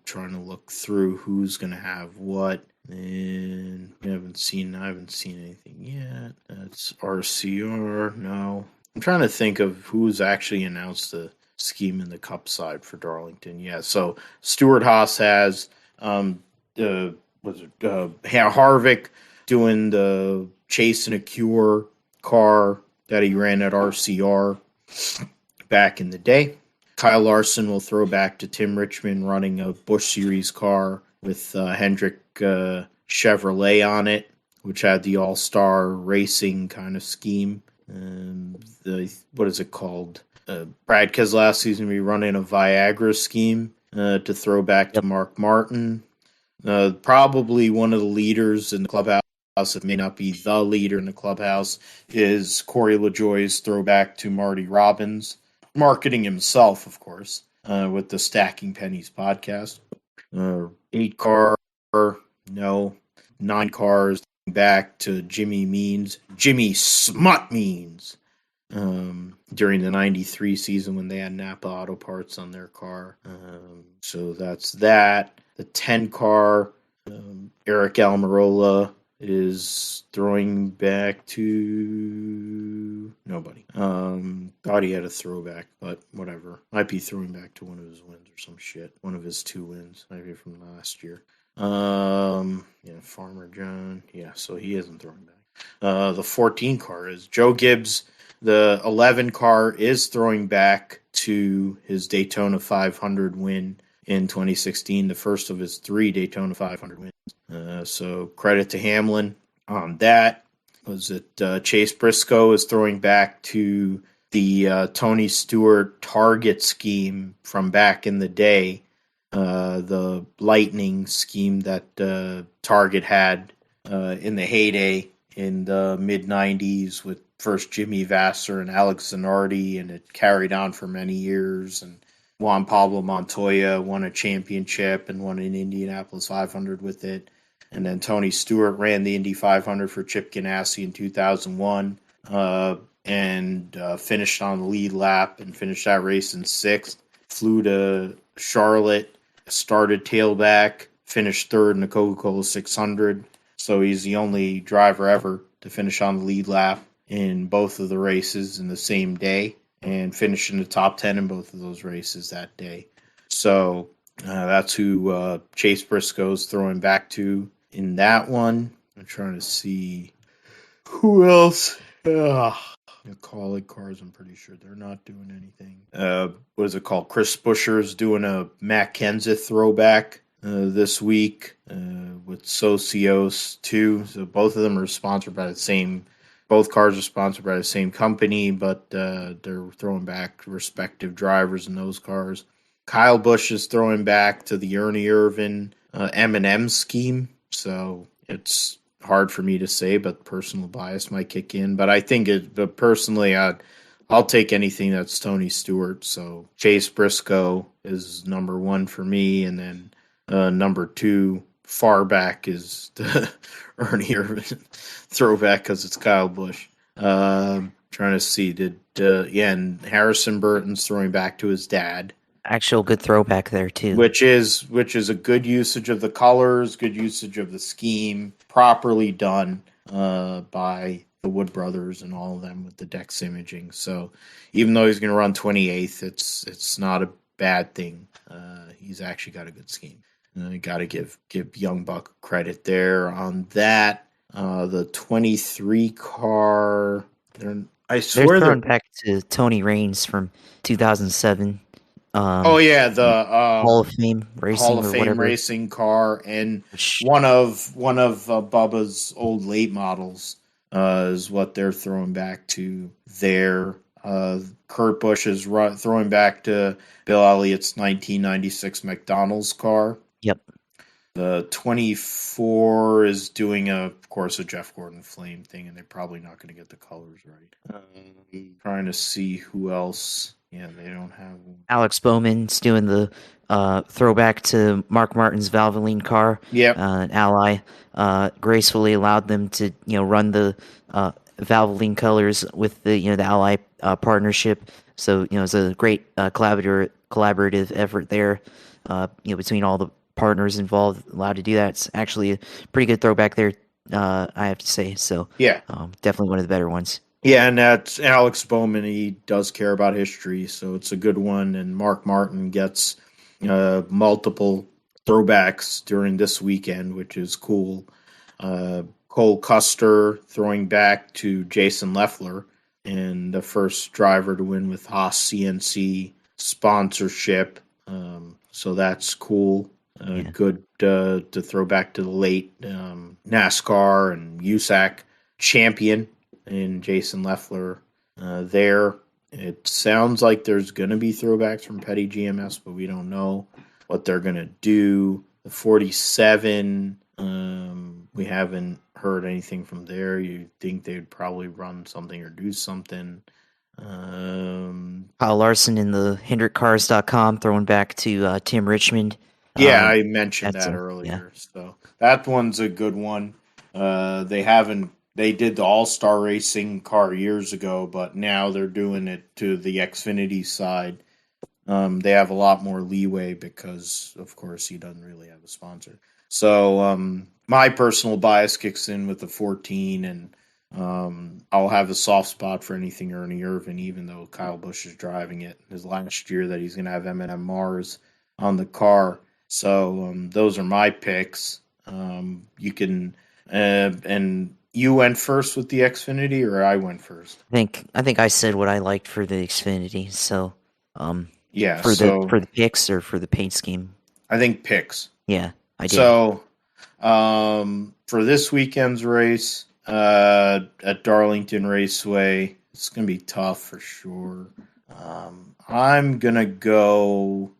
Trying to look through who's going to have what. And I haven't seen anything yet. That's RCR. No. I'm trying to think of who's actually announced the scheme in the Cup side for Darlington. Yeah, so Stuart Haas has Harvick doing the Chase and a Cure car that he ran at RCR back in the day. Kyle Larson will throw back to Tim Richmond running a Busch Series car with Hendrick Chevrolet on it, which had the all-star racing kind of scheme. What is it called? Brad Keselowski's going to be running a Viagra scheme to throw back to Mark Martin. Probably one of the leaders in the clubhouse, it may not be the leader in the clubhouse, is Corey LaJoie's throwback to Marty Robbins. Marketing himself, of course, with the Stacking Pennies podcast. 8 car, no. 9 cars back to Jimmy Smut Means, during the 93 season when they had Napa Auto Parts on their car. So that's that. The 10 car, Eric Almirola is throwing back to nobody. Thought he had a throwback, but whatever. Might be throwing back to one of his wins or some shit. One of his 2 wins, maybe from last year. Farmer John. Yeah, so he isn't throwing back. The 14 car is Joe Gibbs. The 11 car is throwing back to his Daytona 500 win in 2016, the first of his 3 Daytona 500 wins. So credit to Hamlin on that. Was it Chase Briscoe is throwing back to the Tony Stewart target scheme from back in the day, the lightning scheme that Target had in the heyday in the mid-90s with first Jimmy Vasser and Alex Zanardi, and it carried on for many years. And Juan Pablo Montoya won a championship and won an Indianapolis 500 with it. And then Tony Stewart ran the Indy 500 for Chip Ganassi in 2001 and finished on the lead lap and finished that race in 6th. Flew to Charlotte, started tailback, finished 3rd in the Coca-Cola 600. So he's the only driver ever to finish on the lead lap in both of the races in the same day and finish in the top 10 in both of those races that day. So that's who Chase Briscoe's throwing back to in that one. I'm trying to see who else. The Colleague cars, I'm pretty sure they're not doing anything. What is it called? Chris Buescher's doing a Matt Kenseth throwback this week with Socios too. So both of them are sponsored by the same. Both cars are sponsored by the same company, but they're throwing back respective drivers in those cars. Kyle Busch is throwing back to the Ernie Irvan M&M scheme. So it's hard for me to say, but personal bias might kick in. But I think but personally, I'll take anything that's Tony Stewart. So Chase Briscoe is number 1 for me, and then number 2 far back is the Ernie Irvan throwback because it's Kyle Busch. Trying to see, and Harrison Burton's throwing back to his dad. Actual good throwback there too. Which is a good usage of the colors, good usage of the scheme, properly done by the Wood brothers and all of them with the Dex imaging. So even though he's going to run 28th, it's not a bad thing. He's actually got a good scheme. Got to give Young Buck credit there on that. The 23 car, I swear they're throwing back to Tony Raines from 2007. The Hall of Fame racing, Hall of or Fame whatever. racing car, and one of Bubba's old late models is what they're throwing back to there. Kurt Busch is throwing back to Bill Elliott's 1996 McDonald's car. Yep. The 24 is doing of course a Jeff Gordon Flame thing, and they're probably not going to get the colors right. Trying to see who else. Yeah, they don't have one. Alex Bowman's doing the throwback to Mark Martin's Valvoline car. Yep. Ally gracefully allowed them to run the Valvoline colors with the Ally partnership. So it's a great collaborative effort there. Between all the partners involved, allowed to do that. It's actually a pretty good throwback there, I have to say. So yeah, definitely one of the better ones. Yeah, and that's Alex Bowman. He does care about history, so it's a good one. And Mark Martin gets multiple throwbacks during this weekend, which is cool. Cole Custer throwing back to Jason Leffler, and the first driver to win with Haas CNC sponsorship. So that's cool. Good to throw back to the late NASCAR and USAC champion in Jason Leffler there. It sounds like there's going to be throwbacks from Petty GMS, but we don't know what they're going to do. The 47, we haven't heard anything from there. You think they'd probably run something or do something. Kyle Larson in the HendrickCars.com throwing back to Tim Richmond. Yeah, I mentioned that earlier. Yeah. So that one's a good one. They did the All-Star Racing car years ago, but now they're doing it to the XFinity side. They have a lot more leeway because, of course, he doesn't really have a sponsor. So my personal bias kicks in with the 14, and I'll have a soft spot for anything Ernie Irvan, even though Kyle Busch is driving it. His last year that he's going to have M&M Mars on the car. So those are my picks. You can and you went first with the Xfinity, or I went first? I think I said what I liked for the Xfinity. So yeah, for the picks or for the paint scheme. I think picks. Yeah, I did. So for this weekend's race at Darlington Raceway, it's gonna be tough for sure. I'm gonna go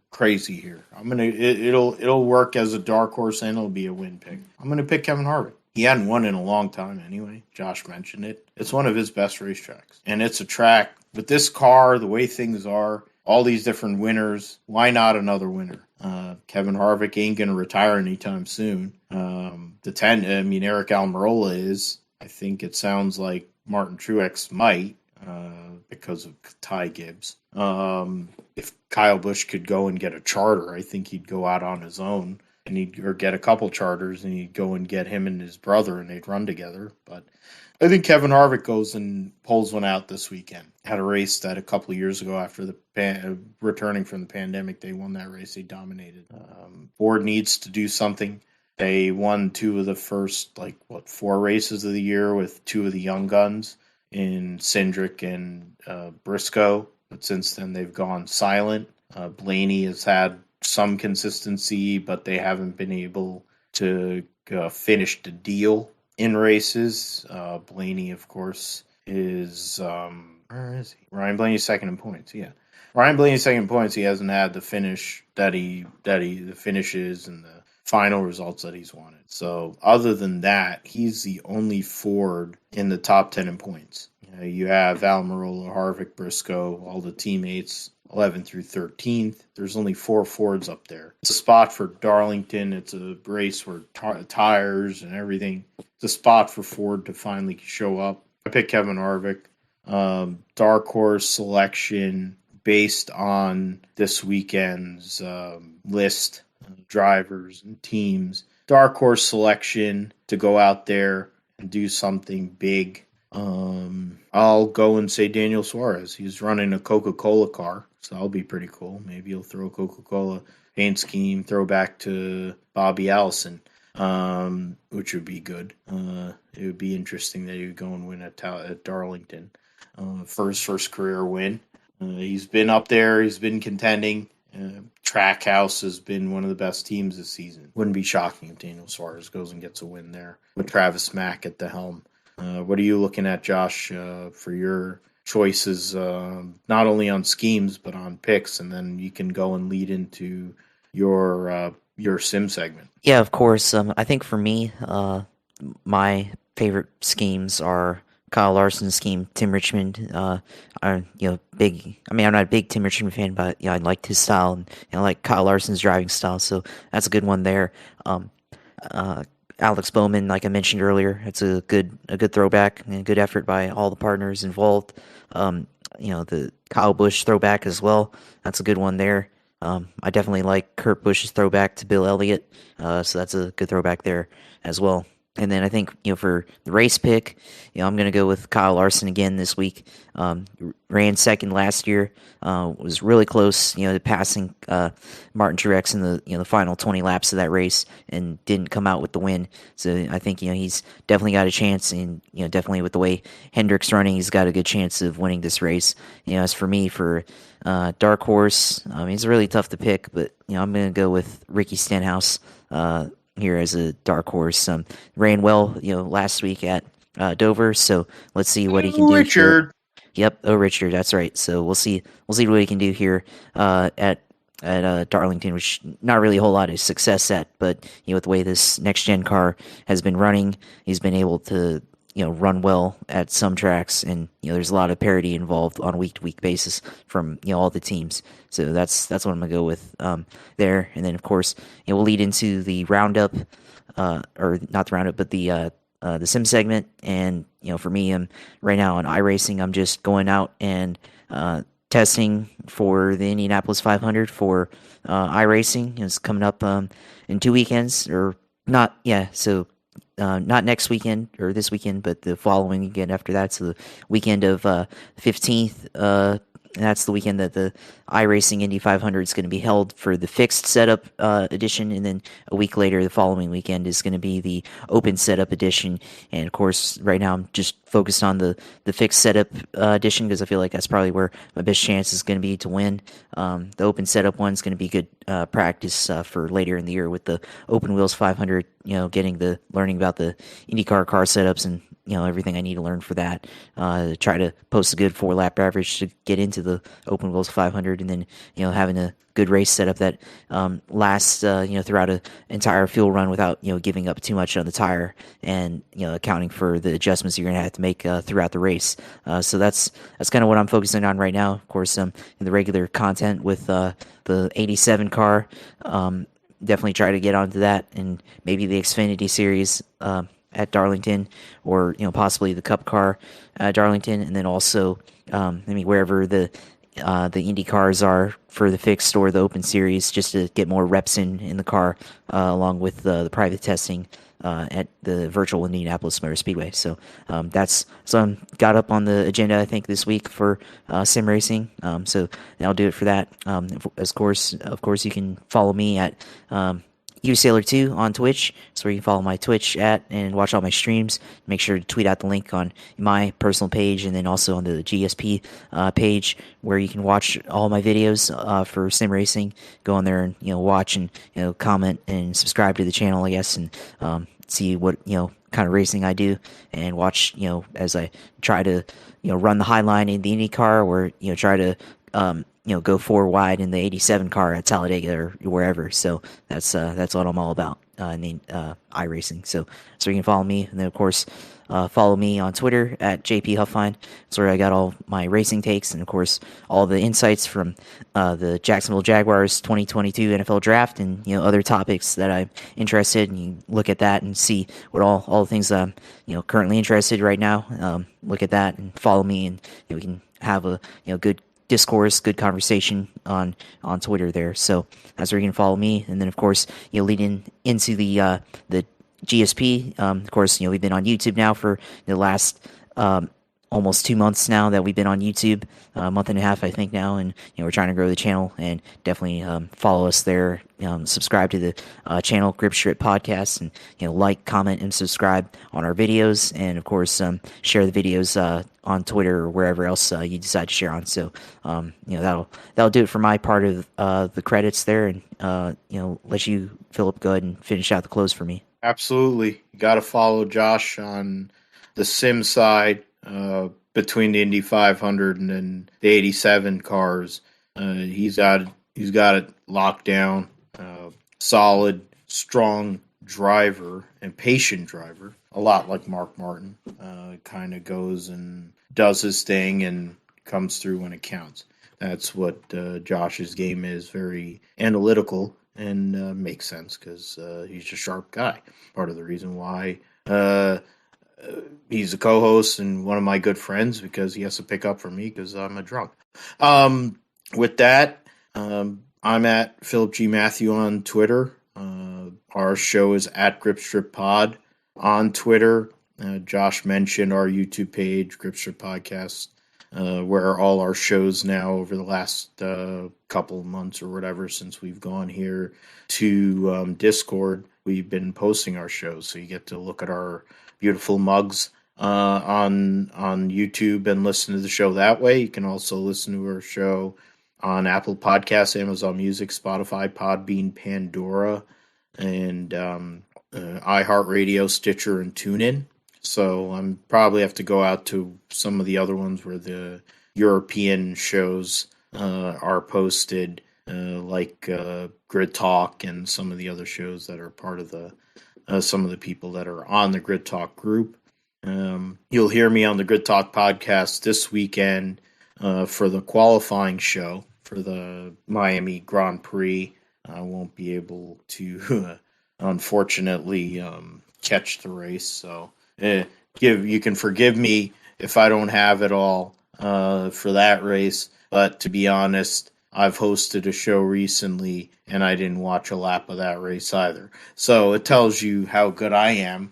crazy here. It'll work as a dark horse and it'll be a win pick. I'm gonna pick Kevin Harvick. He hadn't won in a long time anyway. Josh mentioned it. It's one of his best racetracks. And it's a track with this car, the way things are, all these different winners. Why not another winner? Kevin Harvick ain't going to retire anytime soon. Eric Almirola is. I think it sounds like Martin Truex might because of Ty Gibbs. If Kyle Busch could go and get a charter, I think he'd go out on his own. Or get a couple charters, and he'd go and get him and his brother, and they'd run together. But I think Kevin Harvick goes and pulls one out this weekend. Had a race that a couple of years ago after the returning from the pandemic, they won that race. They dominated. Ford needs to do something. They won two of the first, 4 races of the year with two of the young guns in Cindric and Briscoe. But since then, they've gone silent. Blaney has had some consistency, but they haven't been able to finish the deal in races. Blaney, of course, is where is he? Ryan Blaney's second in points. Yeah, Ryan Blaney's second in points. He hasn't had the finish the finishes and the final results that he's wanted. So other than that, he's the only Ford in the top 10 in points. You have Almirola, Harvick, Briscoe, all the teammates, 11th through 13th. There's only 4 Fords up there. It's a spot for Darlington. It's a race where tires and everything. It's a spot for Ford to finally show up. I picked Kevin Harvick. Dark horse selection based on this weekend's list of drivers and teams. Dark horse selection to go out there and do something big. I'll go and say Daniel Suarez. He's running a Coca-Cola car, so that'll be pretty cool. Maybe he'll throw a Coca-Cola paint scheme, throwback to Bobby Allison, which would be good. It would be interesting that he would go and win at Darlington for his first career win. He's been up there. He's been contending. Trackhouse has been one of the best teams this season. Wouldn't be shocking if Daniel Suarez goes and gets a win there with Travis Mack at the helm. What are you looking at, Josh, for your choices, not only on schemes, but on picks? And then you can go and lead into your sim segment. Yeah, of course. I think for me, my favorite schemes are Kyle Larson's scheme, Tim Richmond. Big. I mean, I'm not a big Tim Richmond fan, but I liked his style, and I like Kyle Larson's driving style, so that's a good one there. Alex Bowman, like I mentioned earlier, it's a good throwback and a good effort by all the partners involved. The Kyle Busch throwback as well. That's a good one there. I definitely like Kurt Busch's throwback to Bill Elliott, so that's a good throwback there as well. And then I think, for the race pick, I'm going to go with Kyle Larson again this week. Ran second last year, was really close, to passing Martin Truex in the final 20 laps of that race, and didn't come out with the win. So I think, he's definitely got a chance, and, definitely with the way Hendrick's running, he's got a good chance of winning this race. As for me, for dark horse, it's really tough to pick, but, I'm going to go with Ricky Stenhouse, here as a dark horse. Ran well, last week at Dover, so let's see what he can do. Richard. Yep, Richard, that's right. So we'll see what he can do here at Darlington, which not really a whole lot of success at, but with the way this next gen car has been running, he's been able to run well at some tracks, and there's a lot of parity involved on a week to week basis from all the teams. So that's what I'm gonna go with there. And then of course we'll lead into the roundup, or not the roundup, but the sim segment. And for me, right now on iRacing, I'm just going out and testing for the Indianapolis 500 for iRacing. It's coming up in 2 weekends, or not. Yeah, so. Not next weekend or this weekend, but the following weekend after that. So the weekend of 15th, that's the weekend that the iRacing Indy 500 is going to be held for the fixed setup edition, and then a week later, the following weekend, is going to be the open setup edition. And of course, right now I'm just focused on the fixed setup edition, because I feel like that's probably where my best chance is going to be to win. The open setup one is going to be good practice for later in the year with the Open Wheels 500. Learning about the IndyCar car setups and everything I need to learn for that. Try to post a good 4-lap average to get into the Open Wheels 500, and then having a good race setup that lasts throughout an entire fuel run without giving up too much on the tire, and accounting for the adjustments you're gonna have to make throughout the race. So that's kind of what I'm focusing on right now. Of course, in the regular content with the 87 car. Definitely try to get onto that, and maybe the Xfinity series at Darlington, or possibly the Cup car at Darlington, and then also wherever the Indy cars are for the fixed or the open series, just to get more reps in the car, along with the private testing at the virtual Indianapolis Motor Speedway. So that's got up on the agenda, I think, this week for sim racing. So that'll do it for that. Of course, you can follow me at USailor2 on Twitch. That's where you can follow my Twitch at and watch all my streams. Make sure to tweet out the link on my personal page, and then also on the GSP page, where you can watch all my videos for sim racing. Go on there and watch and comment and subscribe to the channel, I guess, and see what kind of racing I do, and watch as I try to run the high line in the IndyCar, or try to go four wide in the '87 car at Talladega or wherever. So that's what I'm all about in the iRacing. So you can follow me, and then of course. Follow me on Twitter at JP Huffine. That's where I got all my racing takes and, of course, all the insights from the Jacksonville Jaguars 2022 NFL Draft and other topics that I'm interested in. You look at that and see what all the things that I'm currently interested right now. Look at that and follow me, and we can have a good discourse, good conversation on Twitter there. So that's where you can follow me, and then of course leading into the GSP. Of course, we've been on YouTube now for the last almost 2 months now that we've been on YouTube, a month and a half, I think now, and we're trying to grow the channel, and definitely follow us there. Subscribe to the channel Grip Strip Podcast, and like, comment, and subscribe on our videos, and of course share the videos on Twitter or wherever else you decide to share on. So that'll do it for my part of the credits there, and let you, Philip, go ahead and finish out the close for me. Absolutely. You got to follow Josh on the sim side between the Indy 500 and then the 87 cars. He's got it locked down. Solid, strong driver and patient driver. A lot like Mark Martin. Kind of goes and does his thing and comes through when it counts. That's what Josh's game is. Very analytical. And makes sense because he's a sharp guy. Part of the reason why he's a co-host and one of my good friends, because he has to pick up for me because I'm a drunk. With that, I'm at Philip G. Matthew on Twitter. Our show is at Grip Strip Pod on Twitter. Josh mentioned our YouTube page, Grip Strip Podcast, where all our shows now over the last couple of months or whatever since we've gone here to Discord, we've been posting our shows. So you get to look at our beautiful mugs on YouTube and listen to the show that way. You can also listen to our show on Apple Podcasts, Amazon Music, Spotify, Podbean, Pandora, and iHeartRadio, Stitcher, and TuneIn. So I'm probably have to go out to some of the other ones where the European shows are posted, like Grid Talk and some of the other shows that are part of the some of the people that are on the Grid Talk group. You'll hear me on the Grid Talk podcast this weekend for the qualifying show for the Miami Grand Prix. I won't be able to, unfortunately, catch the race, so. You can forgive me if I don't have it all for that race, but to be honest, I've hosted a show recently and I didn't watch a lap of that race either. So it tells you how good I am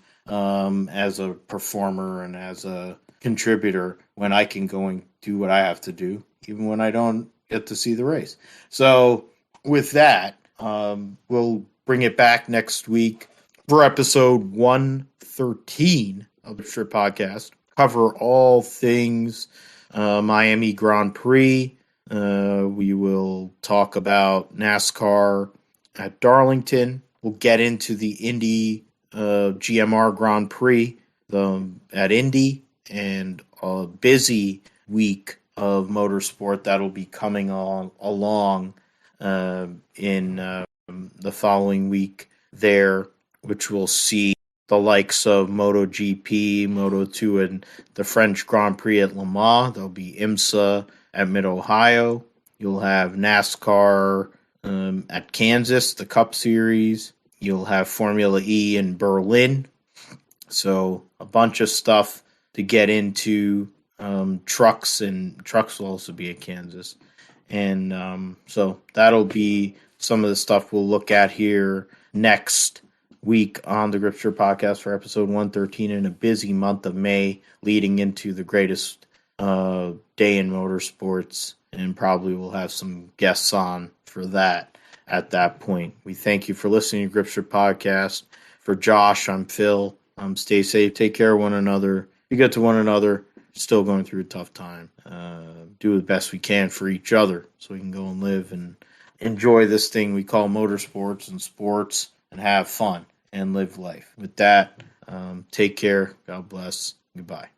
as a performer and as a contributor when I can go and do what I have to do, even when I don't get to see the race. So with that, we'll bring it back next week for episode 113 of the Strip Podcast. Cover all things Miami Grand Prix. We will talk about NASCAR at Darlington. We'll get into the Indy GMR Grand Prix at Indy, and a busy week of motorsport that'll be coming along in the following week there, which will see the likes of MotoGP, Moto2, and the French Grand Prix at Le Mans. There'll be IMSA at Mid-Ohio. You'll have NASCAR at Kansas, the Cup Series. You'll have Formula E in Berlin. So a bunch of stuff to get into. Trucks will also be at Kansas. And so that'll be some of the stuff we'll look at here next week on the Grip Strip Podcast for episode 113 in a busy month of May, leading into the greatest day in motorsports, and probably we'll have some guests on for that at that point. We thank you for listening to Grip Strip Podcast. For Josh, I'm Phil. Stay safe, take care of one another. Be good to one another. Still going through a tough time. Do the best we can for each other so we can go and live and enjoy this thing we call motorsports and sports and have fun and live life. With that, take care. God bless. Goodbye.